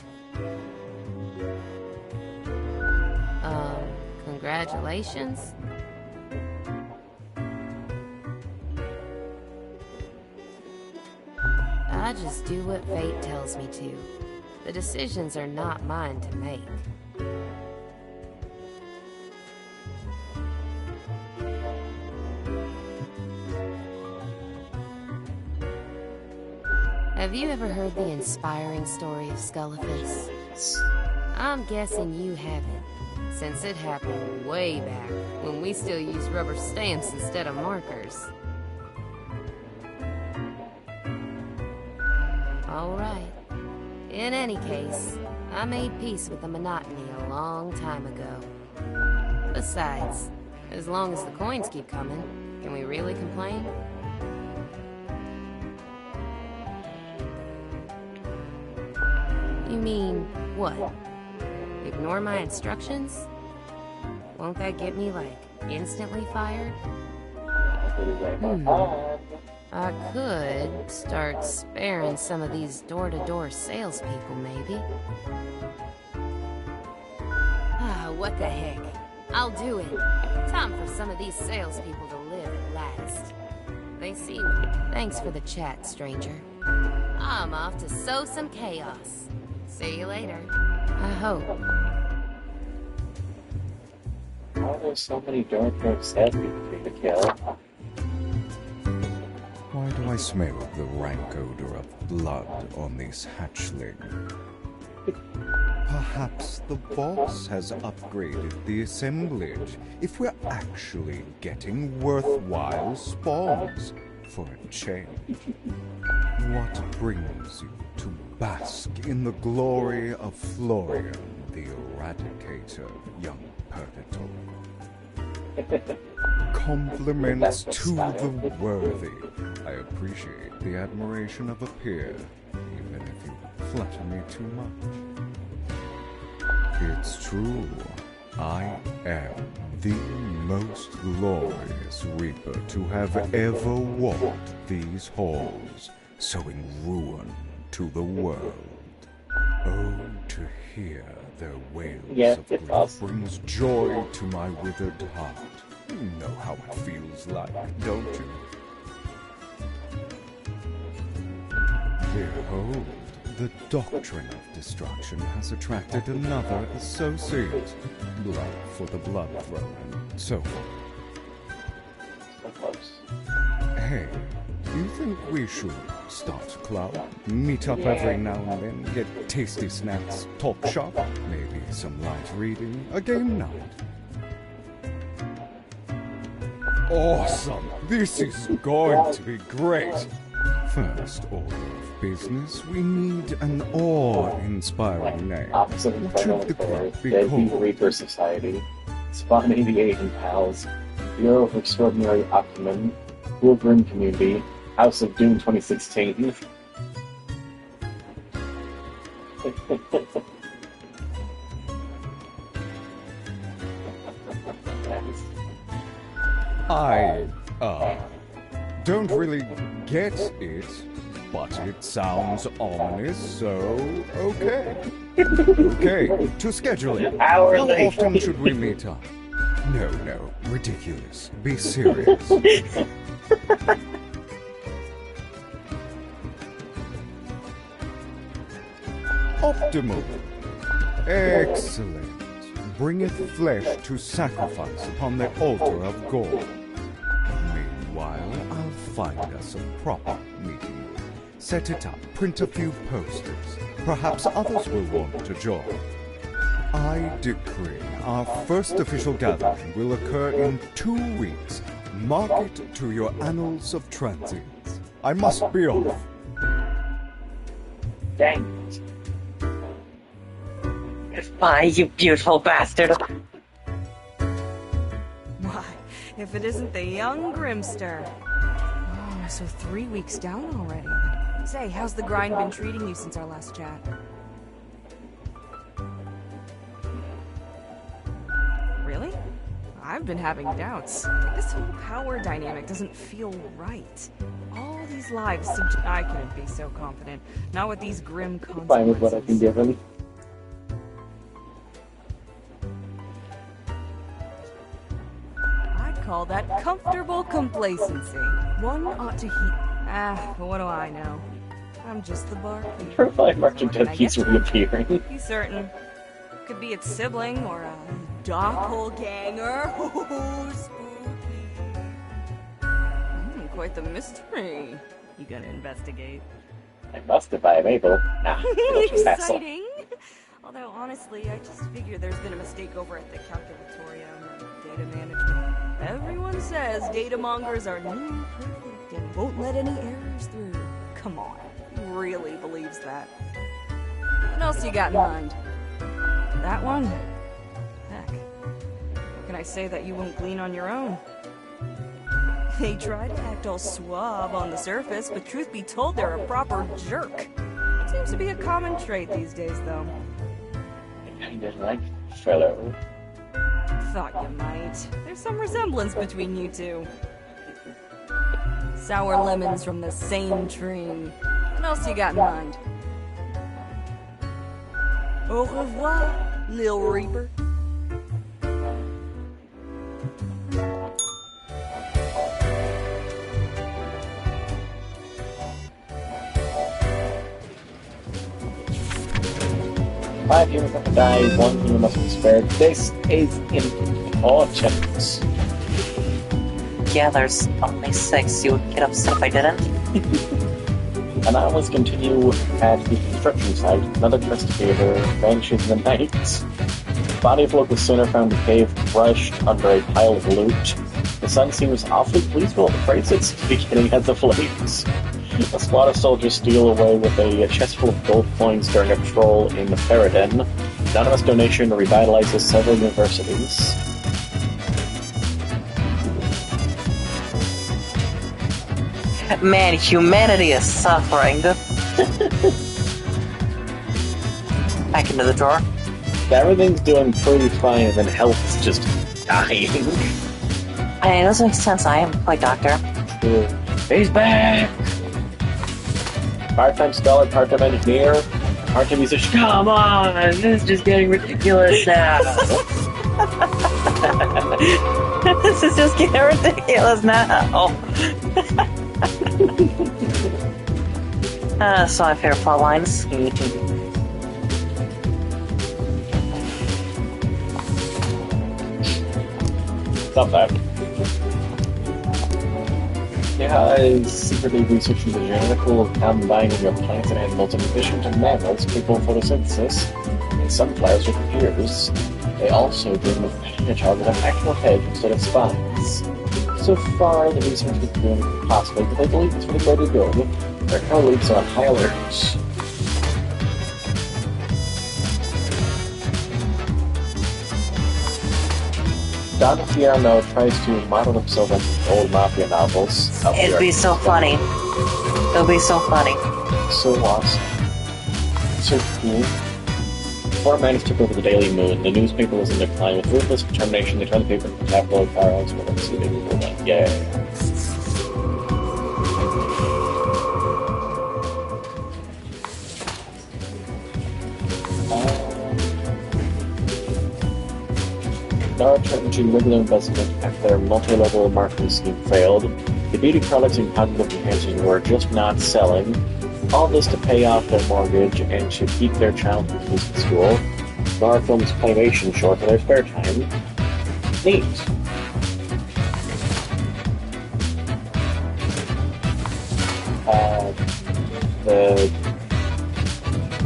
Congratulations? I just do what fate tells me to. The decisions are not mine to make. Have you ever heard the inspiring story of Skullifus? I'm guessing you haven't, since it happened way back when we still used rubber stamps instead of markers. Alright. In any case, I made peace with the monotony a long time ago. Besides, as long as the coins keep coming, can we really complain? You mean, what? Ignore my instructions? Won't that get me, like, Instantly fired? I could start sparing some of these door-to-door salespeople, maybe. Ah, what the heck. I'll do it. Time for some of these salespeople to live at last. They see me. Thanks for the chat, stranger. I'm off to sow some chaos. See you later. I hope. Why are there so many dark salespeople for you to kill? Why do I smell the rank odor of blood on this hatchling? Perhaps the boss has upgraded the assemblage if we're actually getting worthwhile spawns for a change. What brings you to bask in the glory of Florian the Eradicator, young Purgatory? Compliments to the worthy. I appreciate the admiration of a peer, even if you flatter me too much. It's true. I am the most glorious Reaper to have ever walked these halls, sowing ruin to the world. Oh, to hear their wails of grief brings joy to my withered heart. You know how it feels like, don't you? Behold, the doctrine of destruction has attracted another associate. Blood for the blood throne, and so on. Hey, you think we should start a club? Meet up every now and then, get tasty snacks, talk shop, maybe some light reading, a game night. Awesome! This is going to be great! First order of business, we need an awe-inspiring name. What should the club be called? Reaper Society, Spawn 88 and Pals, Bureau of Extraordinary Acumen, Wolverine Community, House of Doom 2016. I, don't really get it, but it sounds ominous, so okay. Okay, to schedule it. How often should we meet up? No, ridiculous. Be serious. Optimal. Excellent. Bringeth flesh to sacrifice upon the altar of gold. Meanwhile, I'll find us a proper meeting. Set it up, print a few posters. Perhaps others will want to join. I decree our first official gathering will occur in 2 weeks. Mark it to your annals of transience. I must be off. Dang. Goodbye, you beautiful bastard. Why, if it isn't the young Grimster. Oh, so 3 weeks down already. Say, how's the grind been treating you since our last chat? Really? I've been having doubts. This whole power dynamic doesn't feel right. All these lives I couldn't be so confident. Not with these grim consequences. Fine with what I can give him. I'd call that comfortable complacency. One ought to but what do I know? I'm just the barkeeper. Profile Merchant just keeps reappearing. Be certain. Could be its sibling or a doppelganger. Spooky. Quite the mystery. You gonna investigate? I must if I am able. Nah, exciting. Although honestly, I just figure there's been a mistake over at the calculatorium or data management. Everyone says data mongers are near perfect and won't let any errors through. Come on, who really believes that? What else you got in mind? That one? Heck, what can I say that you won't glean on your own? They try to act all suave on the surface, but truth be told, they're a proper jerk. Seems to be a common trait these days, though. I kinda like fellow. thought you might. There's some resemblance between you two. Sour lemons from the same tree. What else you got in mind? Au revoir, Lil Reaper. 5 humans have to die, 1 human must be spared. This is important. Yeah, there's only 6. You would get upset if I didn't. And now let's continue at the construction site. Another investigator vanishes in the night. The body of a local sinner found in a cave crushed under a pile of loot. The sun seems awfully pleased with all the praise it's beginning at the flames. A squad of soldiers steal away with a chest full of gold coins during a patrol in the Ferrodin. Anonymous donation revitalizes several universities. Man, humanity is suffering. Back into the drawer. Everything's doing pretty fine, and then health is just dying. I mean, it doesn't make sense. I am quite doctor. He's back! Part-time scholar, part-time engineer, part-time musician. Come on! This is just getting ridiculous now! This is just getting ridiculous now! That's my favorite plot lines. Stop that. Yeah, is secretly researching the genetical combining of plants and animals in addition to mammals capable of photosynthesis and sunflowers with ears. They also dream of having a child with an actual head instead of spines. So far, the research is doing possibly, but they believe it's for the greater good. Their colleagues are on high alert. Don Fiano tries to model himself on old mafia novels. It'd be so funny. It'll be so funny. So awesome. So cool. Before Manus took over the Daily Moon, the newspaper was in decline. With ruthless determination, they turned the paper into tabloid firearms for them to see they were done. Yeah. Now turned to regular investment after their multi-level marketing scheme failed. The beauty products and cognitive enhancers were just not selling. All this to pay off their mortgage and to keep their child in music school. Nora films claymation short for their spare time. Neat.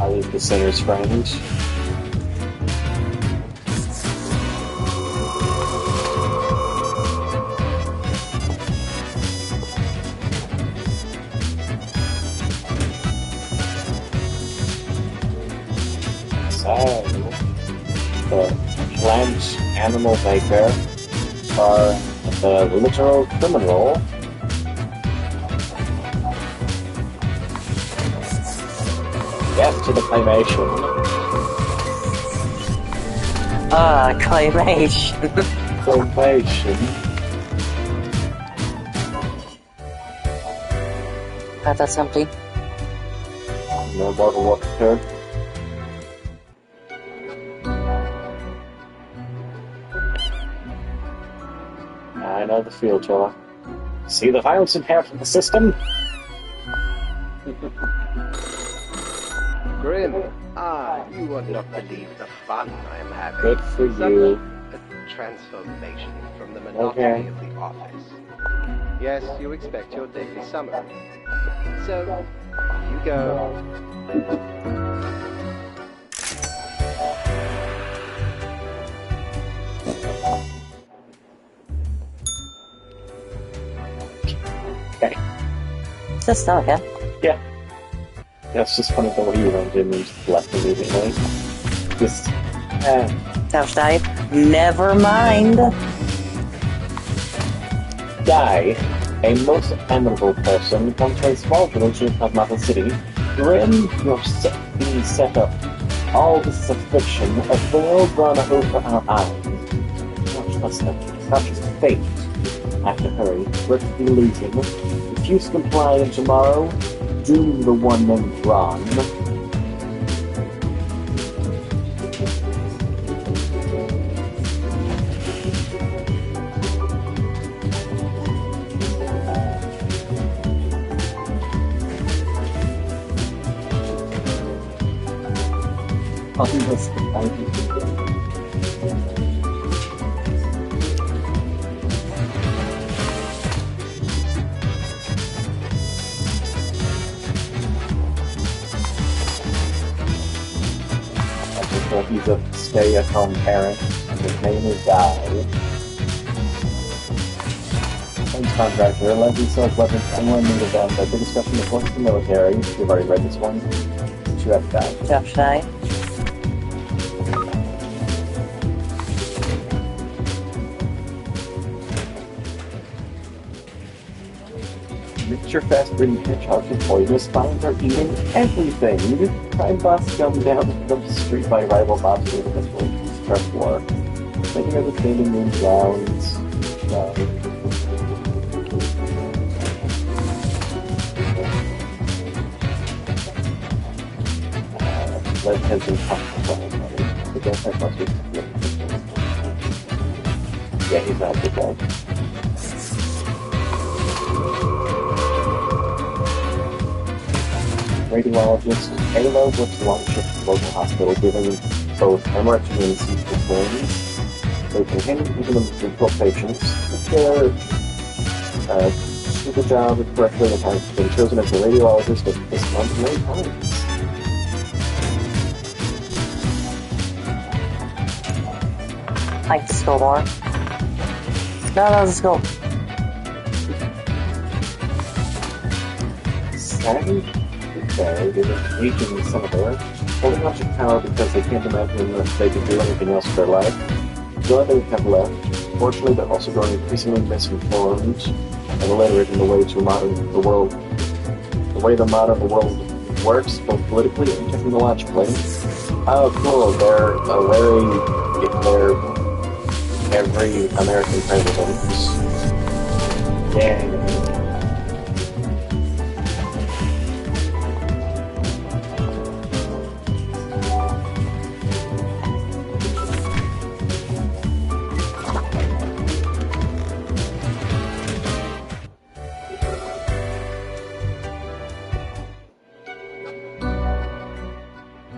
I was the sinner's friend. The plant animal maker are the literal criminal. Yes, to the claymation. Claymation. Claymation. That's empty. No more to walk here. I know the feel, Tola. See the violence inherent in the system? Grim, you would not believe the fun I am having. Good for you. A transformation from the monotony of the office. Yes, you expect your daily summary. So, off you go. Okay. Is that still again? Yeah. That's just funny the way you run in and just left immediately. Just, Couch dive. Never mind. Guy, a most admirable person, comes from a small village in Cosmopolis City. Grim, you're being set up. All this is a fiction, a world run over our eyes. must have such fate. Have to hurry. We're to be losing. Refuse to comply, and tomorrow, doom the one named Ron. I'll do this. Thank you. So he's a stay-at-home parent, and his name is Guy. Defense contractor, Leslie sells weapons to anyone in need of them. The big discussion of force the military. You've already read this one. You have Guy. Jeff Shy. Mixture fast-breeding hedgehogs and poisonous spines are eating everything. Crime boss gunned down the street by rival mobs with this first war. Making of the standing room grounds. Lead has been tough. The death has must be. Yeah, he's not a good guy. Radiologist Halo works launch at the local hospital, giving both hemorrhage and seizure wounds. They can handle even the patients. If they're do the job correctly and have been chosen as a radiologist of this month many times. I like the skull more. No, the skull. Sadly, they're weakening some of their holding on to power because they can't imagine that they can do anything else with their life. The only thing they have left, fortunately, they're also growing increasingly misinformed and illiterate in the way the modern world works, both politically and technologically. Oh, cool! They're wearing every American president. Yeah.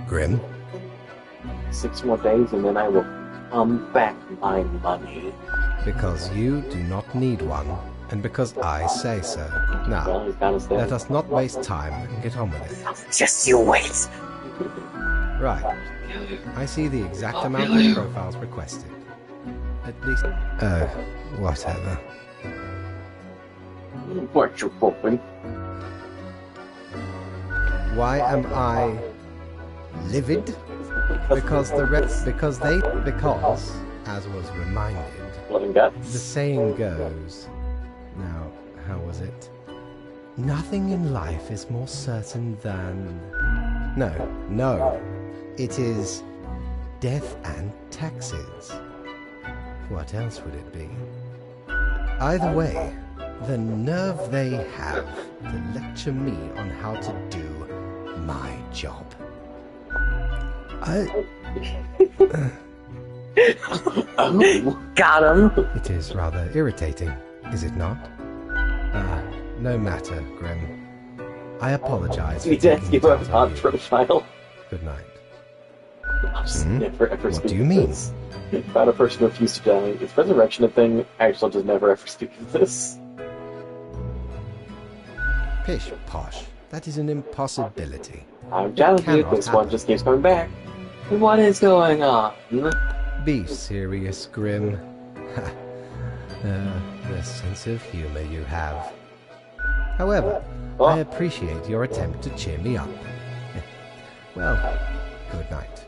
Grim? 6 more days and then I will come back my money. Because you do not need one, and because I say so. Now, let us not waste time and get on with it. Just you wait. Right. I see the exact amount of profiles requested. At least... whatever. What you hoping? Why am I... livid? Because as was reminded, the saying goes, now, how was it? Nothing in life is more certain than... No, it is death and taxes. What else would it be? Either way, the nerve they have to lecture me on how to do my job. Got him! It is rather irritating, is it not? No matter, Grim. I apologize. You did give a hot profile. Good night. Never ever What speak do you of mean? this. About a person who refused to die. Is resurrection a thing? Actually, just never ever speak of this. Pish posh. That is an impossibility. I'm telling you, this one just keeps coming back. What is going on? Be serious, Grim. The sense of humor you have. However, I appreciate your attempt to cheer me up. Well, good night.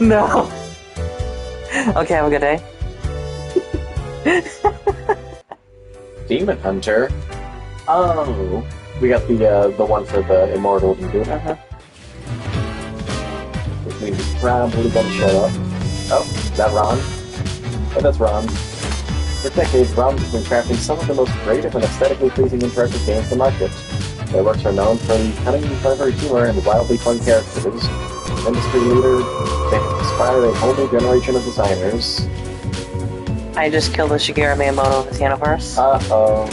No! Okay, have a good day. Demon Hunter? Oh, We got the one for the Immortal Dude. Which means he's probably gonna show up. Oh, is that Ron? Oh, that's Ron. For decades, Ron has been crafting some of the most creative and aesthetically pleasing interactive games on the market. Their works are known for the cunning, clever humor and wildly fun characters. Industry leader, they inspire a whole new generation of designers. I just killed the Shigeru Miyamoto of this universe. Uh-oh.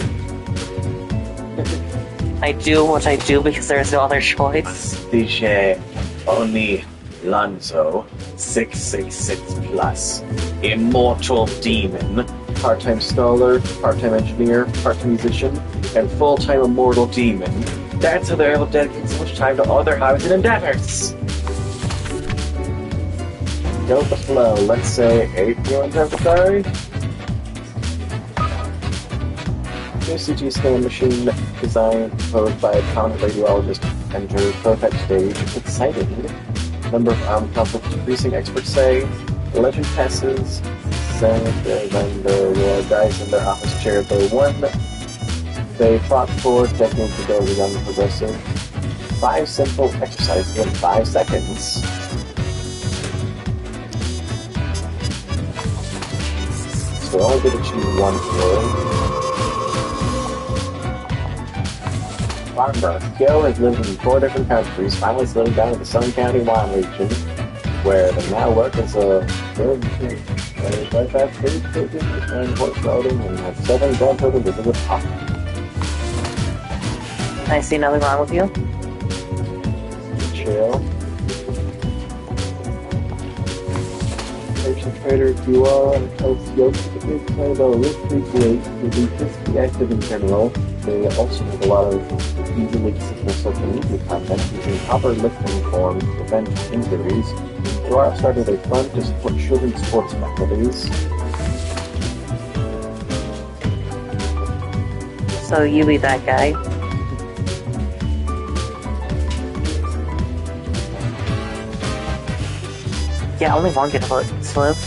I do what I do because there is no other choice. DJ Oni Lanzo 666 Plus. Immortal Demon. Part-time scholar, part-time engineer, part-time musician, and full-time immortal demon. That's how they're able to dedicate so much time to other hobbies and endeavors. Go with the flow. Let's say 8 viewings every day. New CG scan machine design proposed by a prominent radiologist enter prototype stage. Exciting. Number of armed conflicts decreasing, experts say. Legend passes. Then the guys in their office chair, they won. They fought 4 decades ago with young progressive. 5 simple exercises in 5 seconds. So we only get to choose 1 floor. Farmer. Gil has lived in 4 different countries, finally settling down in the Sun County wine region, where they now work as a and horse riding and have 7 grandchildren with a top. I see nothing wrong with you. Chill. Patient trader, if you are Ethiopian trade a risky great, to be physically active in general. They also have a lot of easily accessible social media content using proper lifting forms to prevent injuries. Dora started a fund to support children's sports faculties. So you be that guy. Yeah, only one can slip.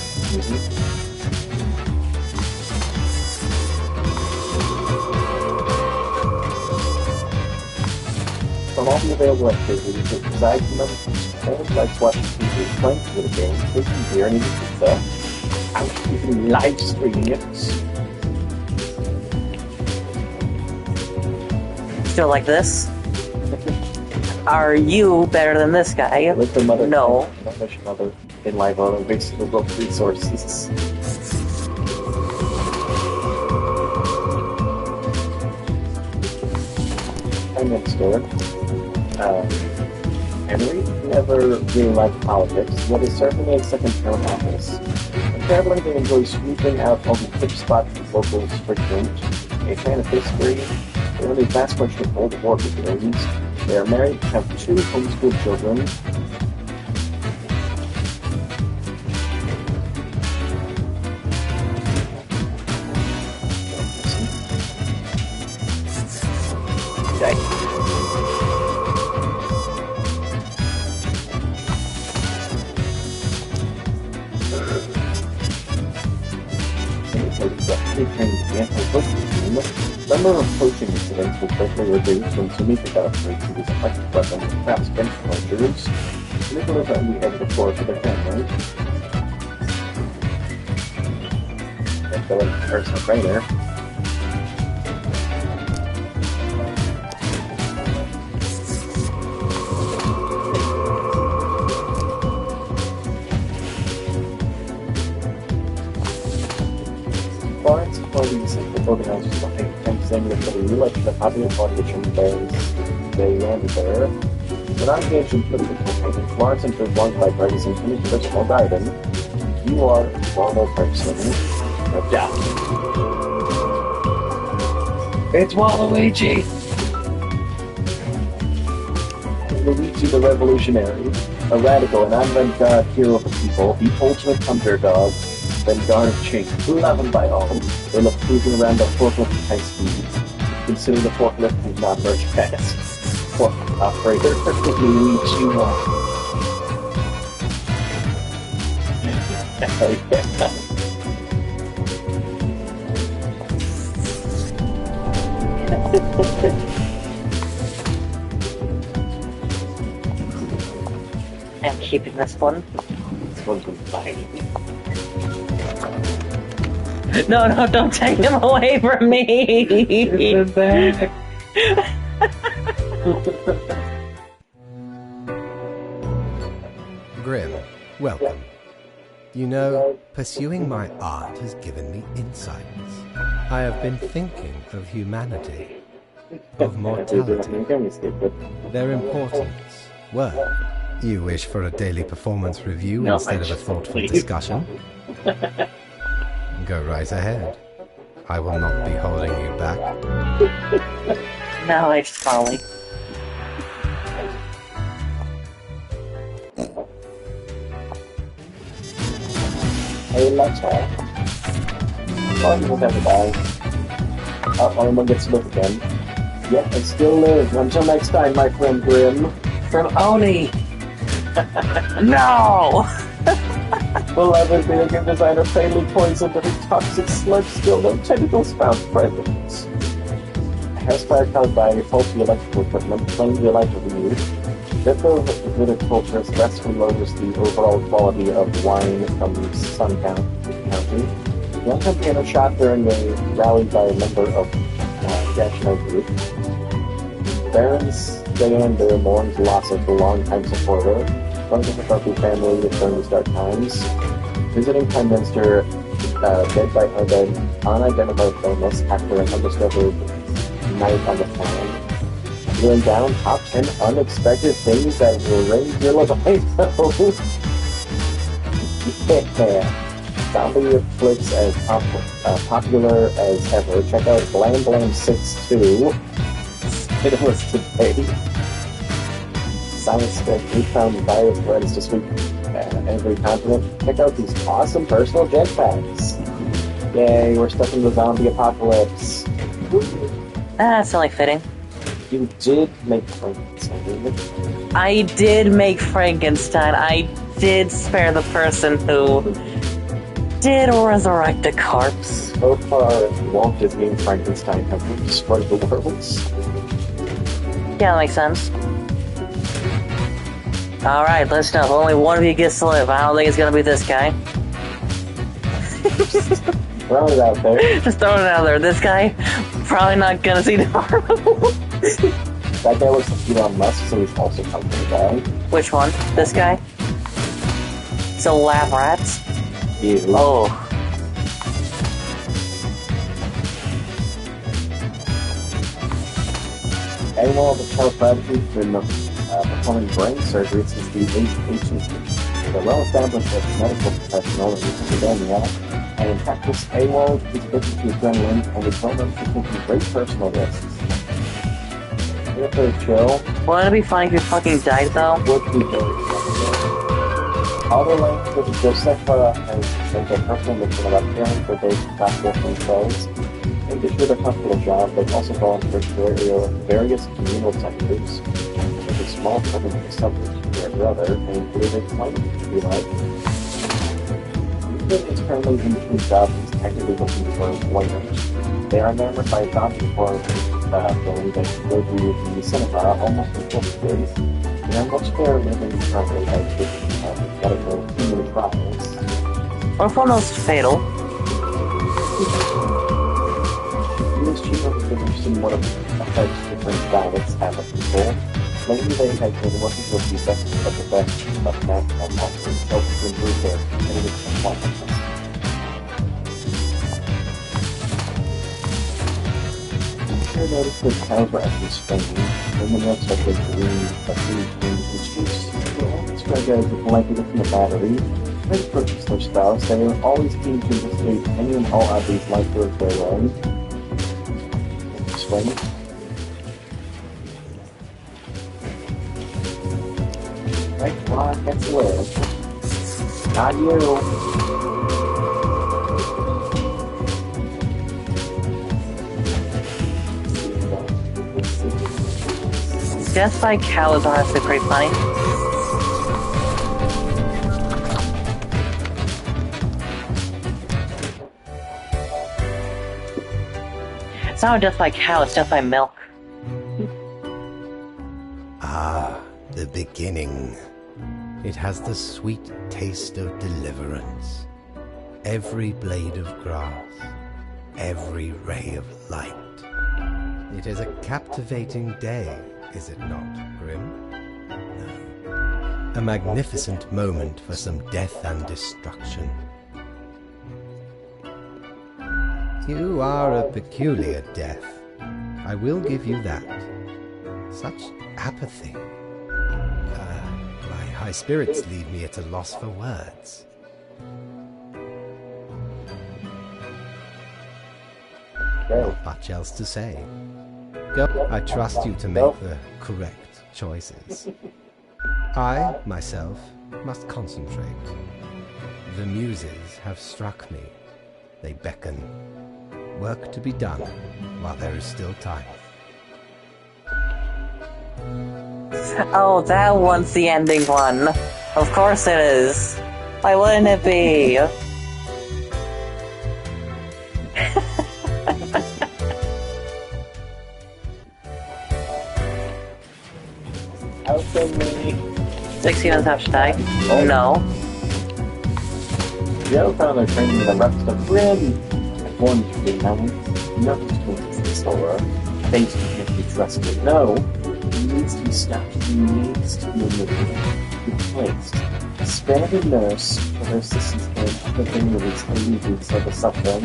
From all the available activities, aside from them, fans like watching TV, playing video games, drinking beer, and eating pizza. I'm even live streaming it. Still like this? Are you better than this guy? With the mother, no. Mother in live auto, basically both resources. Prime Minister. Henry never really liked politics, yet is serving a second-term office. Apparently, they enjoy sweeping out all the pitch spots and locals frequent. A fan of history, they learn a vast bunch of old war begins. They are married, have 2 homeschool children. Number of poaching incidents was greatly reduced when Sumika got upgrades to this effective weapon with perhaps bench soldiers. Nicholas only had the floor for their family. And go into personal trainer. Florence Parties organizers will take attempts aiming at the re-election of popular politician they landed there. When I'm engaged in political campaigning, Florence and her long libraries and finished personal garden. You are a normal person. Yeah. It's Waluigi! Luigi the Revolutionary, a radical and avant-garde hero of the people, the ultimate underdog. Then guard of change, loved by all. They love cruising around the forklift at high speed. Consider the forklift is not much past. Forklift operator, Luigi one. Hell yeah. I'm keeping this one. This one's been fine. No, no, don't take them away from me! Give them back. Grim, welcome. You know, pursuing my art has given me insights. I have been thinking of humanity, of mortality, their importance, worth. You wish for a daily performance review instead of a thoughtful discussion? Go right ahead. I will not be holding you back. No, it's folly. Hey, let's go. Oh, you don't have to die. Armor gets lit again. Yep, I still live. Until next time, my friend Grim. From Oni! No! Beloved video game designer fatally poisoned every toxic sludge still no tentacles found present. Hairspire caused by faulty electrical equipment, plain the light of the youth. Death of viticulture vastly lowers the overall quality of wine from Sun County. Young campaigner shot during a rally by a member of National Group. Baron's Dayander mourns loss of the longtime supporter. From the McCarthy family during these dark times. Visiting Prime Minister dead by unidentified illness after an undiscovered night on the farm. Going down top 10 unexpected things that will raise your libido. Yeah. Zombie flicks as popular as ever. Check out Blam Blam 6-2. It was today. Science Spec, we found virus threats to sweep every continent. Check out these awesome personal jetpacks. Yay, we're stuck in the zombie apocalypse. That's only fitting. You did make Frankenstein. I did make Frankenstein. I did spare the person who did resurrect a corpse. So far, Walt Disney and Frankenstein have destroyed the world. Yeah, that makes sense. Alright, let's know. Only one of you gets to live. I don't think it's gonna be this guy. Throw it out there. Just throwing it out there. This guy, probably not gonna see tomorrow. That guy looks like Elon Musk, so he's also coming to die. Which one? This guy? So lab rats? Ew. Oh. Anyone with a child prodigy has been performing brain surgery since the ancient the well-established medical professional in academia, and in practice, AWOL is addicted to adrenaline and is well known for taking great personal risks. If they're chill, wouldn't it be funny if you fucking died though? Would be very funny. All the links with Josefa has sent their personal mission about caring for those who practice themselves. In addition to their hospital job, they've also volunteered for various communal sectors. A small company accepted their brother and believe it's likely to be like. Ethan is currently in between jobs and is technically looking for employment. They are enamored by a zombie horror film that go to the cinema almost in full space. They are much better living currently as medical human trials. Or if almost fatal. These cheaper have been interested in what effects different diets have on people. Lately they have been working to the best of the best of natural options, helping to improve their competitive performance. I noticed that cows were actually spending, and the nuts have been green, but green things which juice. Spread guys with blanket from the battery. They purchase their spouse, they are always keen to investigate any and all hobbies like their own. Swing. Right, come on, get to live. Not you. Death by cow is honestly pretty funny. It's not death by cow, it's death by milk. Ah, the beginning. It has the sweet taste of deliverance. Every blade of grass, every ray of light. It is a captivating day, is it not, Grim? No. A magnificent moment for some death and destruction. You are a peculiar death. I will give you that. Such apathy. My high spirits leave me at a loss for words. Not much else to say. Go. I trust you to make the correct choices. I, myself, must concentrate. The muses have struck me. They beckon. Work to be done while there is still time. Oh, that one's the ending one. Of course it is. Why wouldn't it be? How can we... 6 units have to die? Oh. No. The other found they're training the rest of Grim. One to be known, not to the store. Things can't be trusted. No, he needs to be stopped. He needs to be replaced. Spare the nurse for her assistance in everything that is alleviates of the suffering.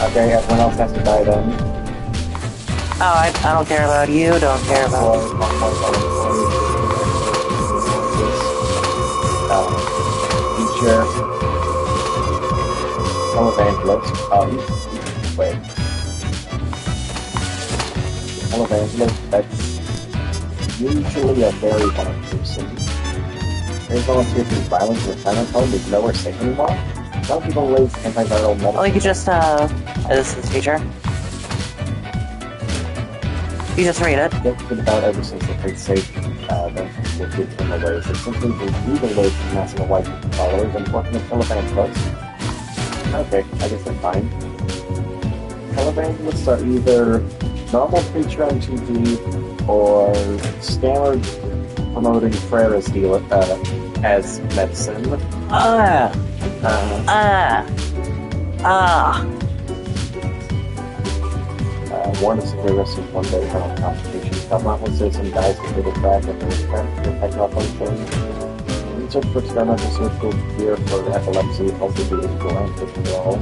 Okay, everyone else has to die then. Oh, I don't care about you, don't care about teacher. Televangelist, wait. Televangelist, that's usually a very bad person. They volunteer for violence in the sanitarium, they nowhere safe anymore. Some people raise antiviral medicine. Well, you could just, assistant teacher. You just read it. It's been about ever since the Great Satan, then the kids from the ways. It's simply the ways of massing a white followers and working with televangelists. Okay, I guess I'm fine. Televangelists are either normal preacher on TV or scammer promoting prayer as medicine. Warn us if they arrested one day from complications. Belmont was there some guys who did it back and their technical function. Research for experimental surgical cure for epilepsy, also due to withdrawal.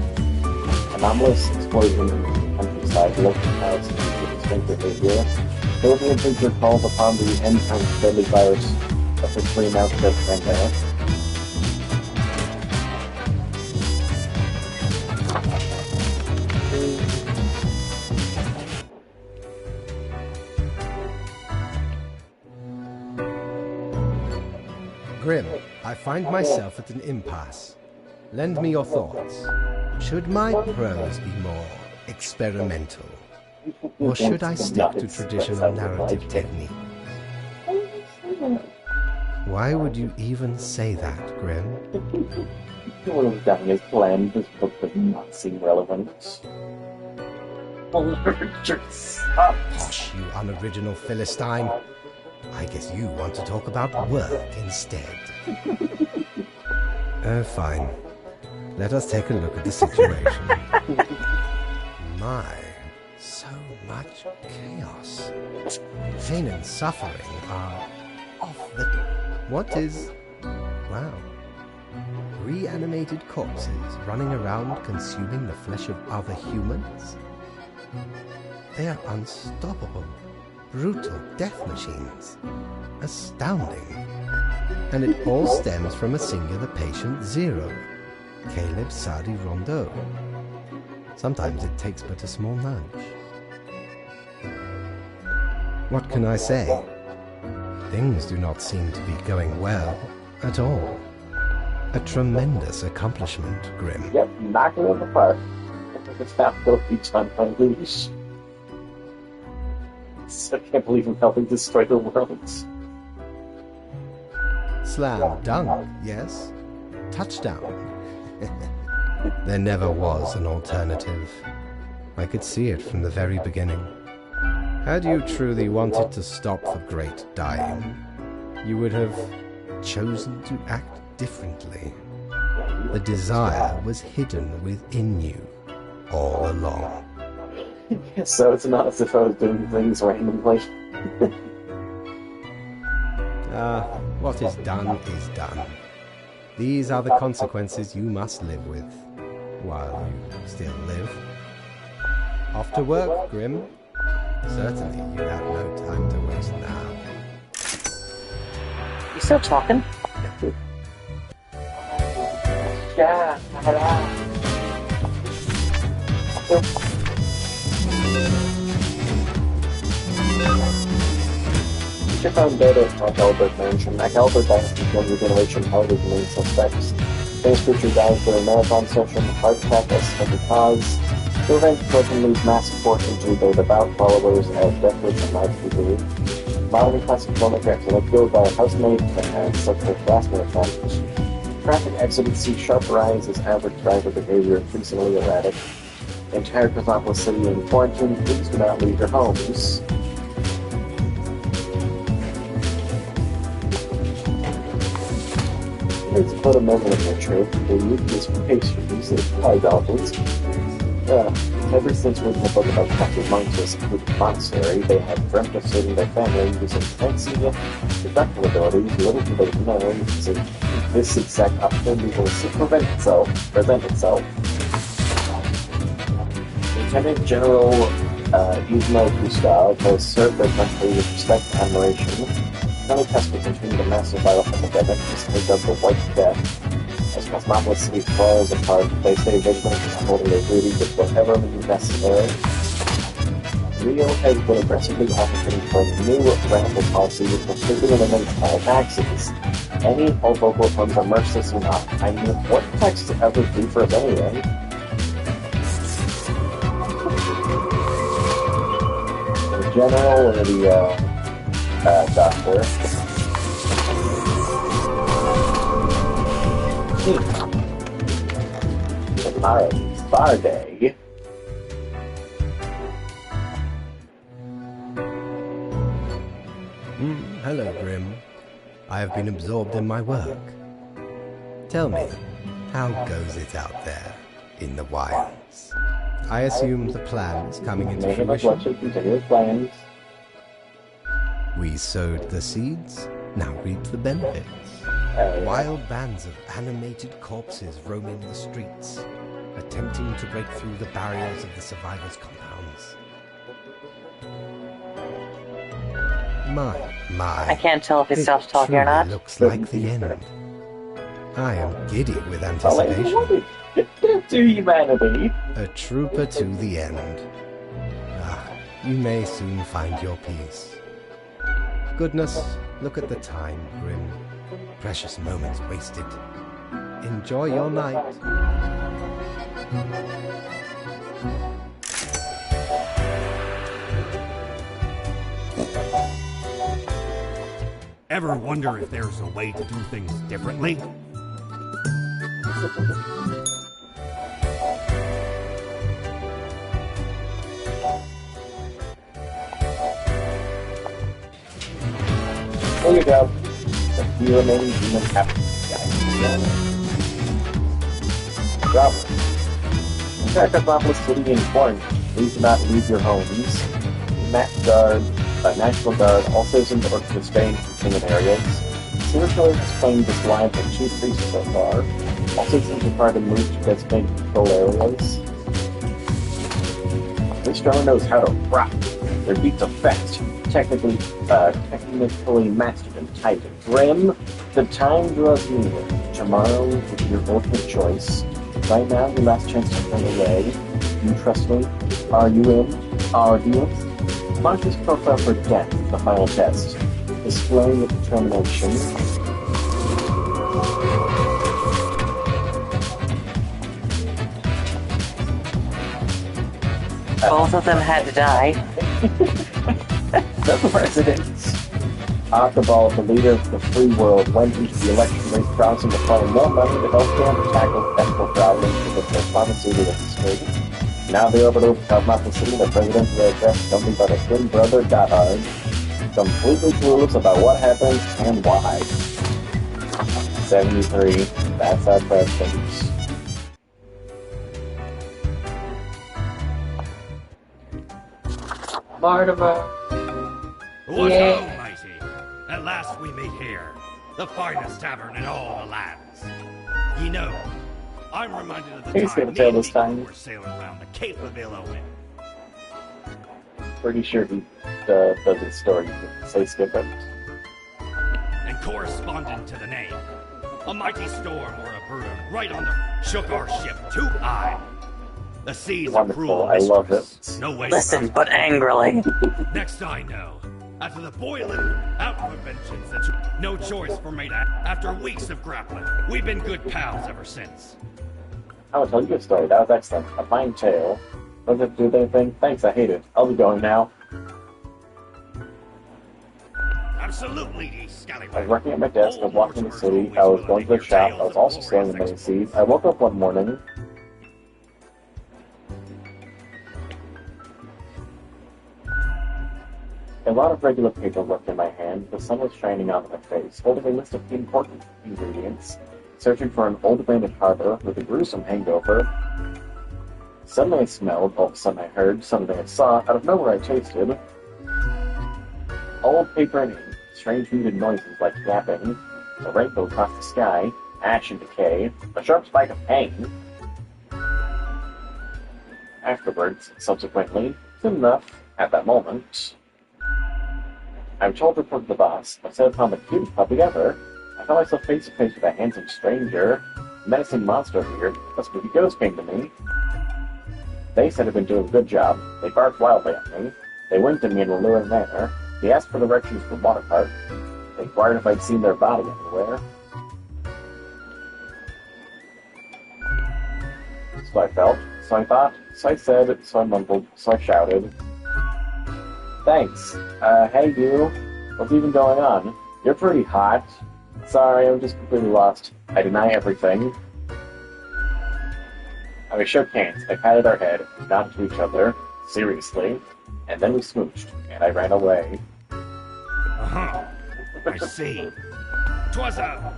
Anomalous explosion in the countryside, local clouds, and distinct behavior. Philippine preacher calls upon the end times deadly virus officially announced as pandemic. Grim, I find myself at an impasse. Lend me your thoughts. Should my prose be more experimental? Or should I stick to traditional narrative techniques? Why would you even say that, Grim? One of the his plan, this book does not seem relevant. Hush, you unoriginal Philistine. I guess you want to talk about work instead. Fine. Let us take a look at the situation. My, so much chaos. Pain and suffering are off the... What is... Wow. Reanimated corpses running around consuming the flesh of other humans? They are unstoppable. Brutal death machines. Astounding. And it all stems from a singular patient zero, Caleb Sadi Rondeau. Sometimes it takes but a small nudge. What can I say? Things do not seem to be going well at all. A tremendous accomplishment, Grim. Yep, knocking it apart. It's not filthy time unleashed. I can't believe I'm helping destroy the world. Slam dunk, yes. Touchdown. There never was an alternative. I could see it from the very beginning. Had you truly wanted to stop the great dying, you would have chosen to act differently. The desire was hidden within you all along. So it's not as if I was doing things randomly. What is done is done. These are the consequences you must live with, while you still live. Off to work, Grim. Certainly you have no time to waste now. You still talking? Yeah. She found dead at MacAlbert Mansion. MacAlbert Dynasty's younger generation held as the main suspects. Famous creature died for a marathon session, heart attack as the cause. The event collection leaves massive fortune to their devout followers as Death Wish and Life Fury. Modern classic phonographs are killed by a housemaid and subject to harassment attempts. Traffic accidents see sharp rise as average driver behavior increasingly erratic. Entire Cosmopolis City in quarantine, please do not leave your homes. It's put a moment of nature. They use this pastries as pie goblins. Ever since reading the book about captured monks was secluded monastery, they have dreamt of saving their family using fancy deductive abilities. Little do they know this exact opportunity will present itself. Lieutenant General Yuzmo Gustav has served their country with respect and admiration. County Casper between the massive viral epidemic is picked up the White Death. As Cosmopolis City falls apart, they stay vigilant and holding their duty with whatever may be necessary. Rio has been aggressively advocating for a new radical policy which will strictly eliminate all taxes. Any and all local funds are mercilessly not. I mean, what do taxes ever do for us anyway? The general or the doctor. Faraday. Hello, Grim. I have been absorbed in my work. Tell me, how goes it out there in the wilds? I assume the plan is coming into fruition. We sowed the seeds, now reap the benefits. Wild bands of animated corpses roaming the streets, attempting to break through the barriers of the survivors' compounds. My. I can't tell if he stops talking or not. It looks like the end. I am giddy with anticipation. To humanity. A trooper to the end. You may soon find your peace. Goodness, look at the time, Grim. Precious moments wasted. Enjoy your night. Ever wonder if there's a way to do things differently? There you go. The few remaining human captains. Bravo. Attack Cosmopolis City in quarantine. Please do not leave your homes. National Guard, all citizens are to stay in containment areas. Spiritual has claimed this line from 2 priests so far. All citizens are required to move to designated control areas. This drummer knows how to rock. Their beats are fast, technically mastered and tight and grim. The time draws near. Tomorrow will be your ultimate choice. Right now, your last chance to turn away. You trust me? Are you in? Are you? Mark this profile for death, the final test. Displaying with determination. Both of them had to die. The president. Archibald, the leader of the free world, went into the election race promising to find more money to healthcare and tackle medical problems with the pharmaceutical industry. Now they orbital Cosmopolis City, the president of the address, accompanied by the twin brother Goddard. completely clueless about what happened and why. 73, that's our preference. Mortimer! What Yeah. ho, mighty! At last we meet here, the finest tavern in all the lands. Ye know, I'm reminded of the He's time gonna tell this me and time. you were sailing around the Cape of Ill Omen. Pretty sure he does his story. Say skip it. And correspondent to the name, a mighty storm or a broom right on the shook our ship too high. The seas are cruel Wonderful, I love mistress. it. No way. Listen, but angrily. Next I know, after the boiling out for vengeance, and no choice for me to. After weeks of grappling, we've been good pals ever since. I will tell you a story. That was excellent. A fine tale. Does it do anything? Thanks, I hate it. I'll be going now. Absolutely, ye scallywag. I was working at my desk, I was walking in the city, I was going to the shop, I was also sailing the many seas. I woke up one morning. A lot of regular paperwork in my hand, the sun was shining out of my face, holding a list of important ingredients, searching for an old abandoned harbor with a gruesome hangover. Suddenly I smelled, all of a sudden I heard, suddenly I saw, out of nowhere I tasted. Old paper and ink, strange muted noises like yapping, a rainbow across the sky, ash and decay, a sharp spike of pain. Afterwards, subsequently, soon enough, at that moment, I'm told to report to the boss. I set upon the cutest puppy ever. I found myself face to face with a handsome stranger, menacing monster appeared. A spooky ghost came to me. They said I'd been doing a good job. They barked wildly at me. They winked at me in a luring manner. They asked for directions to the water park. They inquired if I'd seen their body anywhere. So I felt, so I thought, so I said, so I mumbled, so I shouted. Thanks. Hey you. What's even going on? You're pretty hot. Sorry, I'm just completely lost. I deny everything. We shook hands. I patted our head, nodded to each other, seriously, and then we smooched, and I ran away. Uh-huh. I see. 'Twas a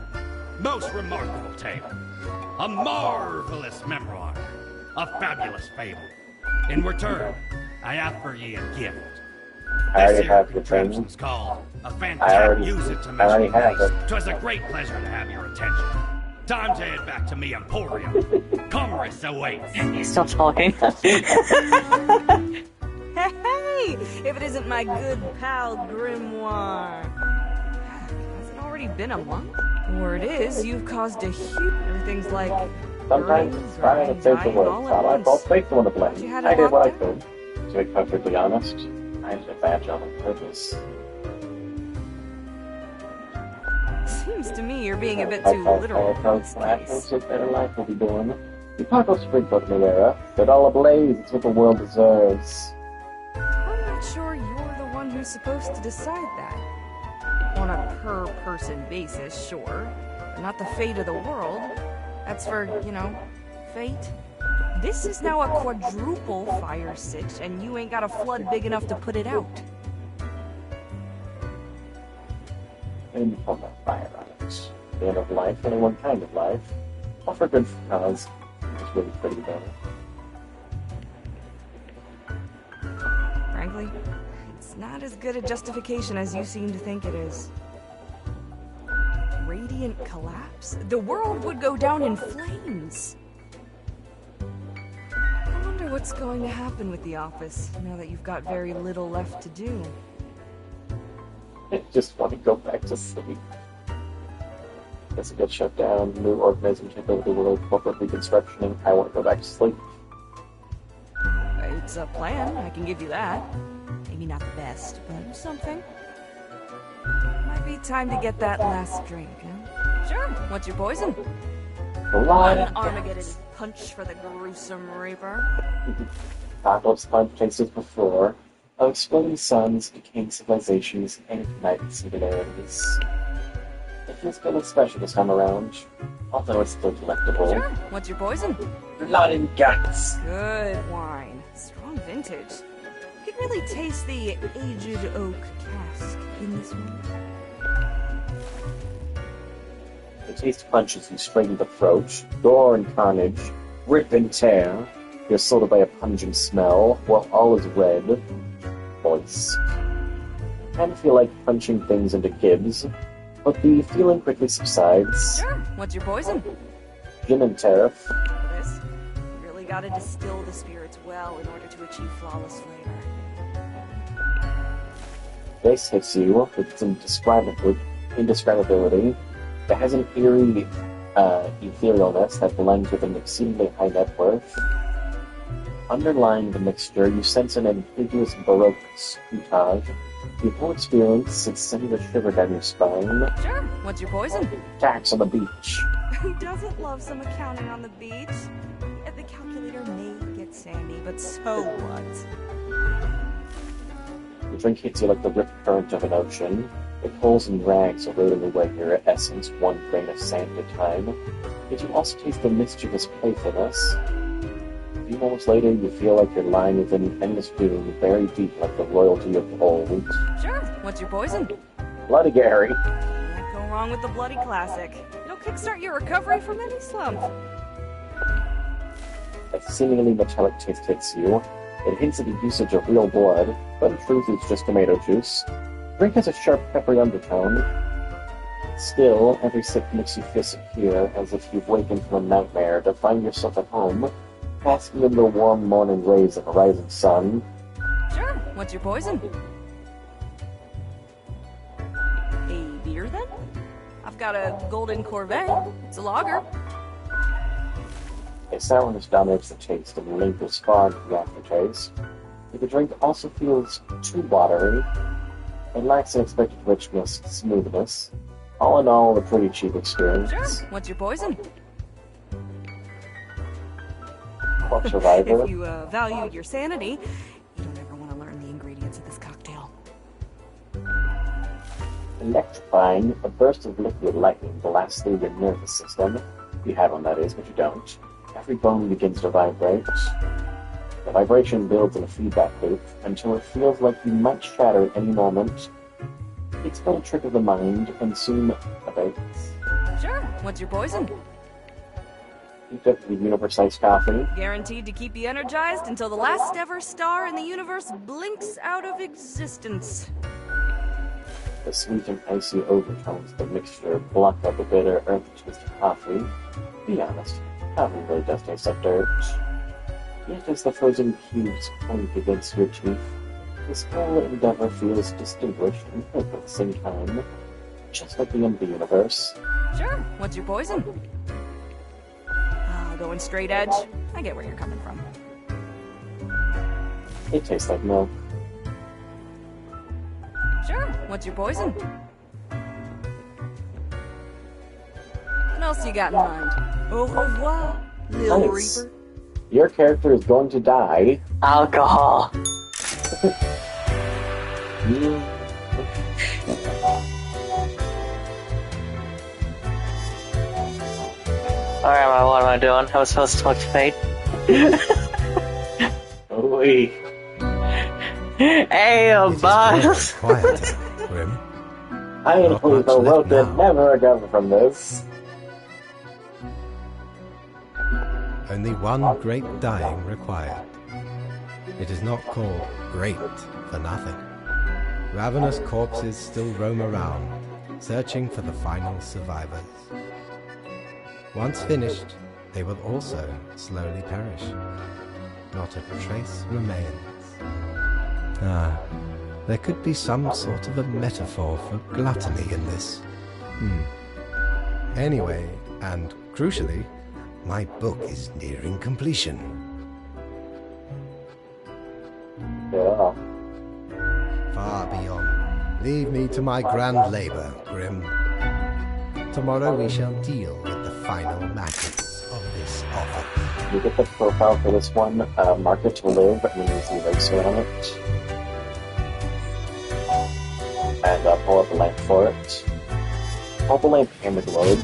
most remarkable tale. A marvelous memoir. A fabulous fable. In return, I offer ye a gift. I already have the thing. It's called a I fantastic. already Use it to have measure it. waste. 'Twas a great pleasure to have your attention. Time to head back to me emporium. Commerce awaits. He's still talking. Hey! If it isn't my good pal Grimoire. Has it already been a month? Word is, you've caused a huge... Everything's like... Sometimes it's trying to save the world. It's not my fault. Fate's the one to blame. I did what I could. To be perfectly honest, I did a bad job on purpose. Seems to me you're being a bit too literal. A better life will be born. The apocalypse Springfield New Era. Set all ablaze. It's what the world deserves. I'm not sure you're the one who's supposed to decide that. On a per-person basis, sure. But not the fate of the world. That's for, you know, fate. This is now a quadruple fire sitch, and you ain't got a flood big enough to put it out. And from that fire on it. The end of life, only one kind of life. All for good cause. It's really pretty though. Frankly, it's not as good a justification as you seem to think it is. Radiant collapse? The world would go down in flames! I wonder what's going to happen with the office, now that you've got very little left to do. I just want to go back to sleep. Guess it gets shut down, new organism take over the world, corporate reconstructioning. I want to go back to sleep. It's a plan, I can give you that. Maybe not the best, but something. Might be time to get that last drink, huh? Sure, what's your poison? One Armageddon punch for the gruesome Reaper. Apocalypse Punch tastes as before. Of exploding suns, decaying civilizations, and igniting singularities. It feels kind of special this time around, although it's still delectable. Sure, what's your poison? Blood and guts! Good wine. Strong vintage. Could really taste the aged oak cask in this one. The taste punches you straight in the throat. Gore and carnage, rip and tear. You're assaulted by a pungent smell, while all is red. Voice. You kind of feel like punching things into kibs, but the feeling quickly subsides. Sure, what's your poison? Gin and tariff. This? You really gotta distill the spirits well in order to achieve flawless flavor. This hits you with its indescribability. It has an eerie etherealness that blends with an exceedingly high net worth. Underlying the mixture, you sense an ambiguous Baroque scutage. The whole experience is sending a shiver down your spine. Sure, what's your poison? Tax on the beach. Who doesn't love some accounting on the beach? The calculator may get sandy, but so what? The drink hits you like the rip current of an ocean. It pulls and drags, eroding away your essence one grain of sand at a time. Yet you also taste the mischievous playfulness. A few moments later, you feel like you're lying within an endless doom, buried deep like the royalty of old. Sure, what's your poison? Bloody Gary. Can't go wrong with the Bloody Classic. It'll kickstart your recovery from any slump. A seemingly metallic taste hits you. It hints at the usage of real blood, but in truth it's just tomato juice. The drink has a sharp, peppery undertone. Still, every sip makes you feel secure, as if you've wakened from a nightmare to find yourself at home, basking in the warm morning rays of a rising sun. Sure, what's your poison? A beer, then? I've got a Golden Corvette. It's a lager. A sourness dominates the taste and lingers far into the aftertaste. But the drink also feels too watery. It lacks unexpected richness and smoothness. All in all, a pretty cheap experience. Sure, what's your poison? Corp Survivor. If you valued your sanity, you don't ever want to learn the ingredients of this cocktail. Electrifying, a burst of liquid lightning blasts through your nervous system. You have one, that is, but you don't. Every bone begins to vibrate. The vibration builds in a feedback loop until it feels like you might shatter at any moment. It's but a trick of the mind, and soon abates. Sure, what's your poison? You took the universe-sized coffee. Guaranteed to keep you energized until the last ever star in the universe blinks out of existence. The sweet and icy overtones of the mixture block out the bitter, earthy taste of coffee. Be honest, coffee really does taste like dirt. Yet as the frozen cubes clink against your teeth, this whole endeavor feels distinguished and perfect at the same time, just like the end of the universe. Sure, what's your poison? Going straight edge, I get where you're coming from. It tastes like milk. Sure, what's your poison? What else you got in mind? Au revoir, Lil Nice. Reaper. Your character is going to die. Alcohol. Alright, what am I doing? I was supposed to talk to Fate. Oi. Hey, boss. Quieter, Grim. I am the road that never recover from this. Only one great dying required. It is not called great for nothing. Ravenous corpses still roam around, searching for the final survivors. Once finished, they will also slowly perish. Not a trace remains. Ah, there could be some sort of a metaphor for gluttony in this. Anyway, and crucially, my book is nearing completion. Yeah. Far beyond. Leave me to my grand labor, Grim. Tomorrow we shall deal with the final matters of this offer. You get the profile for this one, mark it to live, and then use the eraser on it. And pull up the lamp for it. Pull the lamp and the globe.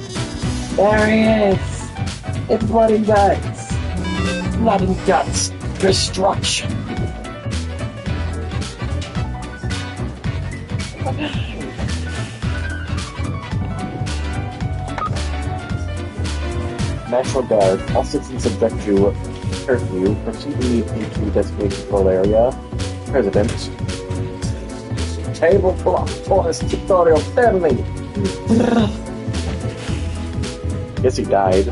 There he is. It's blood and guts. Blood and guts. Destruction. National Guard, all citizens subject to curfew, proceed immediately to designated control area. President. Table block, Taurus, tutorial, family! Guess he died.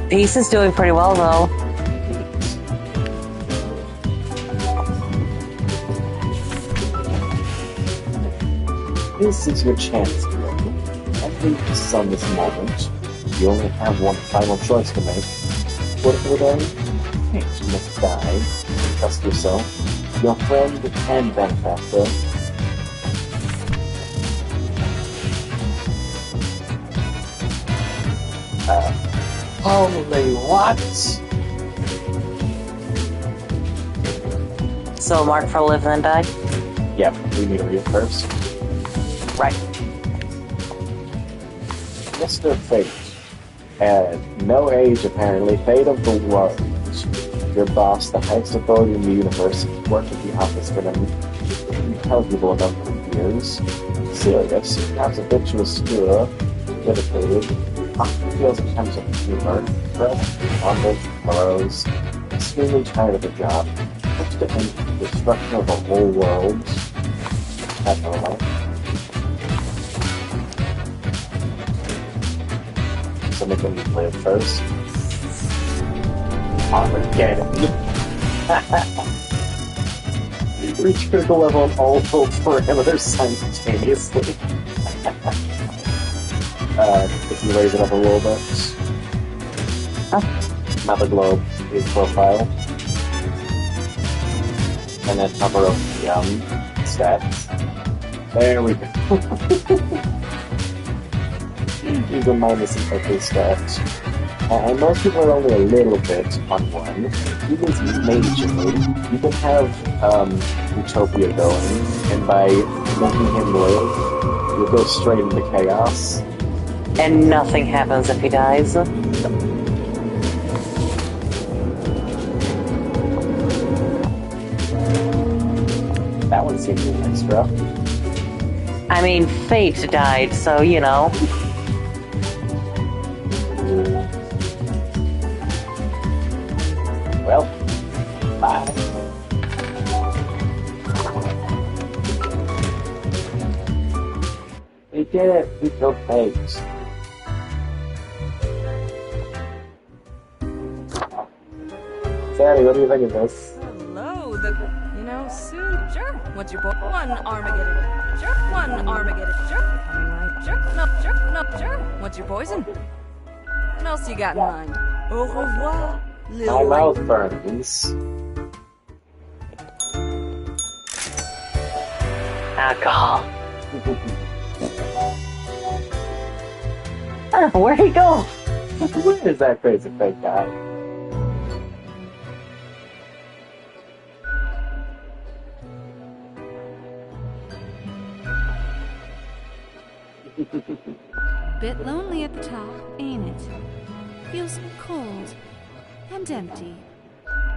Peace is doing pretty well, though. This is your chance, Grim. Every son this moment. You only have one final choice to make. What if then? You must die. Trust yourself. Your friend and benefactor. Holy what? So mark for live and die? Yep, we need to read it first. Right. Mr. Fate. No age apparently. Fate of the world. Your boss, the highest authority in the universe, worked at the office for an incalculable number of years. Serious, perhaps a bit to obscure, dedicated, often feels at times of humor, fresh, bondage, morose, extremely tired of the job, hopes to end the destruction of the whole world. That's all right. So make them play it first. Armageddon. Reach critical level on all parameters simultaneously. If you raise it up a little bit. Mother globe is profile. And then cover up the stats. There we go. These are minus and every stats. And most people are only a little bit on one. Even majorly, you can have Utopia going, and by making him live, you'll go straight into chaos. And nothing happens if he dies. That one seems an extra. I mean, Fate died, so you know. Well, bye. We did it! We killed Fate. Sadie, what do you think of this? Hello, sure. What's your boy? One Armageddon. Sure. One Armageddon. Sure. Coming right. Sure. No, sure. No, sure. What's your poison? What else you got in mind? Au revoir, little. My mouth burns. Alcohol. Where'd he go? Where is that crazy fake guy? Bit lonely at the top, ain't it? Feels cold and empty.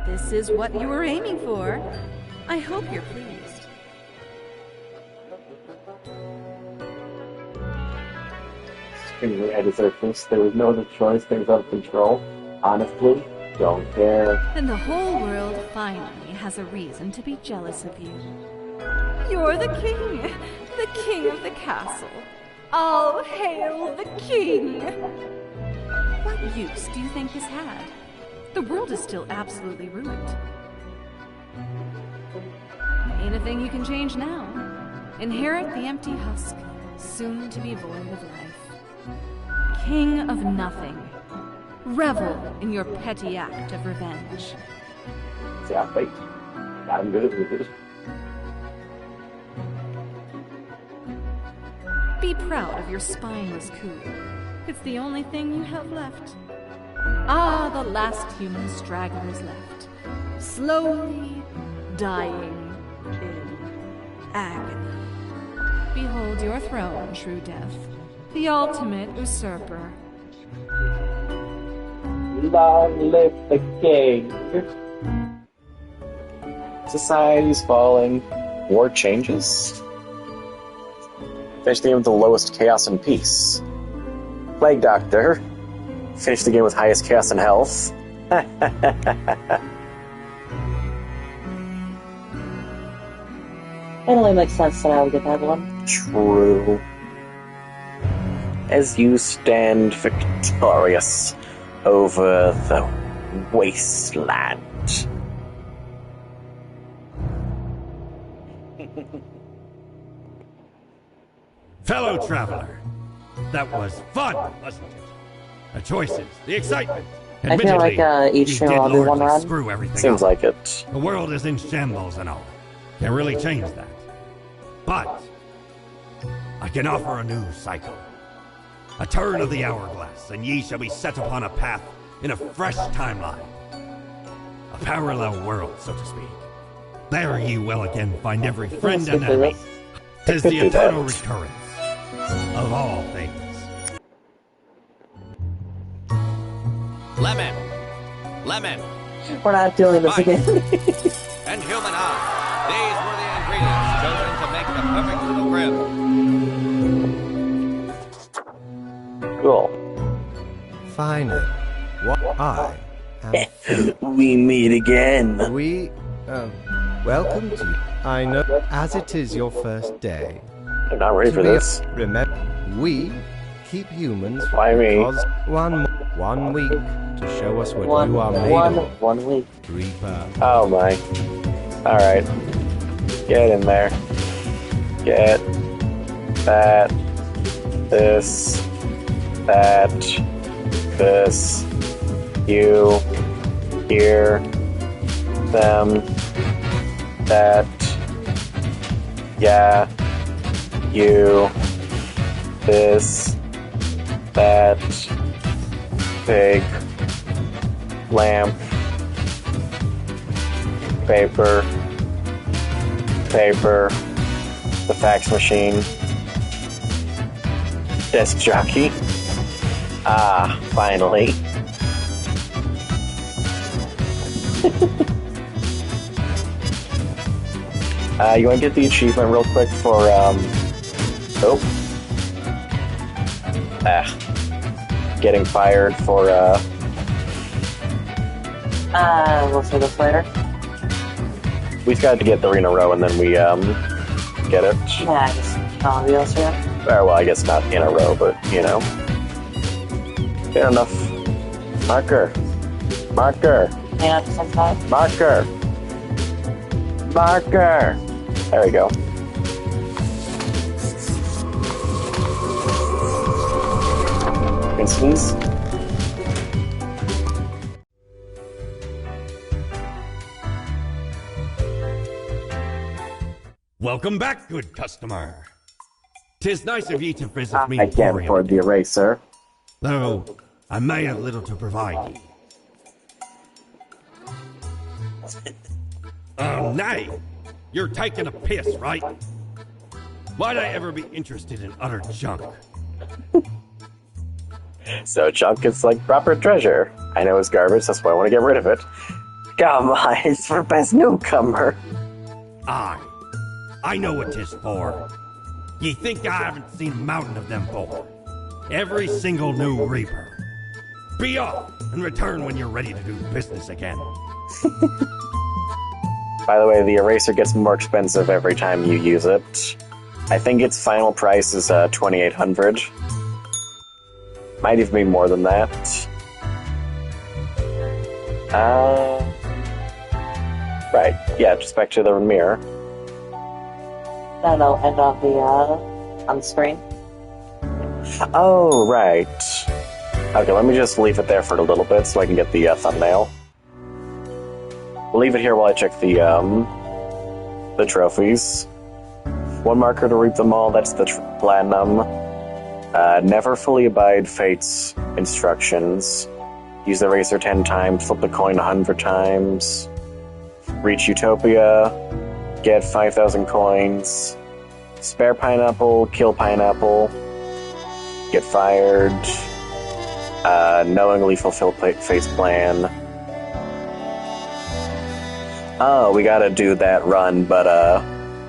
This is what you were aiming for. I hope you're pleased. Screaming at the surface, there was no other choice, things out of control. Honestly, don't care. And the whole world finally has a reason to be jealous of you. You're the king of the castle. All hail the king! What use do you think this had? The world is still absolutely ruined. Ain't a thing you can change now. Inherit the empty husk, soon to be void of life. King of nothing. Revel in your petty act of revenge. See, I faked. I'm good at it. Be proud of your spineless coup. It's the only thing you have left. Ah, the last human stragglers left. Slowly dying in agony. Behold your throne, true death. The ultimate usurper. Long live the king. Society's falling. War changes. Finish the game with the lowest chaos and peace. Plague Doctor. Finish the game with highest chaos and health. It only makes sense that I would get that one. True. As you stand victorious over the wasteland. Fellow traveler, that was fun, wasn't it? The choices, the excitement. I feel like each stream I'll do one run. Screw everything Seems up. like it. The world is in shambles and all. Can't really change that. But I can offer a new cycle. A turn of the hourglass, and ye shall be set upon a path in a fresh timeline. A parallel world, so to speak. There ye will again find every friend and enemy. 'Tis the eternal recurrence of all things. Lemon. Lemon. We're not doing this again. And human eye. These were the ingredients chosen to make the perfect little grill. Cool. Finally, what I am. We meet again. Welcome to you. I know, as it is your first day. I'm not ready for this. Remember, we keep humans. Why me? Because one week to show us what you are made of. 1 week. Reaper. Oh my. Alright. Get in there. Get that. This. That. This. You. Here. Them. That. Yeah. You. This. That. Pig. Lamp. Paper. Paper. The fax machine. Desk jockey. Ah, finally. You want to get the achievement real quick for, getting fired for, we'll say this later. We've got to get 3 in a row and then we, get it. Yeah, I guess all of you else here. Well, I guess not in a row, but, you know. Fair enough. Marker. Marker. Yeah, sometimes. Marker. Marker. There we go. Instance. Welcome back, good customer. 'Tis nice of ye to visit me. I can't afford the eraser. Though I may have little to provide ye. Nay. You're taking a piss, right? Why'd I ever be interested in utter junk? So junk is like proper treasure. I know it's garbage, that's why I want to get rid of it. Come on, it's for best newcomer. I know what 'tis for. Ye think I haven't seen a mountain of them for? Every single new Reaper. Be off and return when you're ready to do business again. By the way, the eraser gets more expensive every time you use it. I think its final price is $2,800. Might even be more than that. Right. Yeah, just back to the mirror. Then I'll end on the on the screen. Oh, right. Okay, let me just leave it there for a little bit so I can get the thumbnail. We'll leave it here while I check the trophies. 1 marker to reap them all, that's the platinum. Never fully abide Fate's instructions. Use the eraser 10 times, flip the coin 100 times. Reach Utopia, get 5,000 coins. Spare pineapple, kill pineapple. Get fired. knowingly fulfill face plan. Oh, we gotta do that run, but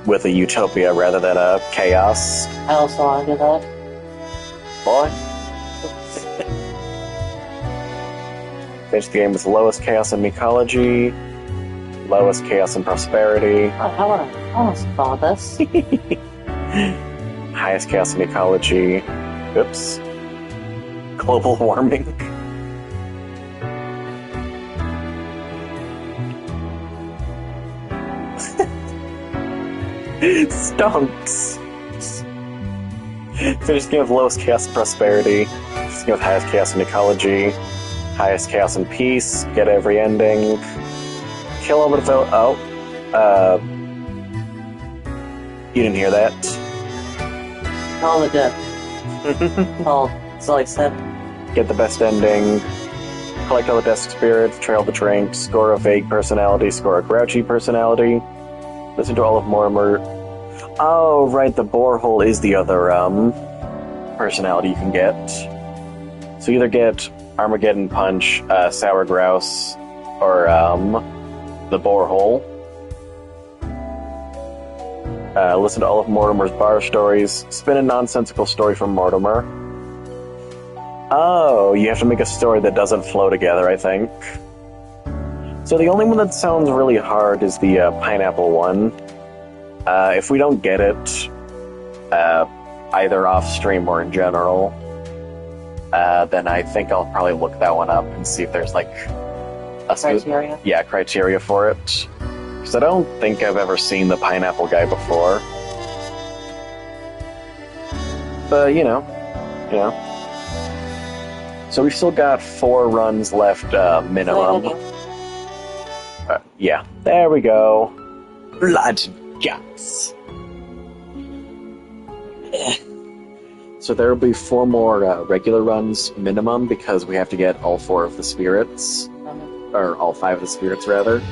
with a utopia rather than a chaos. I also want to do that. Boy. Finish the game with lowest chaos and ecology, lowest chaos and prosperity. I want to follow this. Highest chaos and ecology. Oops. Global warming. Stonks. Finish the game with lowest chaos and prosperity. Finish the game with highest chaos and ecology. Highest chaos and peace. Get every ending. Kill all the you didn't hear that. All the death. Oh, that's all I said. Get the best ending. Collect all the desk spirits. Trail the drink. Score a vague personality. Score a grouchy personality. Listen to all of Mortimer. Oh, right, the borehole is the other personality you can get. So either get Armageddon Punch, Sour Grouse, or the borehole. Listen to all of Mortimer's bar stories. Spin a nonsensical story from Mortimer. Oh, you have to make a story that doesn't flow together, I think. So the only one that sounds really hard is the pineapple one. If we don't get it, either off-stream or in general, then I think I'll probably look that one up and see if there's, like, a criteria? Yeah, criteria for it. Because I don't think I've ever seen the pineapple guy before. But, you know. So we've still got 4 runs left, minimum. Yeah, there we go. Blood and guts. So there will be 4 more regular runs minimum because we have to get all 4 of the spirits. Or all 5 of the spirits, rather.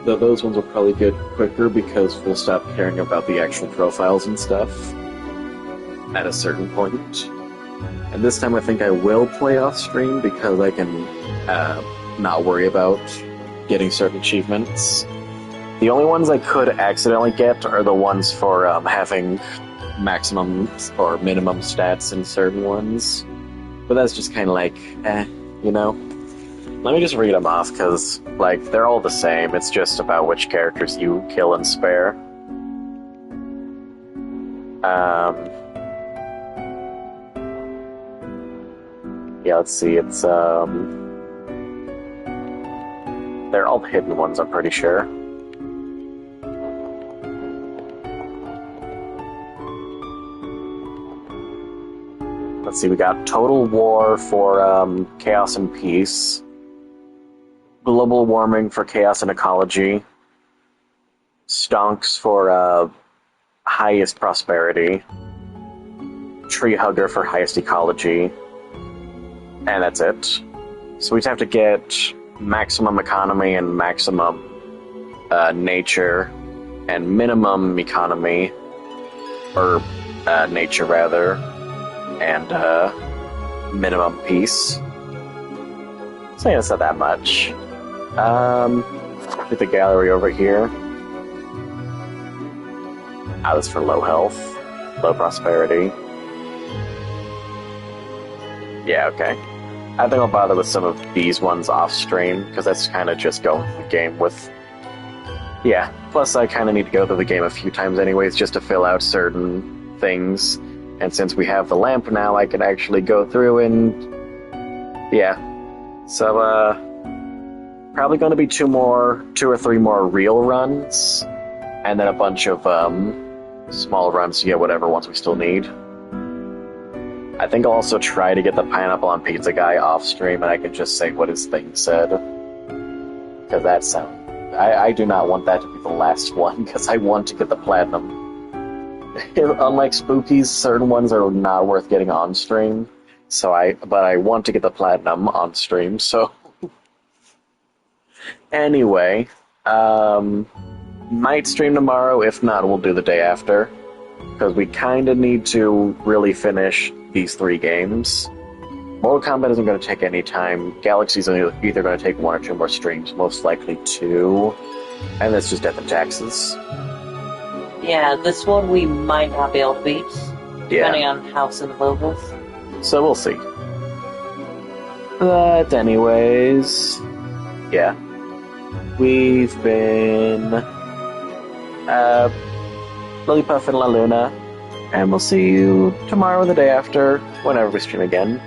Those ones will probably get quicker because we'll stop caring about the actual profiles and stuff at a certain point. And this time I think I will play off stream because I can not worry about getting certain achievements. The only ones I could accidentally get are the ones for having maximum or minimum stats in certain ones. But that's just kind of like, you know? Let me just read them off, because, like, they're all the same. It's just about which characters you kill and spare. Yeah, let's see, it's, they're all hidden ones, I'm pretty sure. Let's see, we got Total War for, Chaos and Peace. Global Warming for Chaos and Ecology. Stonks for, Highest Prosperity. Tree Hugger for Highest Ecology. And that's it. So we just have to get Maximum Economy and Maximum, Nature, and Minimum Economy, or, Nature, rather, and, Minimum Peace. So yeah, it's not that much. Get the gallery over here. This is for low health, low prosperity. Yeah, okay. I think I'll bother with some of these ones off stream, because that's kind of just going through the game with... Yeah, plus I kind of need to go through the game a few times anyways, just to fill out certain things. And since we have the lamp now, I can actually go through and... Yeah. So, probably going to be 2 or 3 more real runs, and then a bunch of, small runs to get whatever ones we still need. I think I'll also try to get the Pineapple on Pizza guy off stream, and I can just say what his thing said. Because that sounds... I do not want that to be the last one, because I want to get the Platinum. Unlike Spookies, certain ones are not worth getting on stream. But I want to get the Platinum on stream, so... Anyway, might stream tomorrow, if not, we'll do the day after. because we kind of need to really finish these 3 games. Mortal Kombat isn't going to take any time. Galaxy's either going to take 1 or 2 more streams, most likely 2. And that's just Death and Taxes. Yeah, this one we might not be able to beat, depending on how soon the build is. So we'll see. But anyways, yeah. We've been Lillipuff and La Luna, and we'll see you tomorrow or the day after, whenever we stream again.